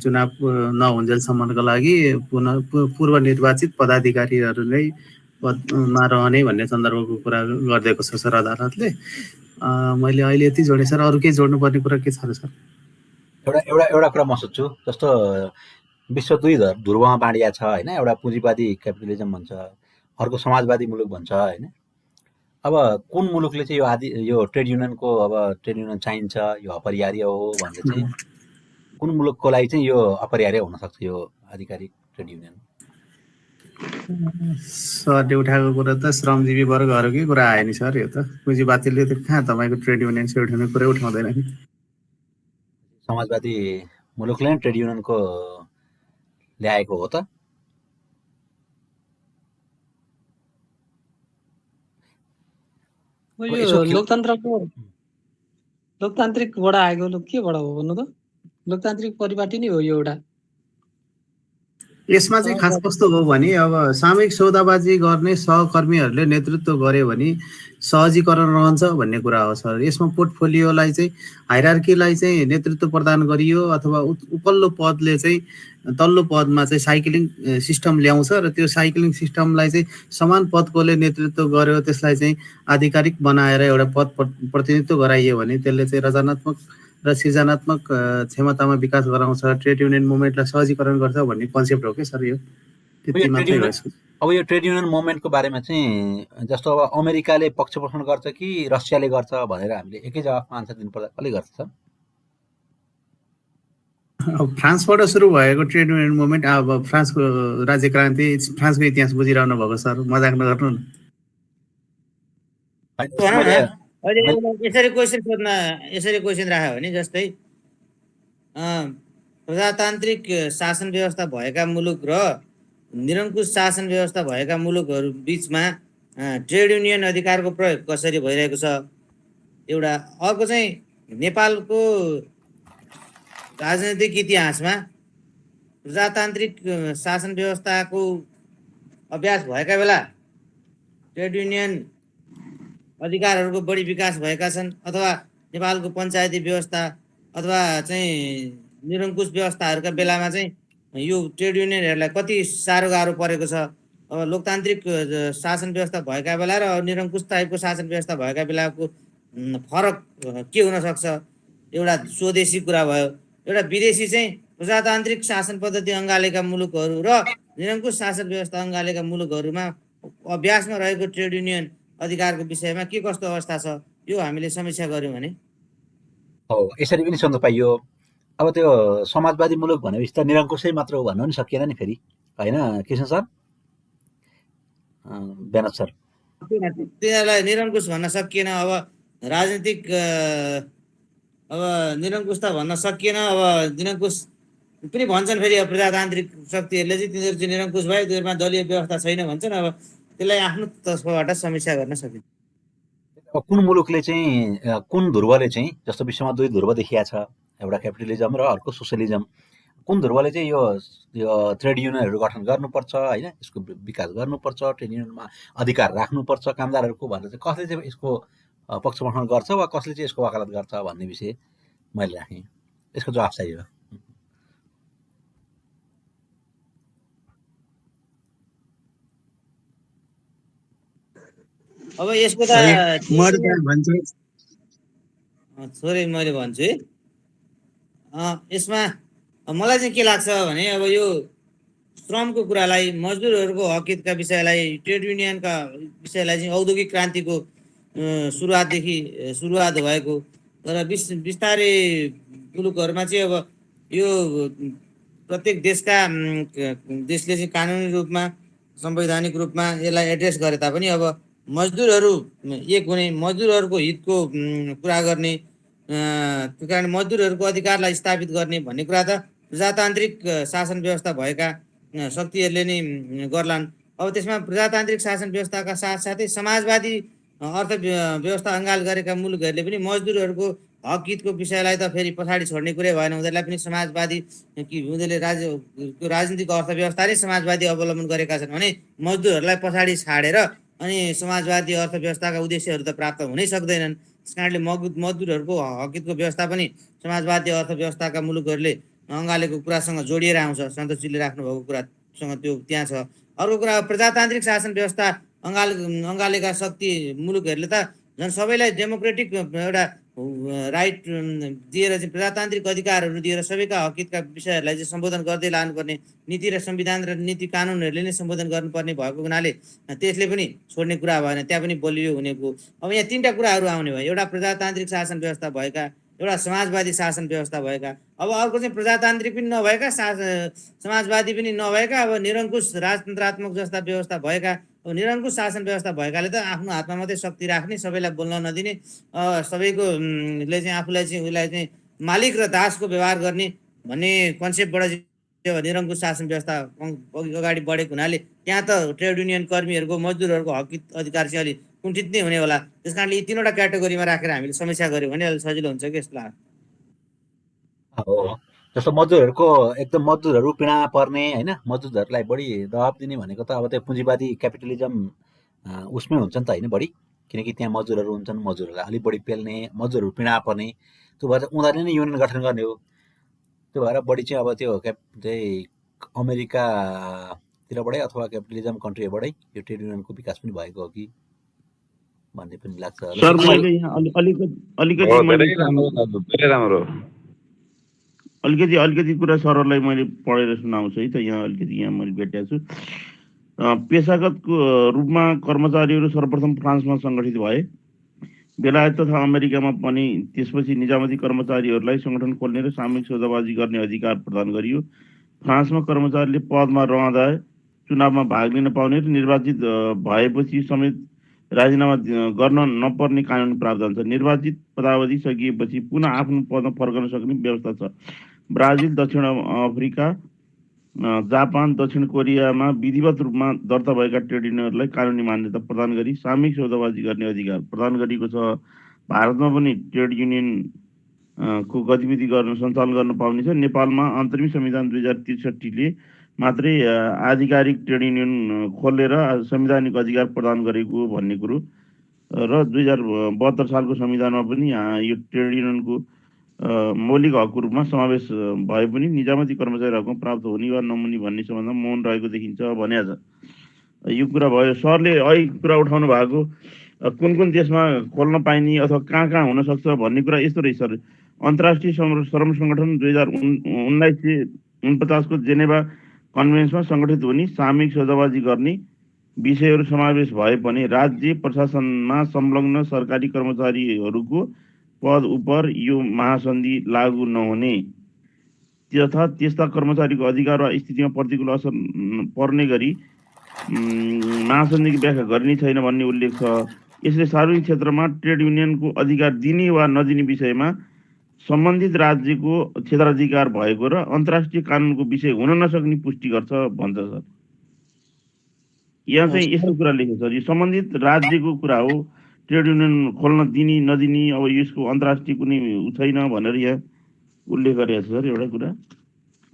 चुनाव नहुन्जेलसम्मको लागि पूर्व निर्वाचित पदाधिकारीहरू नै पदमा रहने भन्ने सन्दर्भको कुरा गरिदिएको छ सर अदालतले। मैले अहिले यति जोडेँ सर। अरू केही जोड्नुपर्ने कुरा के छ र सर? एउटा कुरा म सोध्छु, जस्तो विश्व दुई ध्रुवमा बाँडिया छ होइन। एउटा पुँजीवादी क्यापिटलिजम भन्छ, अर्को समाजवादी मुलुक भन्छ होइन। अब कुन मुलुकले चाहिँ यो ट्रेड युनियनको अब ट्रेड युनियन चाहिन्छ, यो अपरिहार्य हो भन्दै चाहिँ कुन मुलुकको लागि चाहिँ यो अपरिहार्य हुन सक्छ यो आधिकारिक ट्रेड युनियन? सरले उठाएको कुरा त श्रमजीवी वर्गहरूकै कुरा आयो नि सर। यो त पुँजीवादीले त कहाँ तपाईँको ट्रेड युनियन कुरै उठाउँदैन नि। समाजवादी मुलुकले ट्रेड युनियनको ल्याएको हो त। लोकतान्त्रिकबाट आएको केबाट हो भन्नु त? लोकतान्त्रिक परिपाटी नै हो यो एउटा। यसमा चाहिँ खास कस्तो हो भने अब सामूहिक सौदाबाजी गर्ने सहकर्मीहरूले नेतृत्व गर्यो भने सहजीकरण रहन्छ भन्ने कुरा हो सर। यसमा पोर्टफोलियोलाई चाहिँ हायरार्कीलाई चाहिँ नेतृत्व प्रदान गरियो अथवा उपल्लो पदले चाहिँ तल्लो पदमा चाहिँ साइक्लिङ सिस्टम ल्याउँछ र त्यो साइक्लिङ सिस्टमलाई चाहिँ समान पदकोले नेतृत्व गर्यो, त्यसलाई चाहिँ आधिकारिक बनाएर एउटा पद प्रतिनिधित्व गराइयो भने त्यसले चाहिँ रचनात्मक र सृजनात्मक क्षमतामा विकास गराउँछ, ट्रेड युनियन मुभमेन्टलाई सहजीकरण गर्छ भन्ने कन्सेप्ट हो कि सर यो। त्यति मात्रै हो। अब यो ट्रेड युनियन मुभमेन्टको बारेमा चाहिँ जस्तो अब अमेरिकाले पक्षपोषण गर्छ कि रसियाले गर्छ भनेर हामीले एकै जवाफमा आन्सर दिनुपर्दा कसले गर्छ सर? फ्रान्सबाट सुरु भएको ट्रेड युनियन मुभमेन्ट अब फ्रान्सको राज्य क्रान्ति, फ्रान्सको इतिहास बुझिरहनु भएको सर, मजाक नगर्नु न। यसरी क्वेसन राख्यो भने जस्तै प्रजातान्त्रिक शासन व्यवस्था भएका मुलुक र निरङ्कुश शासन व्यवस्था भएका मुलुकहरू बिचमा ट्रेड युनियन अधिकारको प्रयोग कसरी भइरहेको छ एउटा। अर्को चाहिँ नेपालको राजनैतिक इतिहासमा प्रजातान्त्रिक शासन व्यवस्थाको अभ्यास भएका बेला ट्रेड युनियन अधिकारहरूको बढी विकास भएका छन् अथवा नेपालको पञ्चायती व्यवस्था अथवा चाहिँ निरङ्कुश व्यवस्थाहरूका बेलामा चाहिँ यो ट्रेड युनियनहरूलाई कति साह्रो गाह्रो परेको छ। अब लोकतान्त्रिक शासन व्यवस्था भएका बेला र निरङ्कुश टाइपको शासन व्यवस्था भएका बेलाको फरक के हुन सक्छ एउटा स्वदेशी कुरा भयो। एउटा विदेशी चाहिँ प्रजातान्त्रिक शासन पद्धति अँगालेका मुलुकहरू र निरङ्कुश शासन व्यवस्था अँगालेका मुलुकहरूमा अभ्यासमा रहेको ट्रेड युनियन अधिकारको विषयमा के कस्तो अवस्था छ यो हामीले समीक्षा गर्यौँ भने हो। यसरी पनि सोध्नु पाइयो। अब त्यो समाजवादी मुलुक भनेपछि त निरङ्कुशै मात्र हो भन्नु पनि सकिएन नि फेरि होइन कृष्ण सर, बेनत सर? तिनीहरूलाई निरङ्कुश भन्न सकिएन। अब राजनीतिक अब निरङ्कुश त भन्न सकिएन। अब निरङ्कुश पनि भन्छन् फेरि अब प्रजातान्त्रिक शक्तिहरूले चाहिँ तिनीहरू चाहिँ निरङ्कुश भयो, तिनीहरूमा दलीय व्यवस्था छैन भन्छन्। अब त्यसलाई आफ्नो तर्फबाट समीक्षा गर्न सकिन्छ। कुन मुलुकले चाहिँ कुन ध्रुवले चाहिँ जस्तो विश्वमा दुई ध्रुव देखिया छ, एउटा क्यापिटलिजम र अर्को सोसियलिजम। कुन ध्रुवले चाहिँ यो ट्रेड युनियनहरू गठन गर्नुपर्छ होइन, यसको विकास गर्नुपर्छ, ट्रेड युनियनमा अधिकार राख्नुपर्छ कामदारहरूको भनेर चाहिँ कसले चाहिँ यसको पक्षपोषण गर्छ वा कसले चाहिँ यसको वकालत गर्छ भन्ने विषय मैले राखेँ। यसको जवाफ चाहियो। अब यसको त छोरी मैले भन्छु है, यसमा मलाई चाहिँ के लाग्छ भने अब यो श्रमको कुरालाई, मजदुरहरूको हक हितका विषयलाई, ट्रेड युनियनका विषयलाई चाहिँ औद्योगिक क्रान्तिको सुरुवात भएको तर बिस्तारै मुलुकहरूमा चाहिँ अब यो प्रत्येक देशले चाहिँ कानुनी रूपमा संवैधानिक रूपमा यसलाई एड्रेस गरे तापनि अब मजदुरहरू एक हुने, मजदुरहरूको हितको कुरा गर्ने, त्यो कारण मजदुरहरूको अधिकारलाई स्थापित गर्ने भन्ने कुरा त प्रजातान्त्रिक शासन व्यवस्था भएका शक्तिहरूले नै गर्लान्। अब त्यसमा प्रजातान्त्रिक शासन व्यवस्थाका साथसाथै समाजवादी व्यवस्था अङ्गाल गरेका मुलुकहरूले पनि मजदुरहरूको हक हितको विषयलाई त फेरि पछाडि छोड्ने कुरै भएन। उनीहरूलाई पनि समाजवादी उनीहरूले राजनीतिक अर्थव्यवस्था नै समाजवादी अवलम्बन गरेका छन् भने मजदुरहरूलाई पछाडि छाडेर अनि समाजवादी अर्थव्यवस्थाका उद्देश्यहरू त प्राप्त हुनै सक्दैनन्। त्यस कारणले मजदुरहरूको हक हितको व्यवस्था पनि समाजवादी अर्थव्यवस्थाका मुलुकहरूले अँगालेको कुरासँग जोडिएर आउँछ। सन्तोषजीले राख्नुभएको कुरासँग त्यो त्यहाँ छ। अर्को कुरा प्रजातान्त्रिक शासन व्यवस्था अँगालेका शक्ति मुलुकहरूले त झन् सबैलाई डेमोक्रेटिक एउटा राइट दिएर चाहिँ प्रजातान्त्रिक अधिकारहरू दिएर सबैका हक हितका विषयहरूलाई चाहिँ सम्बोधन गर्दै लानुपर्ने नीति र संविधान र नीति कानुनहरूले नै सम्बोधन गर्नुपर्ने भएको हुनाले त्यसले पनि छोड्ने कुरा भएन, त्यहाँ पनि बलियो हुनेको। अब यहाँ तीनटा कुराहरू आउने भयो, एउटा प्रजातान्त्रिक शासन व्यवस्था भएका, एउटा समाजवादी शासन व्यवस्था भएका, अब अर्को चाहिँ प्रजातान्त्रिक पनि नभएका समाजवादी पनि नभएका अब निरङ्कुश राजतन्त्रात्मक जस्ता व्यवस्था भएका। अब निरङ्कुश शासन व्यवस्था भएकाले त आफ्नो हातमा मात्रै शक्ति राख्ने, सबैलाई बोल्न नदिने, सबैको ले चाहिँ आफूलाई चाहिँ उसलाई चाहिँ मालिक र दासको व्यवहार गर्ने भन्ने कन्सेप्टबाट चाहिँ निरङ्कुश शासन व्यवस्था अगाडि बढेको हुनाले त्यहाँ त ट्रेड युनियन कर्मीहरूको मजदुरहरूको हक अधिकार चाहिँ अलिक कुण्ठित नै हुने होला। त्यस कारणले यी तीनवटा क्याटेगोरीमा राखेर हामीले समीक्षा गऱ्यौँ भने अलिक सजिलो हुन्छ कि जस्तो लाग्छ। हो, जस्तो मजदुरहरूको एकदम मजदुरहरू पीडा पर्ने होइन, मजदुरहरूलाई बढी दबाब दिने भनेको त अब त्यो पुँजीवादी क्यापिटलिजम उसमै हुन्छ नि त होइन बढी, किनकि त्यहाँ मजदुरहरू हुन्छन्, मजदुरहरूलाई अलिक बढी पेल्ने, मजदुरहरू पीडा पर्ने, त्यो भएर उनीहरूले नै युनियन गठन गर्ने हो। त्यो भएर बढी चाहिँ अब त्यो चाहिँ अमेरिकातिरबाटै अथवा क्यापिटलिजम कन्ट्रीबाटै यो ट्रेड युनियनको विकास पनि भएको हो कि भन्ने पनि लाग्छ। सर मैले यहाँ अलिकति कुरा सरहरूलाई मैले पढेर सुनाउँछु है त। यहाँ अलिकति यहाँ मैले भेटेको छु। पेसागत रूपमा कर्मचारीहरू सर्वप्रथम फ्रान्समा सङ्गठित भए, बेलायत तथा अमेरिकामा पनि त्यसपछि निजामती कर्मचारीहरूलाई सङ्गठन खोल्ने र सामूहिक सौदाबाजी गर्ने अधिकार प्रदान गरियो। फ्रान्समा कर्मचारीले पदमा रहँदा चुनावमा भाग लिन पाउने र निर्वाचित भएपछि समेत राजीनामा गर्न नपर्ने कानुनी प्रावधान छ। निर्वाचित पदावधि सकिएपछि पुनः आफ्नो पदमा फर्कन सक्ने व्यवस्था छ। ब्राजिल, दक्षिण अफ्रिका, जापान, दक्षिण कोरियामा विधिवत रूपमा दर्ता भएका ट्रेड युनियनहरूलाई कानुनी मान्यता प्रदान गरी सामूहिक सौदाबाजी गर्ने अधिकार प्रदान गरिएको छ। भारतमा पनि ट्रेड युनियन को गतिविधि सञ्चालन गर्न पाउने छ। नेपालमा अन्तरिम संविधान 2063ले मात्रै आधिकारिक ट्रेड युनियन खोलेर संवैधानिक अधिकार प्रदान गरेको भन्ने कुरो र 2072 सालको संविधानमा पनि यो ट्रेड युनियनको मौलिक हकको रूपमा समावेश भए पनि निजामती कर्मचारी हकमा प्राप्त हुने वा नहुने भन्ने सम्बन्धमा मौन रहेको देखिन्छ भनेको छ। यो कुरा भयो। सरले अहिले कुरा उठाउनु भएको कुन कुन देशमा खोल्न पाइने अथवा कहाँ कहाँ हुन सक्छ भन्ने कुरा यस्तो रहेछ सर। अन्तर्राष्ट्रिय श्रम सङ्गठन 1949 को जेनेभा कन्भेन्सनमा सङ्गठित हुने, सामूहिक सौदाबाजी गर्ने विषयहरू समावेश भए पनि राज्य प्रशासनमा संलग्न सरकारी कर्मचारीहरूको पद उपर यो महासन्धि लागू नहुने तथा त्यस्ता कर्मचारीको अधिकार वा स्थितिमा प्रतिकूल असर पर्ने गरी महासन्धिको व्याख्या गरिने छैन भन्ने उल्लेख छ। यसले सार्वजनिक क्षेत्रमा ट्रेड युनियनको अधिकार दिने वा नदिने विषयमा सम्बन्धित राज्यको क्षेत्राधिकार भएको र अन्तर्राष्ट्रिय कानुनको विषय हुन नसक्ने पुष्टि गर्छ भन्छ सर। यहाँ चाहिँ यस्तो कुरा लेखेको छ, यो सम्बन्धित राज्यको कुरा हो, ट्रेड युनियन खोल्न दिने नदिने अब यसको अन्तर्राष्ट्रिय कुनै छैन भनेर यहाँ उल्लेख गरेको छ सर। एउटा कुरा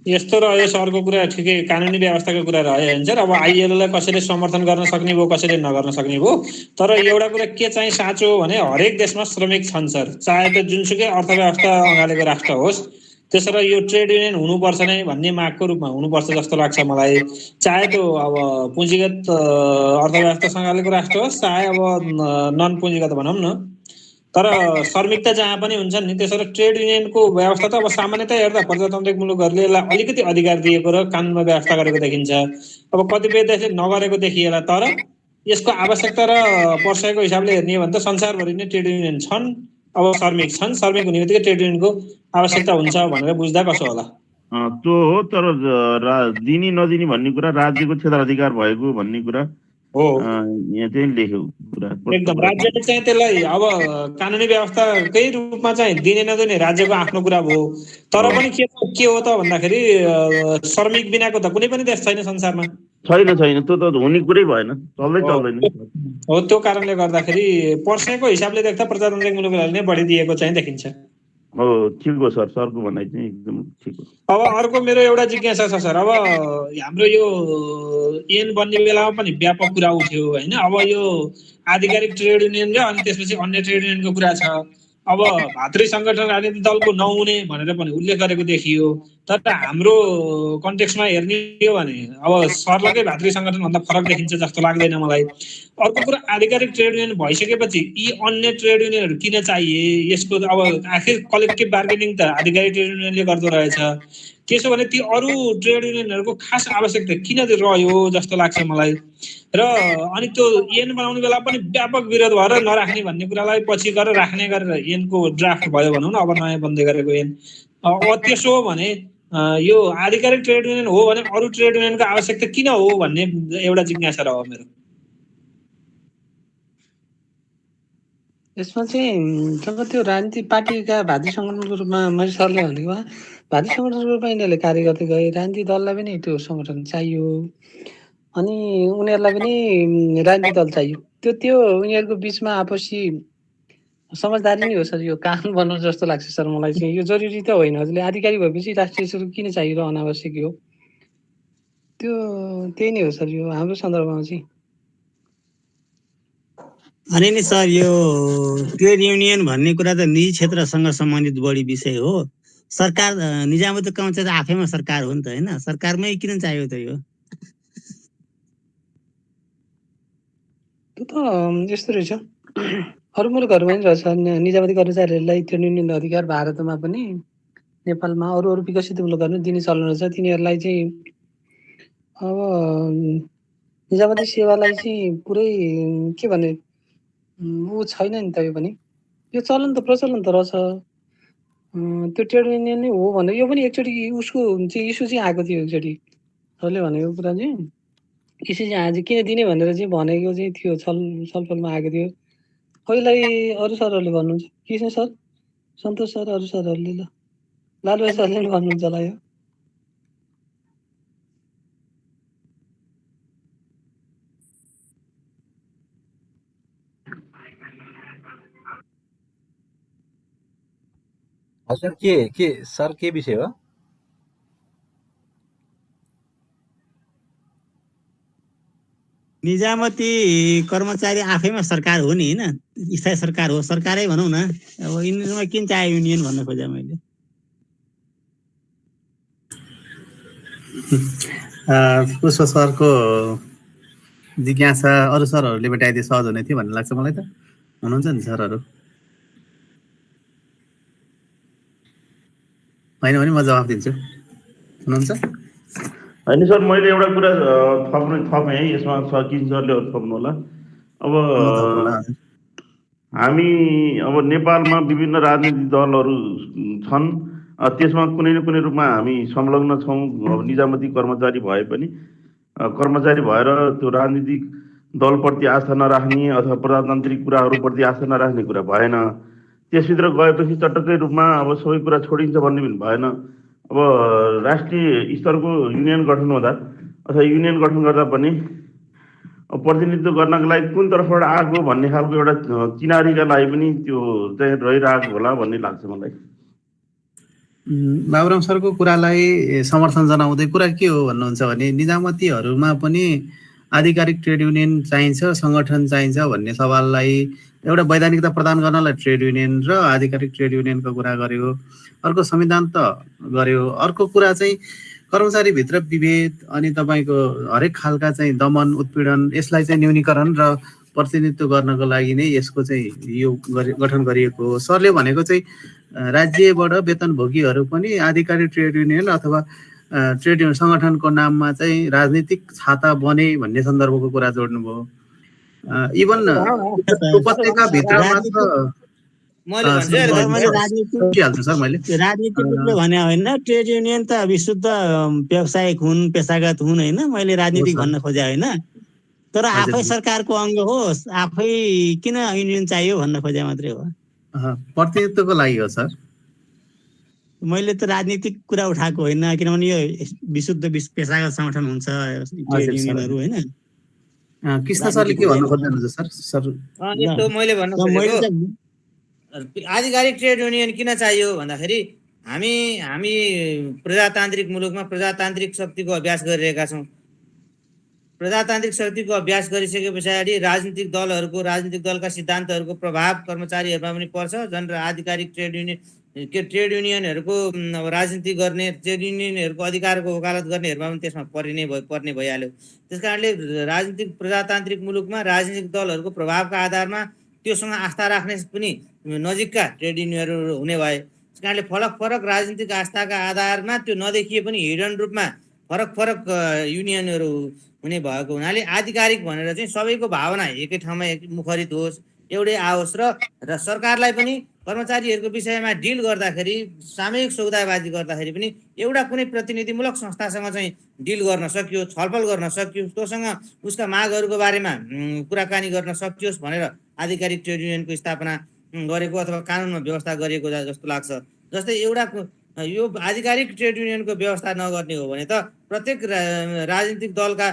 यस्तो रह्यो सरको कुरा, ठिकै कानुनी व्यवस्थाको कुरा रह्यो हुन्छ। अब आइएलओलाई कसैले समर्थन गर्न सक्ने भयो, कसैले नगर्न सक्ने भयो। तर एउटा कुरा के चाहिँ साँचो हो भने हरेक देशमा श्रमिक छन् सर, चाहे त्यो जुनसुकै अर्थव्यवस्था अँगालेको राष्ट्र होस्। त्यसो र यो ट्रेड युनियन हुनुपर्छ नै भन्ने मागको रूपमा हुनुपर्छ जस्तो लाग्छ मलाई। चाहे त्यो अब पुँजीगत अर्थव्यवस्था सँगालेको राष्ट्र होस्, चाहे अब नन पुँजीगत भनौँ न, तर श्रमिकता जहाँ पनि हुन्छन् नि। त्यसो ट्रेड युनियनको व्यवस्था त अब सामान्यतया हेर्दा प्रजातान्त्रिक मुलुकहरूले यसलाई अलिकति अधिकार दिएको र कानुनमा व्यवस्था गरेको देखिन्छ। अब कतिपय देशले नगरेको देखिएला, तर यसको आवश्यकता र पर्साईको हिसाबले हेर्ने हो भने त संसारभरि नै ट्रेड युनियन छन्। अब श्रमिक छन्, श्रमिक हुने बित्तिकै ट्रेड युनियनको आवश्यकता हुन्छ भनेर बुझ्दा कसो होला? त्यो हो, तर दिने नदिने भन्ने कुरा राज्यको क्षेत्राधिकार भएको भन्ने कुरा हो यहाँ चाहिँ लेख्यो कुरा एकदम राज्यले चाहिँ त्यसलाई अब कानुनी व्यवस्थाकै रूपमा चाहिँ दिने नदिने राज्यको आफ्नो कुरा भयो। तर पनि के हो त भन्दाखेरि श्रमिक बिनाको त कुनै पनि देश छैन संसारमा। छैन त्यो त हुने कुरै भएन, चल्दैन। हो त्यो कारणले गर्दाखेरि पर्सेको हिसाबले देख्दा प्रजातान्त्रिक मुलुकहरूले नै बढी दिएको चाहिँ देखिन्छ। हो ठिक हो सर, सरको भनाइ चाहिँ एकदम ठिक हो। अब अर्को मेरो एउटा जिज्ञासा छ सर, अब हाम्रो यो ऐन बन्ने बेलामा पनि व्यापक कुरा उठ्यो होइन। अब यो आधिकारिक ट्रेड युनियन र अनि त्यसपछि अन्य ट्रेड युनियनको कुरा छ। अब भातृ सङ्गठन राजनीतिक दलको नहुने भनेर पनि उल्लेख गरेको देखियो। तर हाम्रो कन्टेक्स्टमा हेर्ने हो भने अब सर्लकै भातृ सङ्गठनभन्दा फरक देखिन्छ जस्तो लाग्दैन मलाई। अर्को कुरा, आधिकारिक ट्रेड युनियन भइसकेपछि यी अन्य ट्रेड युनियनहरू किन चाहिए? यसको अब आखिर कलेक्टिभ बार्गेनिङ त आधिकारिक ट्रेड युनियनले गर्दो रहेछ। त्यसो भने ती अरू ट्रेड युनियनहरूको खास आवश्यकता किन रह्यो जस्तो लाग्छ मलाई। र अनि त्यो ऐन बनाउने बेला पनि व्यापक विरोध भएर नराख्ने भन्ने कुरालाई पछि गएर राख्ने गरेर ऐनको ड्राफ्ट भयो भनौँ न, अब नयाँ बन्दै गरेको ऐन। अब त्यसो हो भने यो आधिकारिक ट्रेड युनियन हो भने अरू ट्रेड युनियनको आवश्यकता किन हो भन्ने एउटा जिज्ञासा रह्यो मेरो। यसमा चाहिँ जब त्यो राजनीतिक पार्टीका भातृ सङ्गठनको रूपमा मैले सरले भनेको भातृ सङ्गठनको रूपमा यिनीहरूले कार्य गर्दै गए। राजनीतिक दललाई पनि त्यो सङ्गठन चाहियो अनि उनीहरूलाई पनि राजनीतिक दल चाहियो। त्यो उनीहरूको बिचमा आपसी समझदारी नै हो सर। यो कानुन बनाउनु जस्तो लाग्छ सर मलाई चाहिँ। यो जरुरी त होइन। हजुरले आधिकारिक भएपछि राष्ट्रिय स्वरूप किन चाहियो र अनावश्यक हो? त्यही नै हो सर यो हाम्रो सन्दर्भमा चाहिँ। अनि नि सर यो ट्रेड युनियन भन्ने कुरा त निजी क्षेत्रसँग सम्बन्धित बढी विषय हो। सरकार निजामती कर्मचारी आफैमा सरकार हो नि त होइन। सरकारमै किन चाहियो त यो? त्यो त यस्तो रहेछ, अरू मुलुकहरूमा पनि रहेछ निजामती कर्मचारीहरूलाई ट्रेड युनियन अधिकार। भारतमा पनि, नेपालमा, अरू विकसित मुलुकहरू दिने चलन रहेछ। तिनीहरूलाई चाहिँ अब निजामती सेवालाई चाहिँ पुरै के भने ऊ छैन नि त। यो पनि यो चलन त प्रचलन त रहेछ। त्यो ट्रेड युनियन नै हो भने यो पनि एकचोटि उसको चाहिँ इस्यु चाहिँ आएको थियो। एकचोटि सरले भनेको कुरा चाहिँ इस्यु चाहिँ आज किन दिने भनेर चाहिँ भनेको चाहिँ थियो, छलफलमा आएको थियो। पहिल्यै अरू सरहरूले भन्नुहुन्छ, किशन सर, सन्तोष सर, अरू सरहरूले ल लालभाइ सरले पनि भन्नुहुन्छ होला यो। हजुर के सर के विषय हो? निजामती कर्मचारी आफैमा सरकार हो नि होइन, स्थायी सरकार हो, सरकारै भनौँ न। अब यिनीहरूमा किन चाहियो युनियन भन्न खोजेँ मैले। पुष्प सरको जिज्ञासा अरू सरहरूले भेटाइदिए सहज हुने थियो भन्ने लाग्छ मलाई त। हुनुहुन्छ नि सरहरू? होइन भने म जवाफ दिन्छु। हुनुहुन्छ? होइन सर, मैले एउटा कुरा थपेँ है यसमा, किन सरले थप्नु होला। अब हामी अब नेपालमा विभिन्न राजनीतिक दलहरू छन्, त्यसमा कुनै न कुनै रूपमा हामी संलग्न छौँ। अब निजामती कर्मचारी भए पनि कर्मचारी भएर त्यो राजनीतिक दलप्रति आस्था नराख्ने अथवा प्रजातान्त्रिक कुराहरूप्रति आस्था नराख्ने कुरा भएन। त्यसभित्र गएपछि चटक्कै रूपमा अब सबै कुरा छोडिन्छ भन्ने पनि भएन। अब राष्ट्रिय स्तरको युनियन गठन हुँदा अथवा युनियन गठन गर्दा पनि प्रतिनिधित्व गर्नको लागि कुन तर्फबाट आएको भन्ने खालको एउटा चिनारीका लागि पनि त्यो चाहिँ रहिरहेको होला भन्ने लाग्छ मलाई। बाबुराम सरको कुरालाई समर्थन जनाउँदै कुरा के हो भन्नुहुन्छ भने निजामतीहरूमा पनि आधिकारिक ट्रेड युनियन चाहिन्छ, सङ्गठन चाहिन्छ भन्ने सवाललाई एउटा वैधानिकता प्रदान गर्नलाई ट्रेड युनियन र आधिकारिक ट्रेड युनियनको कुरा गर्यो। अर्को संविधान त गर्यो। अर्को कुरा चाहिँ कर्मचारीभित्र विभेद अनि तपाईँको हरेक खालका चाहिँ दमन उत्पीडन, यसलाई चाहिँ न्यूनीकरण र प्रतिनिधित्व गर्नको लागि नै यसको चाहिँ यो गठन गरिएको हो। सरले भनेको चाहिँ राज्यबाट वेतनभोगीहरू पनि आधिकारिक ट्रेड युनियन अथवा ट्रेड युनियन सङ्गठनको नाममा चाहिँ राजनीतिक छाता बने भन्ने सन्दर्भको कुरा जोड्नुभयो। इभन उपत्यकाभित्र मात्र राजनीतिकले भने होइन, ट्रेड युनियन त विशुद्ध व्यावसायिक हुन्, पेसागत हुन् होइन। मैले राजनीतिक भन्न खोजे होइन। तर हजुर। आफै सरकारको अङ्ग होस्, आफै किन युनियन चाहियो भन्न खोजे मात्रै हो। प्रतिनिधित्वको लागि हो सर। मैले त राजनीतिक कुरा उठाएको होइन, किनभने यो विशुद्ध पेसागत संगठन हुन्छ ट्रेड युनियनहरू होइन। कृष्ण सरले के भन्नु खोज्दै हुनुहुन्छ सर? सर यस्तो मैले भन्नु खोजेको मैले आधिकारिक ट्रेड युनियन किन चाहियो भन्दाखेरि हामी प्रजातान्त्रिक मुलुकमा प्रजातान्त्रिक शक्तिको अभ्यास गरिरहेका छौँ। प्रजातान्त्रिक शक्तिको अभ्यास गरिसके पछाडि राजनीतिक दलका सिद्धान्तहरूको प्रभाव कर्मचारीहरूमा पनि पर्छ। झन् आधिकारिक ट्रेड युनियनहरूको राजनीति गर्ने, ट्रेड युनियनहरूको अधिकारको वकालत गर्नेहरूमा पनि त्यसमा पर्ने भइहाल्यो। त्यस कारणले राजनीतिक प्रजातान्त्रिक मुलुकमा राजनीतिक दलहरूको प्रभावका आधारमा त्योसँग आस्था राख्ने पनि नजिकका ट्रेड युनियनहरू हुने भए। त्यस कारणले फरक राजनीतिक आस्थाका आधारमा त्यो नदेखिए पनि हिडन रूपमा फरक युनियनहरू हुने भएको हुनाले आधिकारिक भनेर चाहिँ सबैको भावना एकै ठाउँमा मुखरित होस्, एउटै आओस् र सरकारलाई पनि कर्मचारीहरूको विषयमा डिल गर्दाखेरि, सामूहिक सौदाबाजी गर्दाखेरि पनि एउटा कुनै प्रतिनिधिमूलक संस्थासँग चाहिँ डिल गर्न सकियोस्, छलफल गर्न सकियोस्, त्योसँग उसका मागहरूको बारेमा कुराकानी गर्न सकियोस् भनेर आधिकारिक ट्रेड युनियनको स्थापना गरेको अथवा कानुनमा व्यवस्था गरिएको जस्तो लाग्छ। जस्तै यो आधिकारिक ट्रेड युनियनको व्यवस्था नगर्ने हो भने त प्रत्येक राजनीतिक दलका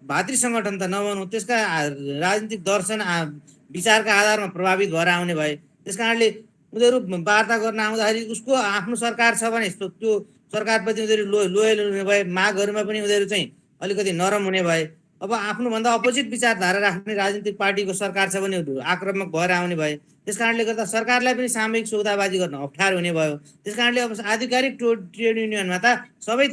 भातृ सङ्गठन त नबनौँ, त्यसका राजनीतिक दर्शन विचारका आधारमा प्रभावित भएर आउने भए। त्यस कारणले उनीहरू वार्ता गर्न आउँदाखेरि उसको आफ्नो सरकार छ भने त्यो सरकारप्रति उनीहरू लोयल हुने भए, मागहरूमा पनि उनीहरू चाहिँ अलिकति नरम हुने भए। अब आफ्नोभन्दा अपोजिट विचारधारा राख्ने राजनीतिक पार्टीको सरकार छ भने आक्रामक भएर आउने भए। त्यस कारणले गर्दा सरकारलाई पनि सामूहिक सौदाबाजी गर्न अप्ठ्यारो हुने भयो। त्यस कारणले अब आधिकारिक ट्रेड युनियनमा त सबै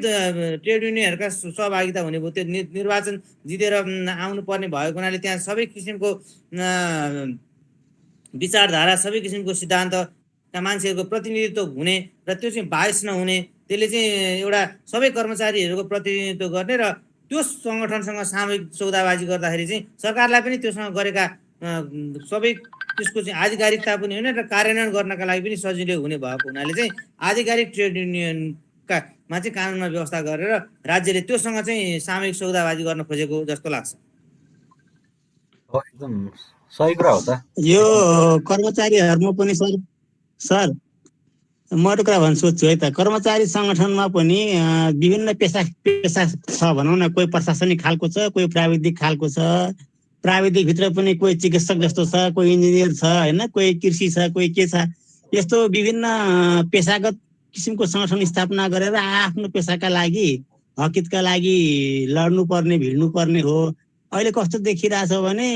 ट्रेड युनियनहरूका सहभागिता हुने भयो। त्यो निर्वाचन जितेर आउनुपर्ने भएको हुनाले त्यहाँ सबै किसिमको विचारधारा, सबै किसिमको सिद्धान्तका मान्छेहरूको प्रतिनिधित्व हुने र त्यो चाहिँ बायस नहुने, त्यसले चाहिँ एउटा सबै कर्मचारीहरूको प्रतिनिधित्व गर्ने र त्यो सङ्गठनसँग सामूहिक सौदाबाजी गर्दाखेरि चाहिँ सरकारलाई पनि त्योसँग गरेका सबै त्यसको चाहिँ आधिकारिकता पनि हुने र कार्यान्वयन गर्नका लागि पनि सजिलो हुने भएको हुनाले चाहिँ आधिकारिक ट्रेड युनियनकामा चाहिँ कानुनमा व्यवस्था गरेर राज्यले त्योसँग चाहिँ सामूहिक सौदाबाजी गर्न खोजेको जस्तो लाग्छ। एकदम सही कुरा हो त। यो कर्मचारीहरूमा पनि सर म एउटा कुरा भन्नु सोध्छु है त। कर्मचारी सङ्गठनमा पनि विभिन्न पेसा छ भनौँ न। कोही प्रशासनिक खालको छ, कोही प्राविधिक खालको छ। प्राविधिक भित्र पनि कोही चिकित्सक जस्तो छ, कोही इन्जिनियर छ होइन, कोही कृषि छ, कोही के छ। यस्तो विभिन्न पेसागत किसिमको सङ्गठन स्थापना गरेर आफ्नो पेसाका लागि, हकितका लागि लड्नु पर्ने, भिड्नु पर्ने हो। अहिले कस्तो देखिरहेछ भने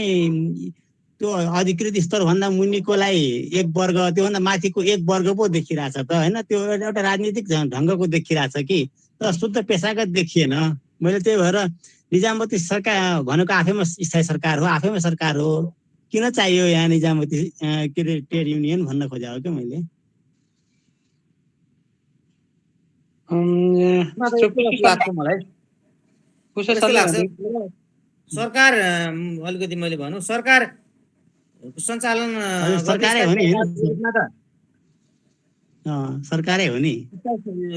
त्यो अधिकृत स्तरभन्दा मुनिकोलाई एक वर्ग, त्योभन्दा माथिको एक वर्ग पो देखिरहेछ त होइन। त्यो एउटा राजनीतिक ढङ्गको देखिरहेछ कि तर शुद्ध पेसागत देखिएन। मैले त्यही भएर निजामती सरकार भनेको आफैमा स्थायी सरकार हो, आफैमा सरकार हो, किन चाहियो यहाँ निजामती के अरे ट्रेड युनियन भन्न खोजेको हो क्या मैले। सरकार अलिकति मैले भनौँ सरकार सञ्चालन सरकारै हो नि, सरकारै हो नि।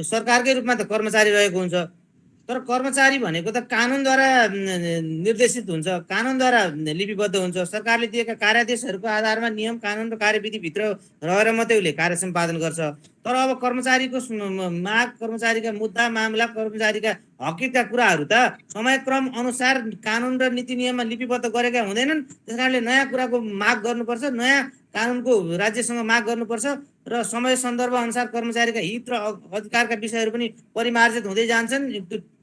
सरकारकै रूपमा त कर्मचारी रहेको हुन्छ, तर कर्मचारी भनेको त कानुनद्वारा निर्देशित हुन्छ, कानुनद्वारा लिपिबद्ध हुन्छ। सरकारले दिएका कार्यादेशहरूको आधारमा नियम कानुन र कार्यविधिभित्र रहेर मात्रै उसले कार्य सम्पादन गर्छ। तर अब कर्मचारीको माग, कर्मचारीका मुद्दा मामला, कर्मचारीका हकितका कुराहरू त समयक्रम अनुसार कानुन र नीति नियममा लिपिबद्ध गरेका हुँदैनन्। त्यस कारणले नयाँ कुराको माग गर्नुपर्छ, नयाँ कानुनको राज्यसँग माग गर्नुपर्छ र समय सन्दर्भ अनुसार कर्मचारीका हित र अधिकारका विषयहरू पनि परिमार्जित हुँदै जान्छन्,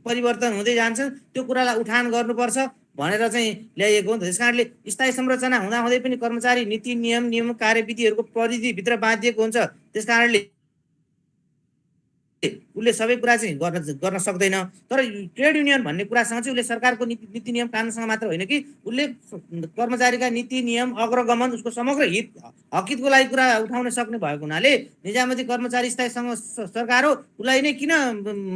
परिवर्तन हुँदै जान्छन्। त्यो कुरालाई उठान गर्नुपर्छ भनेर चाहिँ ल्याइएको हो नि त। त्यस कारणले स्थायी संरचना हुँदाहुँदै पनि कर्मचारी नीति नियम कार्यविधिहरूको परिधिभित्र बाँधिएको हुन्छ। त्यस कारणले उसले सबै कुरा चाहिँ गर्न सक्दैन। तर ट्रेड युनियन भन्ने कुरासँग चाहिँ उसले सरकारको नीति नियम कानुनसँग मात्र होइन कि उसले कर्मचारीका नीति नियम अग्रगमन, उसको समग्र हित हकितको लागि कुरा उठाउन सक्ने भएको हुनाले निजामती कर्मचारी स्थायी सरकार हो, उसलाई नै किन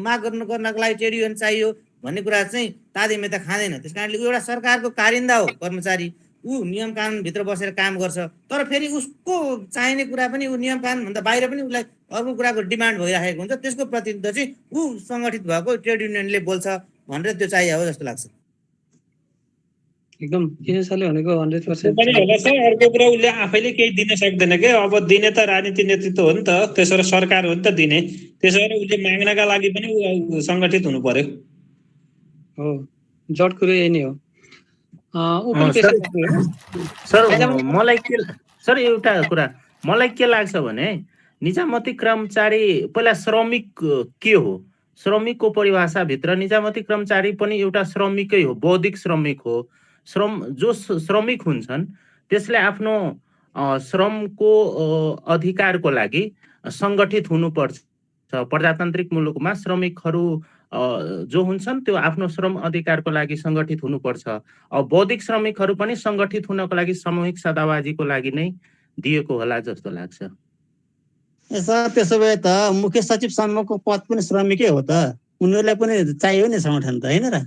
माग गर्नको लागि ट्रेड युनियन चाहियो भन्ने कुरा चाहिँ तादेमेता खाँदैन। त्यस कारणले एउटा सरकारको कारिन्दा हो कर्मचारी, ऊ नियम कानुनभित्र बसेर काम गर्छ। तर फेरि उसको चाहिने कुरा पनि ऊ नियम कानुनभन्दा बाहिर पनि उसलाई अर्को कुराको डिमान्ड भइरहेको हुन्छ। त्यसको प्रतिनिधित्व चाहिँ ऊ सङ्गठित भएको ट्रेड युनियनले बोल्छ भनेर त्यो चाहियो हो जस्तो लाग्छ। एकदम किन सरले भनेको 100% पनि होला सर। अर्को कुरा उसले आफैले केही दिन सक्दैन के, अब दिने त राजनीति नेतृत्व हो नि त, त्यसो भएर सरकार हो नि त दिने। त्यसो भएर उसले माग्नका लागि पनि ऊ सङ्गठित हुनु पर्यो। हो जड कुरो यही नै हो। ऊ पनि सर पेसा हो। सर मलाई के सर एउटा कुरा मलाई के लाग्छ भने निजामती कर्मचारी पहिला श्रमिक के हो? श्रमिकको परिभाषाभित्र निजामती कर्मचारी पनि एउटा श्रमिकै हो, बौद्धिक श्रमिक हो। जो श्रमिक हुन्छन् त्यसले आफ्नो श्रमको अधिकारको लागि सङ्गठित हुनुपर्छ। प्रजातान्त्रिक मुलुकमा श्रमिकहरू जो हुन्छन् त्यो आफ्नो श्रम अधिकारको लागि सङ्गठित हुनुपर्छ। अब बौद्धिक श्रमिकहरू पनि सङ्गठित हुनको लागि सामूहिक सदाबाजीको लागि नै दिएको होला जस्तो लाग्छ। सर त्यसो भए त मुख्य सचिव सम्मको पद पनि श्रमिकै हो त, उनीहरूलाई पनि चाहियो नि सङ्गठन त, होइन र?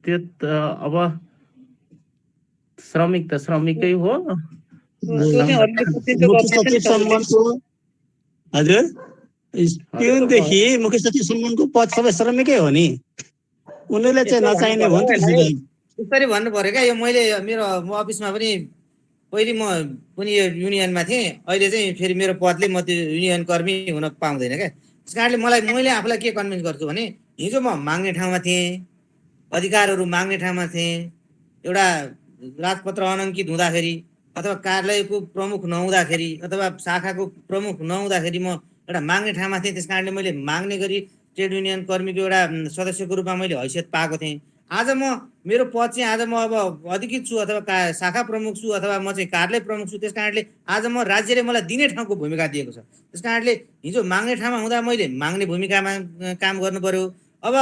त्यो त अब श्रमिक त श्रमिकै हो। मुख्य सचिव सम्मको हजुर पिउनदेखि मुख्य सचिव सम्मको पद सबै श्रमिकै हो नि, उनीहरूले चाहिँ नचाहिने हो नि त। यसरी भन्नु पर्यो क्या, यो मैले म अफिसमा पनि पहिले म पनि यो युनियनमा थिएँ, अहिले चाहिँ फेरि मेरो पदले म त्यो युनियन कर्मी हुन पाउँदैन क्या। त्यस कारणले मैले आफूलाई के कन्भिन्स गर्छु भने हिजो म माग्ने ठाउँमा थिएँ, अधिकारहरू माग्ने ठाउँमा थिएँ, एउटा राजपत्र अनङ्कित हुँदाखेरि अथवा कार्यालयको प्रमुख नहुँदाखेरि अथवा शाखाको प्रमुख नहुँदाखेरि म एउटा माग्ने ठाउँमा थिएँ। त्यस कारणले मैले माग्ने गरी ट्रेड युनियन कर्मीको एउटा सदस्यको रूपमा मैले हैसियत पाएको थिएँ। आज मेरो पद चाहिँ आज म अब अधिकृत छु अथवा शाखा प्रमुख छु अथवा म चाहिँ कार्यालय प्रमुख छु। त्यस कारणले आज म राज्यले मलाई दिने ठाउँको भूमिका दिएको छ। त्यस कारणले हिजो माग्ने ठाउँमा हुँदा मैले माग्ने भूमिकामा काम गर्नु पर्यो। अब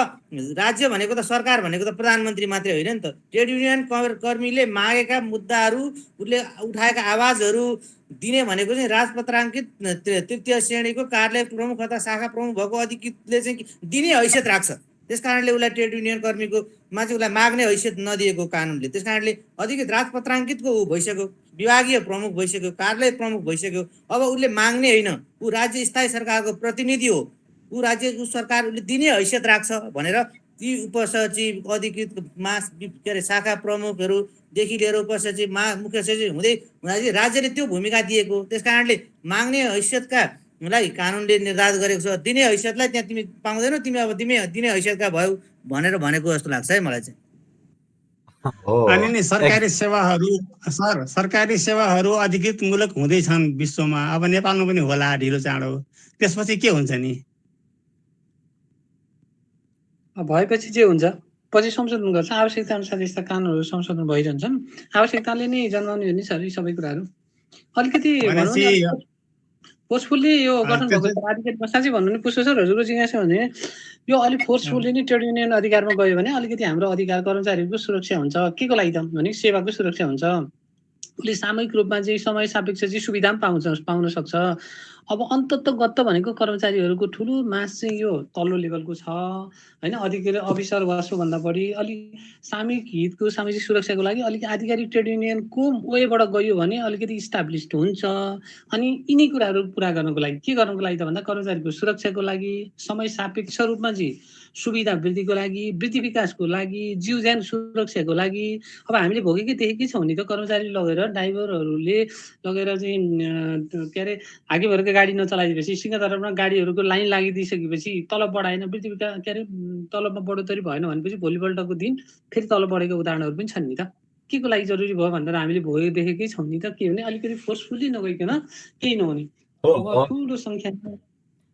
राज्य भनेको त सरकार भनेको त प्रधानमन्त्री मात्रै होइन नि त। ट्रेड युनियन कर्मीले मागेका मुद्दाहरू, उसले उठाएका आवाजहरू दिने भनेको चाहिँ राजपत्राङ्कित तृतीय श्रेणीको कार्यालय प्रमुख अथवा शाखा प्रमुख भएको अधिकृतले चाहिँ दिने हैसियत राख्छ। त्यस कारणले उसलाई ट्रेड युनियन कर्मीको मा चाहिँ उसलाई माग्ने हैसियत नदिएको कानुनले। त्यस कारणले अधिकृत राजपत्राङ्कितको ऊ भइसक्यो, विभागीय प्रमुख भइसक्यो, कार्यालय प्रमुख भइसक्यो। अब उसले माग्ने होइन, ऊ राज्य स्थायी सरकारको प्रतिनिधि हो, ऊ राज्यको सरकार उसले दिने हैसियत राख्छ भनेर ती उपसचिव, अधिकृत के अरे शाखा प्रमुखहरूदेखि लिएर उपसचिव, मुख्य सचिव हुँदै राज्यले त्यो भूमिका दिएको। त्यस कारणले माग्ने हैसियतका लाई कानुनले निर्धारित गरेको छ, दिने हैसियतलाई त्यहाँ तिमी पाउँदैनौ, तिमी अब दिने हैसियतका भयो भनेर भनेको जस्तो लाग्छ है मलाई चाहिँ। अनि नि सरकारी सेवाहरू सर, सरकारी सेवाहरू अधिकृत मुलक हुँदैछन् विश्वमा, अब नेपालमा पनि होला ढिलो चाँडो, त्यसपछि के हुन्छ नि? भएपछि जे हुन्छ पछि संशोधन गर्छ, आवश्यकता अनुसार यस्ता कानुनहरू संशोधन भइरहन्छन्। आवश्यकताले नै जन्माउने हो नि सर यी सबै कुराहरू। अलिकति भनौँ न फोर्सफुल्ली यो गठन भएको अधिकारीमा साँच्चै भन्नु नि पुष्प सर, हजुरको जिज्ञासा भने यो अलिक फोर्सफुल्ली नै ट्रेड युनियन अधिकारमा गयो भने अलिकति हाम्रो अधिकार कर्मचारीहरूको सुरक्षा हुन्छ। के को लागि त भने सेवाको सुरक्षा हुन्छ। उसले सामूहिक रूपमा चाहिँ समय सापेक्ष चाहिँ सुविधा पनि पाउन सक्छ। अब अन्ततगत भनेको कर्मचारीहरूको ठुलो मास चाहिँ यो तल्लो लेभलको छ होइन, अधिकारी अफिसर वा सोभन्दा बढी अलिक सामूहिक हितको सामाजिक सुरक्षाको लागि अलिक आधिकारिक ट्रेड युनियनको वेबाट गयो भने अलिकति इस्टाब्लिस्ड हुन्छ। अनि यिनी कुराहरू पुरा गर्नको लागि के गर्नको लागि त भन्दा कर्मचारीको सुरक्षाको लागि, समय सापेक्ष रूपमा चाहिँ सुविधा वृद्धिको लागि, वृद्धि विकासको लागि, जीवज्यान सुरक्षाको लागि। अब हामीले भोगेकै देखेकै छौँ नि त, कर्मचारी लगेर ड्राइभरहरूले लगेर चाहिँ के अरे आगे भरेको गाडी नचलाइदिएपछि सिंहदरबारमा गाडीहरूको लाइन लागिदिइसकेपछि तलब बढाएन, वृद्धि विकास के अरे तलबमा बढोत्तरी भएन भनेपछि भोलिपल्टको दिन फेरि तलब बढेको उदाहरणहरू पनि छन् नि त। के को लागि जरुरी भयो भनेर हामीले भोगे देखेकै छौँ नि त। के भने अलिकति फोर्सफुल्ली नगइकन केही नहुने ठुलो सङ्ख्या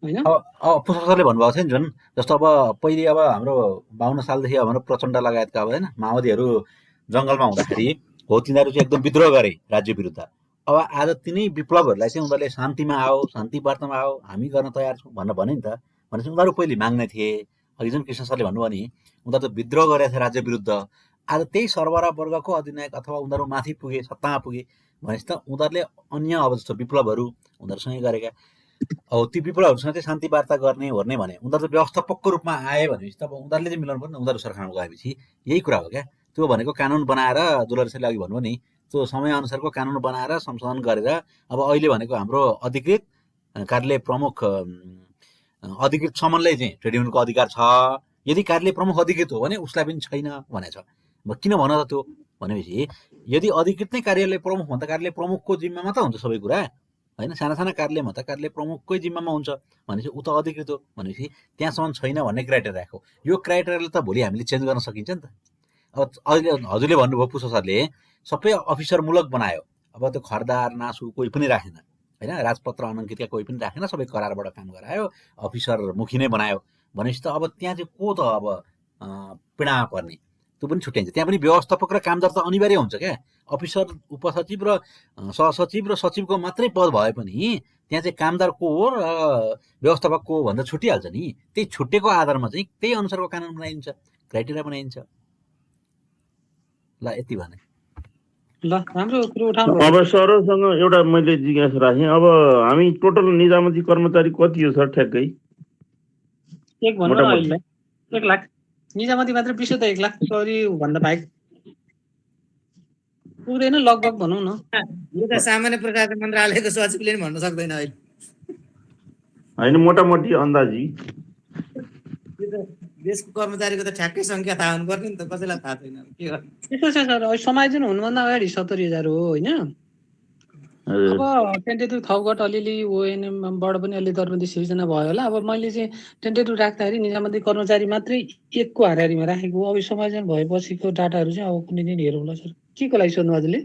होइन। पुष्प सरले भन्नुभएको छ नि जुन जस्तो अब पहिले अब हाम्रो 52 सालदेखि हाम्रो प्रचण्ड लगायतका अब होइन माओवादीहरू जङ्गलमा हुँदाखेरि हो तिनीहरू चाहिँ एकदम विद्रोह गरे राज्य विरुद्ध। अब आज तिनै विप्लवहरूलाई चाहिँ उनीहरूले शान्तिमा आओ, शान्ति वार्तामा आओ, हामी गर्न तयार छौँ भनेर भने नि त। भनेपछि उनीहरू पहिले माग्ने थिए। अघि जुन कृष्ण सरले भन्नुभयो नि उनीहरू त विद्रोह गरेका थिए राज्य विरुद्ध। आज त्यही सरबरा वर्गको अधिनायक अथवा उनीहरू माथि पुगे, सत्तामा पुगे भनेपछि त उनीहरूले अन्य अब जस्तो विप्लवहरू उनीहरूसँगै गरेका। अब ती विप्लवहरूसँग चाहिँ शान्ति वार्ता गर्ने ओर्ने भने उनीहरू त व्यवस्थापकको रूपमा आए भनेपछि त अब उनीहरूले चाहिँ मिलाउनु पर्ने। उनीहरू सरकारमा गएपछि यही कुरा हो क्या। त्यो भनेको कानुन बनाएर दुलारी सरले अघि भन्नुभयो नि त्यो समयअनुसारको कानुन बनाएर संशोधन गरेर अब अहिले भनेको हाम्रो अधिकृत कार्यालय प्रमुख अधिकृत सम्मलाई चाहिँ ट्रेड युनियनको अधिकार छ। यदि कार्यालय प्रमुख अधिकृत हो भने उसलाई पनि छैन भनेछ। किन भन त त्यो भनेपछि यदि अधिकृत नै कार्यालय प्रमुख भन्दा कार्यालय प्रमुखको जिम्मामा त हुन्छ सबै कुरा होइन। साना साना कार्यालयमा त कार्यालय प्रमुखकै जिम्मामा हुन्छ भनेपछि ऊ त अधिकृत हो भनेपछि त्यहाँसम्म छैन भन्ने क्राइटेरिया राख्यो। यो क्राइटेरियालाई त भोलि हामीले चेन्ज गर्न सकिन्छ नि त। अब अहिले हजुरले भन्नुभयो पुष्प सरले सबै अफिसरमूलक बनायो। अब त्यो खरदार नासु कोही पनि राखेन होइन, राजपत्र अनङ्कितका कोही पनि राखेन, सबै करारबाट काम गरायो, अफिसर मुखी नै बनायो भनेपछि त अब त्यहाँ चाहिँ को त अब पीडामा पर्ने त्यो पनि छुट्याइन्छ। त्यहाँ पनि व्यवस्थापक र कामदार त अनिवार्य हुन्छ क्या। अफिसर उपसचिव र सहसचिव र सचिवको मात्रै पद भए पनि त्यहाँ चाहिँ कामदार को हो र व्यवस्थापक को हो भन्दा छुटिहाल्छ नि। त्यही छुट्टेको आधारमा चाहिँ त्यही अनुसारको कानुन बनाइन्छ, क्राइटेरिया बनाइन्छ। ल यति भने ल राम्रो कुरो उठाउनु अब सरसँग एउटा मैले जिज्ञासा राखेँ। अब हामी टोटल निजामती कर्मचारी कति हो सर ठ्याक्कै? एक भन्नु न अहिले 1 लाख निजामती मात्र विषय त 1 लाख सरी भन्दा बाहेक पुग्दैन लगभग भनौँ न। यो त सामान्य प्रकारको मन्त्रालयको सचिवले नि भन्न सक्दैन अहिले। होइन मोटामोटी अन्दाजी देशको कर्मचारीको त ठ्याक्कै सङ्ख्या थाहा हुनुपर्ने नि त, कसैलाई थाहा छैन के गर्नु। त्यस्तो छ सर, समायोजन हुनुभन्दा अगाडि 70,000 हो होइन। अब टेन्टेटिभ थपघट अलिअलि ओएनएमबाट पनि अलि दरबन्दी सिर्जना भयो होला। अब मैले चाहिँ टेन्टेटिभ राख्दाखेरि निजामती कर्मचारी मात्रै 1 को हाराहारीमा राखेको। अब समायोजन भएपछिको डाटाहरू चाहिँ अब कुनै दिन हेरौँला सर। के को लागि सोध्नु हजुरले?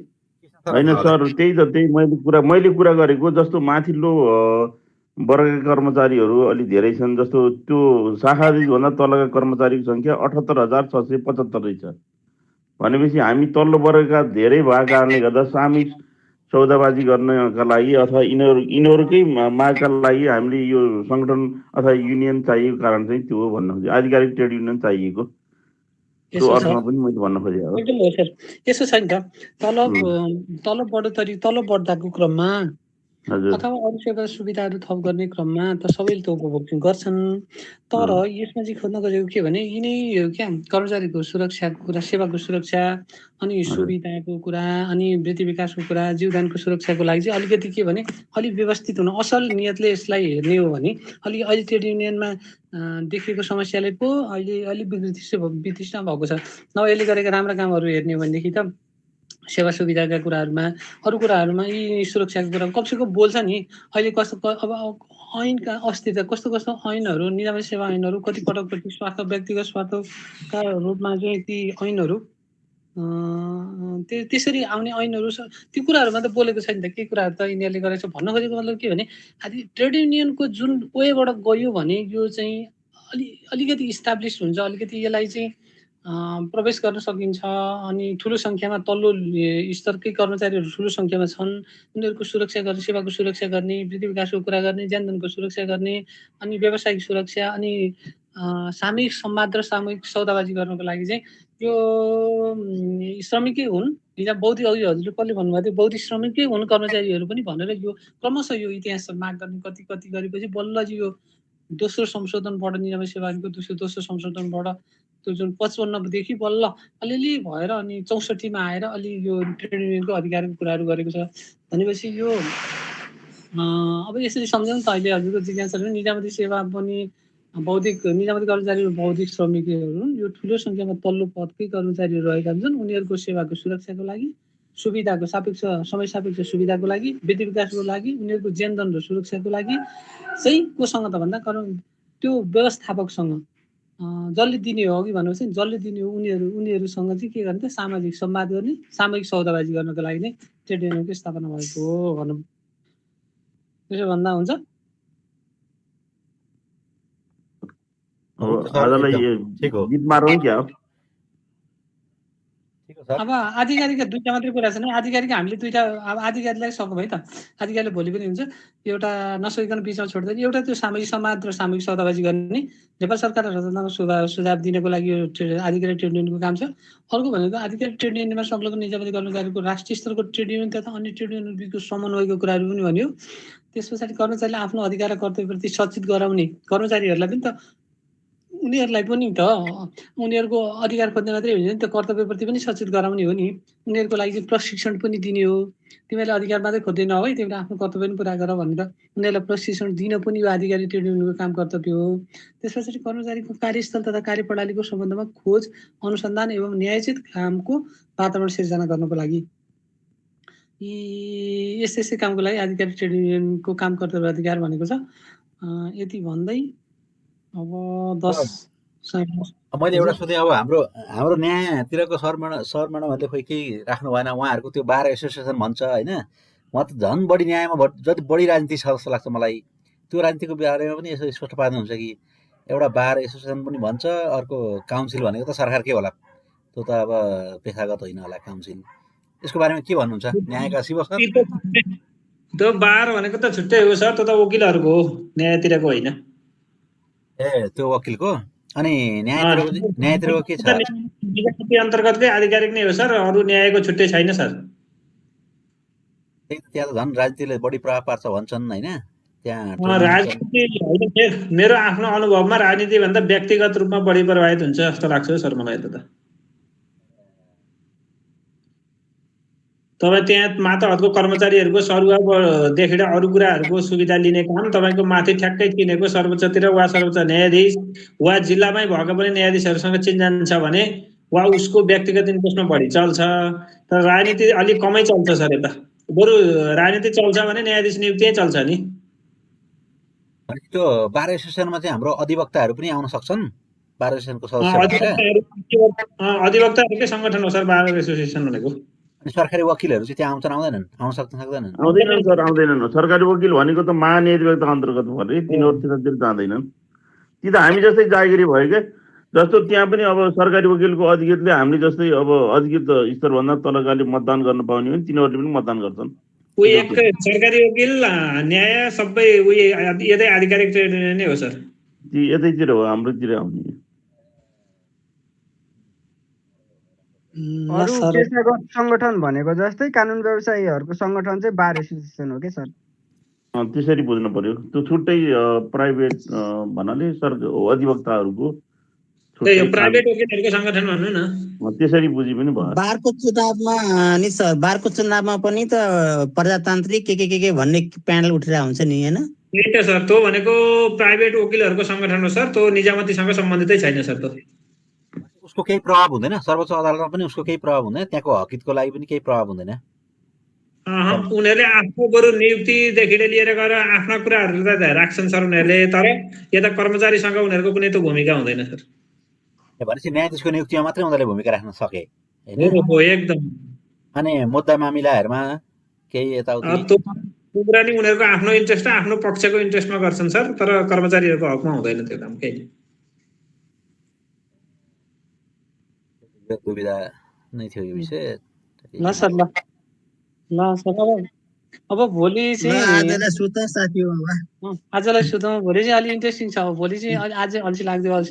होइन सर, त्यही मैले कुरा गरेको जस्तो माथिल्लो वर्गका कर्मचारीहरू अलि धेरै छन्। जस्तो त्यो शाखाधीशभन्दा तलका कर्मचारीको सङ्ख्या 78,675 छ भनेपछि हामी तल्लो वर्गका धेरै भएको कारणले गर्दा सामूहिक सौदाबाजी गर्नका लागि अथवा यिनीहरूकै मागका लागि हामीले यो सङ्गठन अथवा युनियन चाहिएको कारण चाहिँ त्यो हो भन्न खोजेँ। आधिकारिक ट्रेड युनियन चाहिएको त्यो अर्थमा पनि मैले भन्न खोजेँ हो। एकदम हो सर। यसो छ नि त, तलब बढ्दाको क्रममा अथवा अरू सेवा सुविधाहरू थप गर्ने क्रममा त सबैले त उपभोग गर्छन्। तर यसमा चाहिँ खोज्न खोजेको के भने यिनै क्या कर्मचारीको सुरक्षाको कुरा, सेवाको सुरक्षा अनि सुविधाको कुरा अनि वृद्धि विकासको कुरा, जीवदानको सुरक्षाको लागि चाहिँ अलिकति के भने अलिक व्यवस्थित हुन असल नियतले यसलाई हेर्ने हो भने अहिले ट्रेड युनियनमा देखिएको समस्याले पो अहिले अलिक वितृष्ण भएको छ। नभए यसले गरेका राम्रा कामहरू हेर्ने हो भनेदेखि त सेवा सुविधाका कुराहरूमा अरू कुराहरूमा यी सुरक्षाको कुरा कमसेकम बोल्छ नि। अहिले कस्तो अब ऐनका अस्तित्व कस्तो ऐनहरू, निजामती सेवा ऐनहरू कति पटक स्वार्थ व्यक्तिगत स्वार्थका रूपमा चाहिँ ती ऐनहरू त्यसरी आउने ऐनहरू त्यो कुराहरूमा त बोलेको छैन त। के कुराहरू त यिनीहरूले गरेको छ भन्न खोजेको मतलब के भने ट्रेड युनियनको जुन वेबाट गयो भने यो चाहिँ अलिकति इस्टाब्लिस हुन्छ, अलिकति यसलाई चाहिँ प्रवेश गर्न सकिन्छ। अनि ठुलो सङ्ख्यामा तल्लो स्तरकै कर्मचारीहरू ठुलो सङ्ख्यामा छन्। उनीहरूको सुरक्षा गर्ने, सेवाको सुरक्षा गर्ने, वृद्धि विकासको कुरा गर्ने, जनधनको सुरक्षा गर्ने अनि व्यावसायिक सुरक्षा अनि सामूहिक संवाद र सामूहिक सौदाबाजी गर्नको लागि चाहिँ यो श्रमिकै हुन्। बौद्धिक अघि हजुरले कसले भन्नुभएको थियो बौद्धिक श्रमिकै हुन् कर्मचारीहरू पनि भनेर यो क्रमशः यो इतिहास माग गर्ने कति गरेपछि बल्ल चाहिँ यो दोस्रो संशोधनबाट निजामती सेवा ऐनको दोस्रो संशोधनबाट त्यो जुन 55 देखि बल्ल अलिअलि भएर अनि 64 मा आएर अलि यो ट्रेड युनियनको अधिकारको कुराहरू गरेको छ भनेपछि यो अब यसरी सम्झौँ त। अहिले हजुरको जिज्ञासा निजामती सेवा पनि निजामती कर्मचारीहरू बौद्धिक श्रमिकहरू यो ठुलो सङ्ख्यामा तल्लो पदकै कर्मचारीहरू रहेका हुन्छन्। उनीहरूको सेवाको सुरक्षाको लागि, सुविधाको समय सापेक्ष सुविधाको लागि, वृद्धि विकासको लागि, उनीहरूको जनधन र सुरक्षाको लागि चाहिँ कोसँग त भन्दा त्यो व्यवस्थापकसँग जसले दिने हो, अघि भनेपछि जसले दिने हो उनीहरूसँग चाहिँ के गर्ने त सामाजिक संवाद गर्ने, सामूहिक सौदाबाजी गर्नको लागि नै ट्रेड युनियनको स्थापना भएको हो भनौँ। त्यसो भन्दा हुन्छ। अब आधिकारिकका दुईटा मात्रै कुरा छ नि। आधिकारिक हामीले दुईटा, अब आधिकारिकलाई सकौँ है त। आधिकारिकले भोलि पनि हुन्छ एउटा नसकिकन बिचमा छोड्दैन। एउटा त्यो सामूहिक समाज र सामूहिक सौदाबाजी गर्ने नेपाल सरकार र रचनात्मक सुझाव दिनको लागि यो आधिकारिक ट्रेड युनियनको काम छ। अर्को भनेको आधिकारिक ट्रेड युनियनमा संलग्न निजामती कर्मचारीको राष्ट्रिय स्तरको ट्रेड युनियन तथा अन्य ट्रेड युनियन बिचको समन्वयको कुराहरू पनि भन्यो। त्यस पछाडि कर्मचारीले आफ्नो अधिकार र कर्तव्यप्रति सचेत गराउने कर्मचारीहरूलाई पनि त उनीहरूलाई पनि त उनीहरूको अधिकार खोज्ने मात्रै होइन नि, त्यो कर्तव्यप्रति पनि सचेत गराउने हो नि। उनीहरूको लागि चाहिँ प्रशिक्षण पनि दिने हो। तिमीहरूले अधिकार मात्रै खोज्दै नहो है, तिमीले आफ्नो कर्तव्य पनि पुरा गर भनेर उनीहरूलाई प्रशिक्षण दिन पनि यो अधिकारी ट्रेड युनियनको काम कर्तव्य हो। त्यस पछाडि कर्मचारीको कार्यस्थल तथा कार्यप्रणालीको सम्बन्धमा खोज, अनुसन्धान एवं न्यायोचित कामको वातावरण सिर्जना गर्नको लागि यी यस्तै कामको लागि अधिकारी ट्रेड युनियनको काम कर्तव्य अधिकार भनेको छ। यति भन्दै अब 10 मैले एउटा सोधेँ, अब हाम्रो न्यायतिरको सर म्याडमहरूले खोइ केही राख्नु भएन, उहाँहरूको त्यो बार एसोसिएसन भन्छ होइन, उहाँ त झन् बढी न्यायमा जति बढी राजनीति छ जस्तो लाग्छ मलाई। त्यो राजनीतिको बारेमा पनि यसो स्पष्ट पार्नुहुन्छ कि? एउटा बार एसोसिएसन पनि भन्छ, अर्को काउन्सिल भनेको त सरकारकै होला, त्यो त अब पेशागत होइन होला काउन्सिल। यसको बारेमा के भन्नुहुन्छ न्यायका शिव सर? त्यो बार भनेको त छुट्टै हो सर, त्यो त वकिलहरूको हो, न्यायतिरको होइन। त्यो वकिलको। अनि न्यायतिरको के छ? निजामती अन्तर्गतकै आधिकारिक नै हो सर, अरू न्यायको छुट्टै छैन सर। त्यहाँ त झन् राजनीतिले बढी प्रभाव पार्छ भन्छन् होइन? त्यहाँ राजनीति होइन, मेरो आफ्नो अनुभवमा राजनीति भन्दा व्यक्तिगत रूपमा बढी प्रभावित हुन्छ जस्तो लाग्छ सर मलाई त। तपाईँ त्यहाँ माथि हदको कर्मचारीहरूको सरुवादेखि अरू कुराहरूको सुविधा लिने काम तपाईँको माथि ठ्याक्कै चिनेको सर्वोच्चतिर वा सर्वोच्च न्यायाधीश वा जिल्लामै भएको पनि न्यायाधीशहरूसँग चिनजान छ भने वा उसको व्यक्तिगत इन्ट्रेस्टमा बढी चल्छ। तर राजनीति अलिक कमै चल्छ सर यता। बरु राजनीति चल्छ भने न्यायाधीश नियुक्ति चल्छ नि। त्यो बार एसोसिएसनमा चाहिँ हाम्रो अधिवक्ताहरू पनि आउन सक्छन्? बार एसोसिएसनको सदस्य अधिवक्ताहरूकै सङ्गठन हो सर बार एसोसिएसन भनेको। अनि सरकारी वकिलहरू चाहिँ त्यहाँ आउँछन् आउँदैनन्? आउन सक्दैनन्? आउँदैनन् सर, आउँदैनन्। सरकारी वकिल भनेको त महान्यायाधिवक्ता अन्तर्गत हो अरे, तिनीहरूतिर जाँदैनन्। ती त हामी जस्तै जागिरी भयो क्या। जस्तो त्यहाँ पनि अब सरकारी वकिलको अधिकृतले हामीले जस्तै अब अधिकृत स्तरभन्दा तलकाले मतदान गर्न पाउने हो भने तिनीहरूले पनि मतदान गर्छन्। सरकारी वकिल न्याय सबै यतै आधिकारिक ट्रेड युनियन नै हो सर। ती यतैतिर हो, हाम्रोतिर आउने। अरू पेशागत सङ्गठन भनेको जस्तै कानुन व्यवसायीहरूको सङ्गठन चाहिँ बार एसोसिएसन हो क्या सर? त्यसरी बुझ्नु पर्यो। त्यो छुट्टै प्राइभेट भन्नाले अधिवक्ताहरूको प्राइभेट वकिलहरूको सङ्गठन भन्नु न, त्यसरी बुझे पनि भयो। बारको चुनावमा नि सर, बारको चुनावमा पनि त प्रजातान्त्रिक के भन्ने प्यानल उठेर हुन्छ नि होइन? त्यही त सर, त्यो भनेको प्राइभेट वकिलहरूको सङ्गठन हो सर, त्यो निजामतीसँग सम्बन्धितै छैन सर। त्यो उसको केही प्रभाव हुँदैन? सर्वोच्च अदालतमा पनि उसको केही प्रभाव हुँदैन? त्यहाँको हकितको लागि पनि केही प्रभाव हुँदैन? उनीहरूले आफ्नो बरु नियुक्तिदेखि लिएर गएर आफ्ना कुराहरू त राख्छन् सर उनीहरूले, तर यता कर्मचारीसँग उनीहरूको कुनै त भूमिका हुँदैन सर। भनेपछि न्यायाधीशको नियुक्तिमा मात्रै उनीहरूले भूमिका राख्न सके एकदम। अनि मुद्दा मामिलाहरूमा केही यताउति कुरा नि उनीहरूको आफ्नो इन्ट्रेस्ट आफ्नो पक्षको इन्ट्रेस्टमा गर्छन् सर, तर कर्मचारीहरूको हकमा हुँदैन त्यो काम केही। दुविधा नै थियो यो विषय। ल सर, ल सर, अब भोलि चाहिँ आजलाई सुतौँ। भोलि चाहिँ अलिक इन्ट्रेस्टिङ छ। भोलि चाहिँ आज अल्छी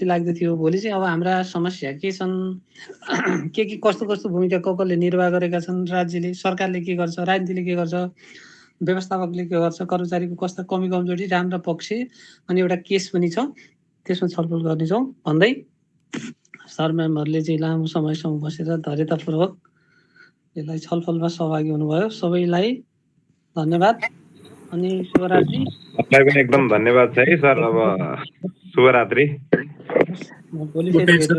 लाग्दै थियो। भोलि चाहिँ अब हाम्रा समस्या के छन्, के कस्तो भूमिका कसले निर्वाह गरेका छन्, राज्यले सरकारले के गर्छ, राजनीतिले के गर्छ, व्यवस्थापकले के गर्छ, कर्मचारीको कस्ता कमी कमजोरी, राम्रा पक्ष, अनि एउटा केस पनि छ, त्यसमा छलफल गर्नेछौँ भन्दै सर म्यामहरूले चाहिँ लामो समयसम्म बसेर धैर्यतापूर्वक यसलाई छलफलमा सहभागी हुनुभयो। सबैलाई धन्यवाद अनि शुभरात्रि। तपाईलाई पनि एकदम धन्यवाद छ है सर। अब शुभरात्रि। भोलि फेरि भेटेर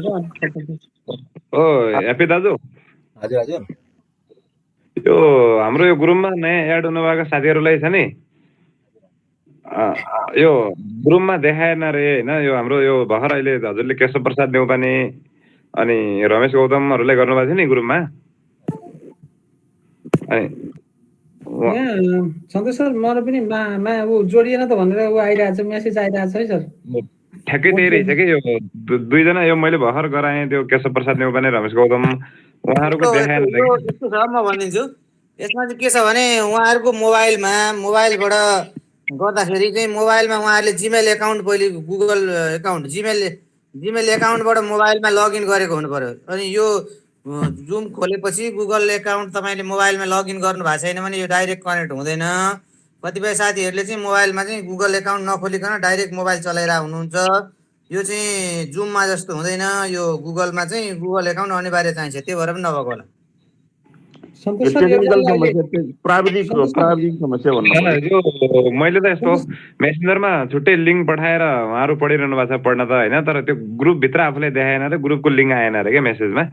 ओ ह्याप्पी दाजु। हजुर हजुर। यो हाम्रो यो ग्रुपमा नयाँ एड हुनुभएको साथीहरूलाई छ नि, यो ग्रुपमा देखाएन रे होइन। यो हाम्रो यो भर्खर अहिले हजुरले केशव प्रसाद देउपाने अनि रमेश गौतमहरूले गर्नुभएको थियो नि ग्रुपमा। सन्तोष सर, मलाई पनि जोडिएन त भनेर आइरहेको छ, मेसेज आइरहेको छ है सर। ठ्याक्कै त्यही रहेछ कि यो दुईजना। यो मैले भर्खर गराएँ त्यो केशव प्रसाद देउपाने रमेश गौतम उहाँहरूको देखाएन। यस्तो छ म भनिदिन्छु, यसमा चाहिँ के छ भने उहाँहरूको मोबाइलबाट गर्दाखेरि चाहिँ मोबाइलमा उहाँहरूले जिमेल एकाउन्ट पहिले गुगल एकाउन्ट जिमेल एकाउन्टबाट मोबाइलमा लगइन गरेको हुनु पर्यो। अनि यो जुम खोलेपछि गुगल एकाउन्ट तपाईँले मोबाइलमा लगइन गर्नु भएको छैन भने यो डाइरेक्ट कनेक्ट हुँदैन। कतिपय साथीहरूले चाहिँ मोबाइलमा चाहिँ गुगल एकाउन्ट नखोलिकन डाइरेक्ट मोबाइल चलाइरहेको हुनुहुन्छ। यो चाहिँ जुममा जस्तो हुँदैन, यो गुगलमा चाहिँ गुगल एकाउन्ट अनिवार्य चाहिन्छ, त्यो भएर पनि नभएको होला। सन्तोष सर टेक्निकल यो समस्या प्राविधिक समस्या भन्नु होइन, यो मैले त यस्तो मेसेन्जरमा छुट्टै लिङ्क पठाएर उहाँहरू पढिरहनु भएको छ पढ्न त होइन, तर त्यो ग्रुपभित्र आफूलाई देखाएन रे, ग्रुपको लिङ्क आएन अरे क्या मेसेजमा।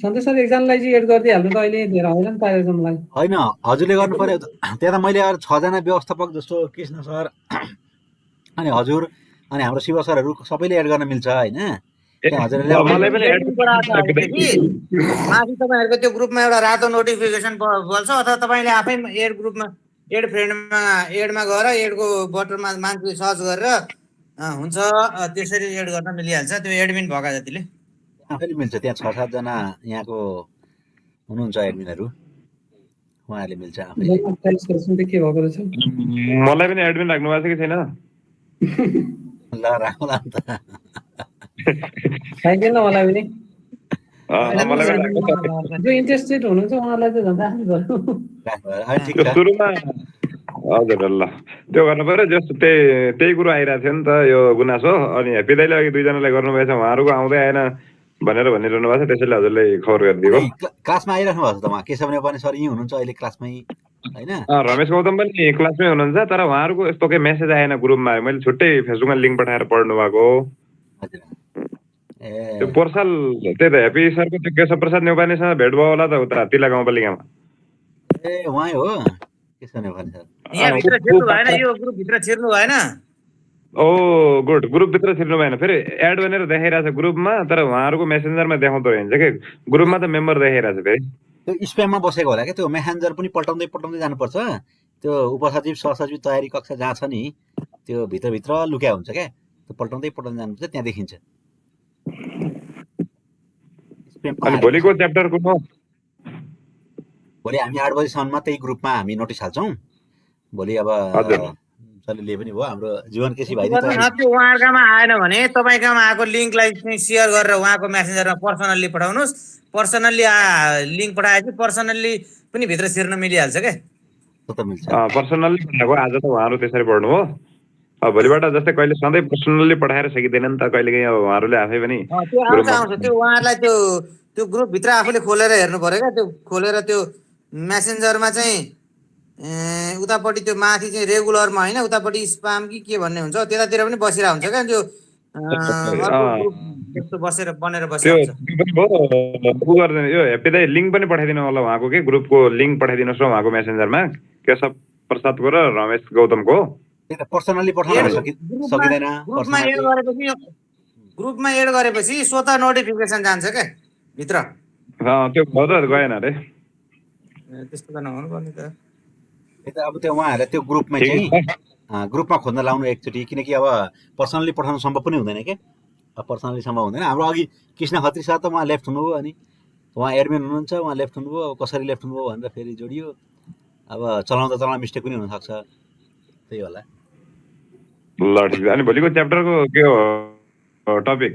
सन्तोष सर एकजनालाई चाहिँ एड गरिदिइहाल्नु त, अहिले धेरै हैरान पारेको छ मलाई। होइन हजुरले गर्नु पर्यो। त्यहाँ त मैले अरू 6 जना व्यवस्थापक जस्तो कृष्ण सर अनि हजुर अनि हाम्रो शिव सरहरू सबैले एड गर्न मिल्छ होइन। मलाई पनि माथि तपाईँहरूको त्यो ग्रुपमा एउटा रातो नोटिफिकेसन बल्छ, अथवा तपाईँले आफै एड ग्रुपमा एड फ्रेन्डमा एडमा गएर एडको बटनमा मान्छे सर्च गरेर हुन्छ, त्यसरी एड गर्न मिलिहाल्छ। त्यो एडमिन भएका जतिले आफैले मिल्छ। त्यहाँ 6-7 जना यहाँको हुनुहुन्छ एडमिनहरू, उहाँहरूले मिल्छ आफैले। के भएको रहेछ? मलाई पनि एडमिन राख्नु भएको छ कि छैन? ल राख्नुला नि त। छैन मलाई पनि। जो इन्ट्रेस्टेड हुनुहुन्छ उहाँलाई त झन् राख्नु पर्यो। सुरुमा हजुर ल त्यो गर्नु पर्यो। जस्तो त्यही कुरो आइरहेको थियो नि त यो गुनासो, अनि हेप्पी दाइले अघि 2 जनालाई गर्नुभएछ, उहाँहरूको आउँदै आएन भनेर भनिरहनु भएको छ, त्यसैले हजुरले खबर गरिदिएको। क्लासमा आइराख्नु भएको छ त उहाँ केशव नेपाली सर यहीँ हुनुहुन्छ अहिले क्लासमै होइन? रमेश गौतम पनि क्लासमै हुनुहुन्छ, तर उहाँहरूको यस्तो केही मेसेज आएन ग्रुपमा। मैले छुट्टै फेसबुकमा लिङ्क पठाएर पढ्नु भएको। त्यो पोर्साल त्यही त हेप्पी सरको त्यो केशव प्रसाद नेउपानेसँग भेट भयो होला त उता तिला गाउँपालिकामा। ए उहाँ हो केशव नेपाली सर। यहाँभित्र छिर्नु भएन, यो ग्रुपभित्र छिर्नु भएन। ओ गुड, ग्रुपभित्र छिर्नु भएन। फेरि एड भनेर देखाइरहेको छ ग्रुपमा, तर उहाँहरूको मेसेन्जरमा देखाउँदो रहेछ कि ग्रुपमा त मेम्बर देखाइरहेको छ। फेरि त्यो स्प्याममा बसेको होला क्या, त्यो मेसेन्जर पनि पल्टाउँदै जानुपर्छ। त्यो उपसचिव सहसचिव तयारी कक्षा जहाँ छ नि त्यो भित्रभित्र लुक्या हुन्छ क्या, त्यो पल्टाउँदै जानुपर्छ, त्यहाँ देखिन्छ। अनि भोलिको च्याप्टर कुन हो? भोलि हामी 8 बजीसम्ममा त्यही ग्रुपमा हामी नोटिस हाल्छौँ। भोलि अब जसले पनि भयो हाम्रो जीवन केसी भाइ उहाँहरूकोमा आएन भने तपाईँकोमा आएको लिङ्कलाई सेयर गरेर उहाँको मेसेन्जरमा पर्सनल्ली पठाउनुहोस्। पर्सनल्ली लिङ्क पठाएपछि पर्सनल्ली पनि भित्र छिर्न मिलिहाल्छ क्या। पर्सनल्ली पठाएको आज त उहाँहरू त्यसरी पढ्नु हो। भोलिबाट जस्तै कहिले सधैँ पर्सनल्ली पठाएर सकिँदैन नि त, कहिलेकाहीँ अब उहाँहरूले आफै पनि आउँछ। त्यो उहाँहरूलाई त्यो ग्रुपभित्र आफूले खोलेर हेर्नु पर्यो क्या। त्यो खोलेर त्यो मेसेन्जरमा चाहिँ उतापट्टि त्यो माथि चाहिँ रेगुलरमा होइन, उतापट्टि स्पाम कि के भन्ने हुन्छ, त्यतातिर पनि बसिरहेको हुन्छ क्या। त्यो बसेर बनेर बसिरहेको हुन्छ। यो हेप्पी दाइ लिङ्क पनि पठाइदिनु होला उहाँको के ग्रुपको लिङ्क पठाइदिनुहोस् न उहाँको मेसेन्जरमा, केशव प्रसादको र रमेश गौतमको। पर्सनली पठाउन सकिँदैन। ग्रुपमा एड गरेपछि स्वतः नोटिफिकेसन जान्छ क्या भित्र। त्यो भयो त गएन अरे। त्यस्तो त नहुनु पर्ने त। अब त्यो उहाँहरूलाई त्यो ग्रुपमा चाहिँ ग्रुपमा खोज्न लाउनु एकचोटि, किनकि अब पर्सनली पठाउनु सम्भव पनि हुँदैन क्या। अब पर्सनली सम्भव हुँदैन। हाम्रो अघि कृष्ण खत्री सर त उहाँ लेफ्ट हुनुभयो, अनि उहाँ एडमिन हुनुहुन्छ, उहाँ लेफ्ट हुनुभयो। अब कसरी लेफ्ट हुनुभयो भनेर फेरि जोडियो। अब चलाउँदा मिस्टेक पनि हुनसक्छ, त्यही होला। ल ठिक छ। अनि भोलिको च्याप्टरको के हो टपिक?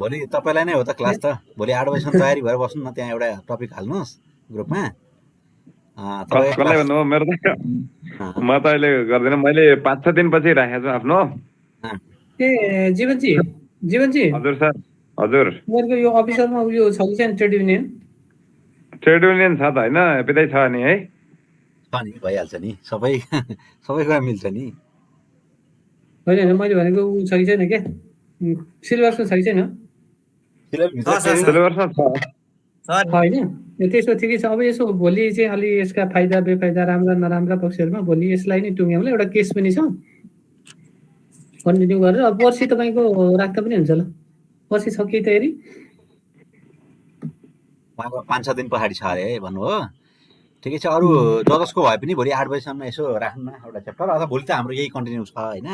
भोलि तपाईँलाई नै हो त क्लास त। भोलि 8 बजीसम्म तयारी भएर बस्नु न, त्यहाँ एउटा टपिक हाल्नुहोस् ग्रुपमा। कसलाई भन्नु हो? मेरो त म त अहिले गर्दिनँ, मैले 5-6 दिनपछि राखेको छु आफ्नो। ए जीवनजी हजुर सर। हजुर मेरो यो अफिसरमा उयो छ कि छैन ट्रेड युनियन? ट्रेड युनियन छ त होइन, हेप्पी छ नि है? छ नि, भइहाल्छ नि, सबैको मिल्छ नि। होइन मैले भनेको ऊ छ कि छैन क्या, सिलेबसमा छ कि छैन? सिलेबसमा छ होइन, त्यसो ठिकै छ। अब यसो भोलि चाहिँ अलि यसका फाइदा बेफाइदा राम्रा नराम्रा पक्षहरूमा भोलि यसलाई नै टुङ्ग्याउँला। एउटा केस पनि छ, कन्टिन्यू गरेर। अब पर्सि तपाईँको राख्दा पनि हुन्छ। ल पर्सि छ कि तयारी? 5-6 दिन पछाडि छ अरे भन्नु हो। ठिकै छ। अरू जसको भए पनि भोलि 8 बजीसम्म यसो राख्नु न एउटा च्याप्टर, अथवा भोलि त हाम्रो यही कन्टिन्यू छ होइन।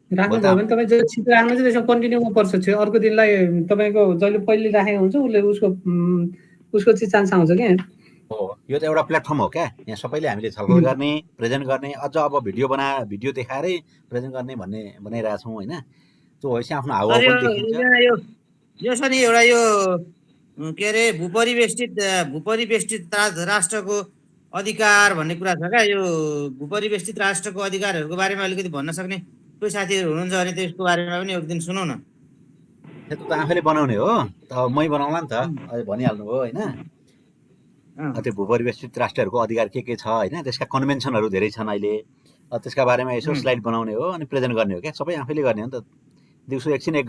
राख्नु भयो भने तपाईँ जति छिटो राख्नु चाहिँ त्यसमा कन्टिन्यूमा पर्छ। अर्को दिनलाई तपाईँको जहिले पहिले राखेको हुन्छ उसले उसको चाहिँ चान्स आउँछ क्या। हो, यो त एउटा प्लेटफर्म हो क्या। यहाँ सबैले हामीले छलफल गर्ने, प्रेजेन्ट गर्ने, अझ अब भिडियो देखाएरै प्रेजेन्ट गर्ने भन्ने बनाइरहेको छौँ होइन। त्यो भएपछि आफ्नो हावा पनि देखिन्छ। यो छ नि एउटा यो के अरे भूपरिवेष्टित राष्ट्रको अधिकार भन्ने कुरा छ क्या। यो भूपरिवेष्टित राष्ट्रको अधिकारहरूको बारेमा अलिकति भन्न सक्ने कोही साथीहरू हुनुहुन्छ भने त्यसको बारेमा पनि एक दिन सुनौ न। त्यो त आफैले बनाउने हो त, मै बनाउला नि त, अहिले भनिहाल्नु भयो होइन। त्यो भूपरिवेष्टित राष्ट्रहरूको अधिकार के छ होइन, त्यसका कन्भेन्सनहरू धेरै छन् अहिले। त्यसका बारेमा यसो स्लाइड बनाउने हो अनि प्रेजेन्ट गर्ने हो क्या, सबै आफैले गर्ने हो नि त। दिउँसो एकछिन 1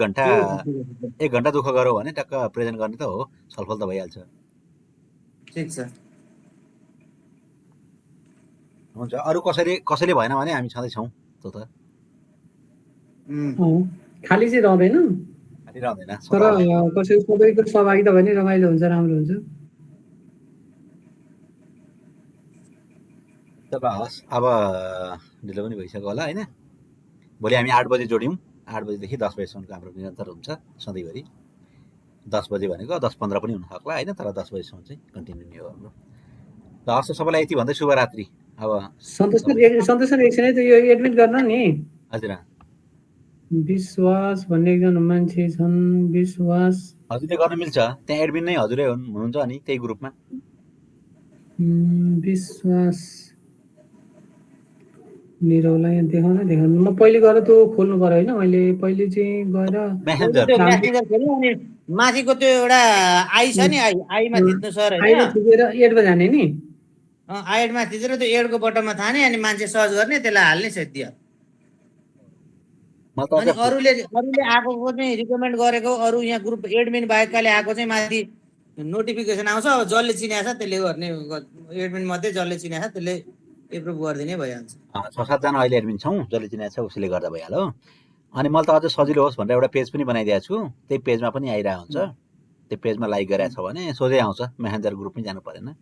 घन्टा दुःख गरौँ भने टक्क प्रेजेन्ट गर्ने त हो, छलफल त भइहाल्छ। ठिक छ, हुन्छ। अरू कसैले भएन भने हामी छँदैछौँ। त्यो त खाली चाहिँ रहँदैन, खालि रहँदैन। तर कसैको सबैको सहभागिता भने रमाइलो हुन्छ, राम्रो हुन्छ। ल हस्, अब ढिलो पनि भइसक्यो होला होइन। भोलि हामी 8 बजे जोड्यौँ। 8 बजेदेखि 10 बजीसम्मको हाम्रो निरन्तर हुन्छ सधैँभरि। 10 बजे भनेको 10:15 पनि हुन सक्ला होइन, तर 10 बजीसम्म चाहिँ कन्टिन्यू नै हो हाम्रो। ल हस्, सबैलाई यति भन्दै शुभरात्रि। अब सन्तोष सर एकछिन है, यो एडमिट गर्न नि। हजुर विश्वास भन्ने एकजना मान्छे छन्, विश्वास हजुरले गर्न मिल्छ, त्यहाँ एडमिन नै हजुरै हुनुहुन्छ अनि त्यही ग्रुपमा। विश्वास निरौला यहाँ देखाउनु। म पहिले गएर त्यो खोल्नु पर्यो होइन, मैले पहिले चाहिँ गएर मेसेन्जर खोल्यो अनि माथिको त्यो एउटा आई छ नि, आईमा थिच्नु सर होइन, थिचेर एडमा जाने नि। आइडमा थिचेर त्यो एडको बटनमा थाने अनि मान्छे सर्च गर्ने, त्यसलाई हाल्ने सेट अनि अरूले आएको चाहिँ रिकमेन्ड गरेको अरू यहाँ ग्रुप एडमिन बाहेकले आएको चाहिँ माथि नोटिफिकेसन आउँछ। अब जसले चिनाएको छ त्यसले गर्ने, एडमिन मध्ये जसले चिनाएको छ त्यसले एप्रुभ गरिदिने भइहाल्छ। 6-7 जना अहिले एडमिन छौँ, जसले चिनाएको छ उसले गर्दा भइहाल्यो। अनि मैले त अझ सजिलो होस् भनेर एउटा पेज पनि बनाइदिएको छु, त्यही पेजमा पनि आइरहेको हुन्छ। त्यो पेजमा लाइक गरेको छ भने सोझै आउँछ, मेसेन्जर ग्रुप पनि जानु परेन।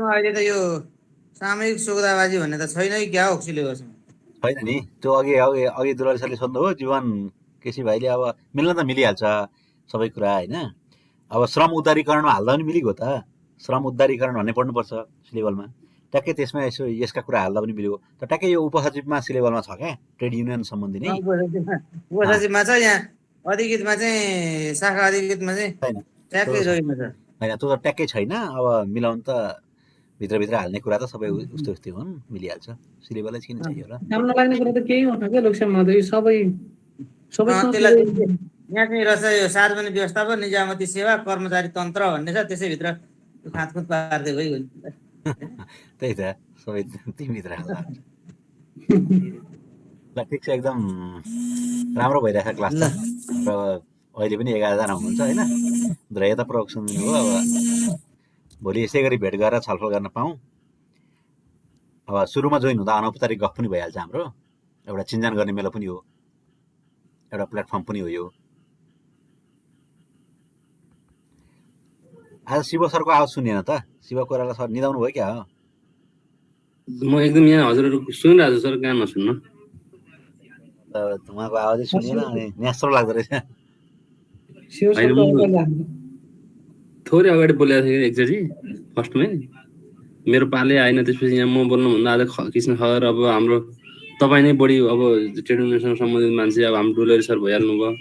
अहिले त यो सामूहिक सुविधाबाजी भन्ने त छैन कि क्या हो सिलेबसमा? छैन नि, त्यो अघि दुलारी सरले सोध्नु हो जीवन केसी भाइले। अब मिल्न त मिलिहाल्छ सबै कुरा होइन। अब श्रम उद्धारीकरणमा हाल्दा पनि मिलिगयो त, श्रम उद्धारीकरण भन्ने पढ्नुपर्छ सिलेबलमा, ट्याक्कै त्यसमा यसो यसका कुरा हाल्दा पनि मिल्यो। त ट्याक्कै यो उपसचिवमा सिलेबलमा छ क्या, ट्रेड युनियन सम्बन्धी नै उपसचिवमा छ, यहाँ अधिकृतमा चाहिँ शाखा अधिकृतमा चाहिँ ट्याक्कै रहेन छ होइन, त्यो त ट्याक्कै छैन। अब मिलाउनु त भित्रभित्र हाल्ने कुरा त सबै उस्तै हुन्, मिलिहाल्छ। सिलेबलै किन चाहियो र? काम नलाग्ने कुरा त केही हुँदैन क्या लोकसेवामा, त यो सबै यहाँ चाहिँ रहेछ यो सार्वजनिक व्यवस्थापन, निजामती सेवा, कर्मचारी तन्त्र भन्ने छ, त्यसैभित्र खाँचखुँच पार्दै गयो। त्यही त सबै तिमीभित्र हाल्ला। ल ठिक छ, एकदम राम्रो भइरहेछ क्लास त। र अहिले पनि 11 जना हुनुहुन्छ होइन, यता प्रयोग सुनिदिनु हो। अब भोलि यसै गरी भेट गरेर छलफल गर्न पाऊँ। अब सुरुमा जोइन हुँदा अनौपचारिक गफ पनि भइहाल्छ हाम्रो, एउटा चिन्जान गर्ने मेलो पनि हो, एउटा प्लेटफर्म पनि हो यो। आज शिव सरको आवाज सुनिएन त? शिव कोइराला सर निदाउनु भयो क्या? हो म एकदम यहाँ हजुरहरू सुनिरहेको छु सर, कहाँ नसुन्न। उहाँको आवाजै सुनिएन अनि न्यास्रो लाग्दो रहेछ। थोरै अगाडि बोलेको थिएँ एकचोटि फर्स्टमै, मेरो पाले आएन। त्यसपछि यहाँ म बोल्नुभन्दा आज कृष्ण सर, अब हाम्रो तपाईँ नै बढी अब ट्रेड युनियनसँग सम्बन्धित मान्छे, अब हाम्रो डुलरी सर भइहाल्नु भयो।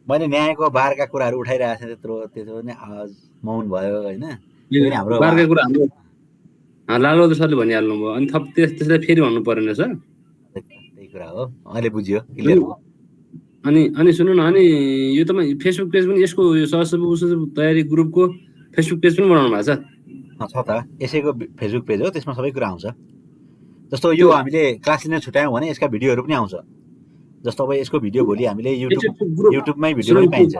मैले न्यायको बारका कुराहरू उठाइरहेको थिएँ, त्यत्रो पनि आवाज मौन भयो होइन। बारका कुरा हाम्रो लालबहादुर सरले भनिहाल्नु भयो, अनि थप त्यसलाई फेरि भन्नु परेन सर। त्यही कुरा हो, अहिले बुझ्यो, क्लियर हो। अनि सुन्नु न, अनि यो तपाईँ फेसबुक पेज पनि यसको यो सहसचिव तयारी ग्रुपको फेसबुक पेज पनि बनाउनु भएको छ त? यसैको फेसबुक पेज हो, त्यसमा सबै कुरा आउँछ। जस्तो यो हामीले क्लास लिन छुट्यायौँ भने यसका भिडियोहरू पनि आउँछ। जस्तो अब यसको भिडियो भोलि हामीले युट्युबमै भिडियो पनि पाइन्छ।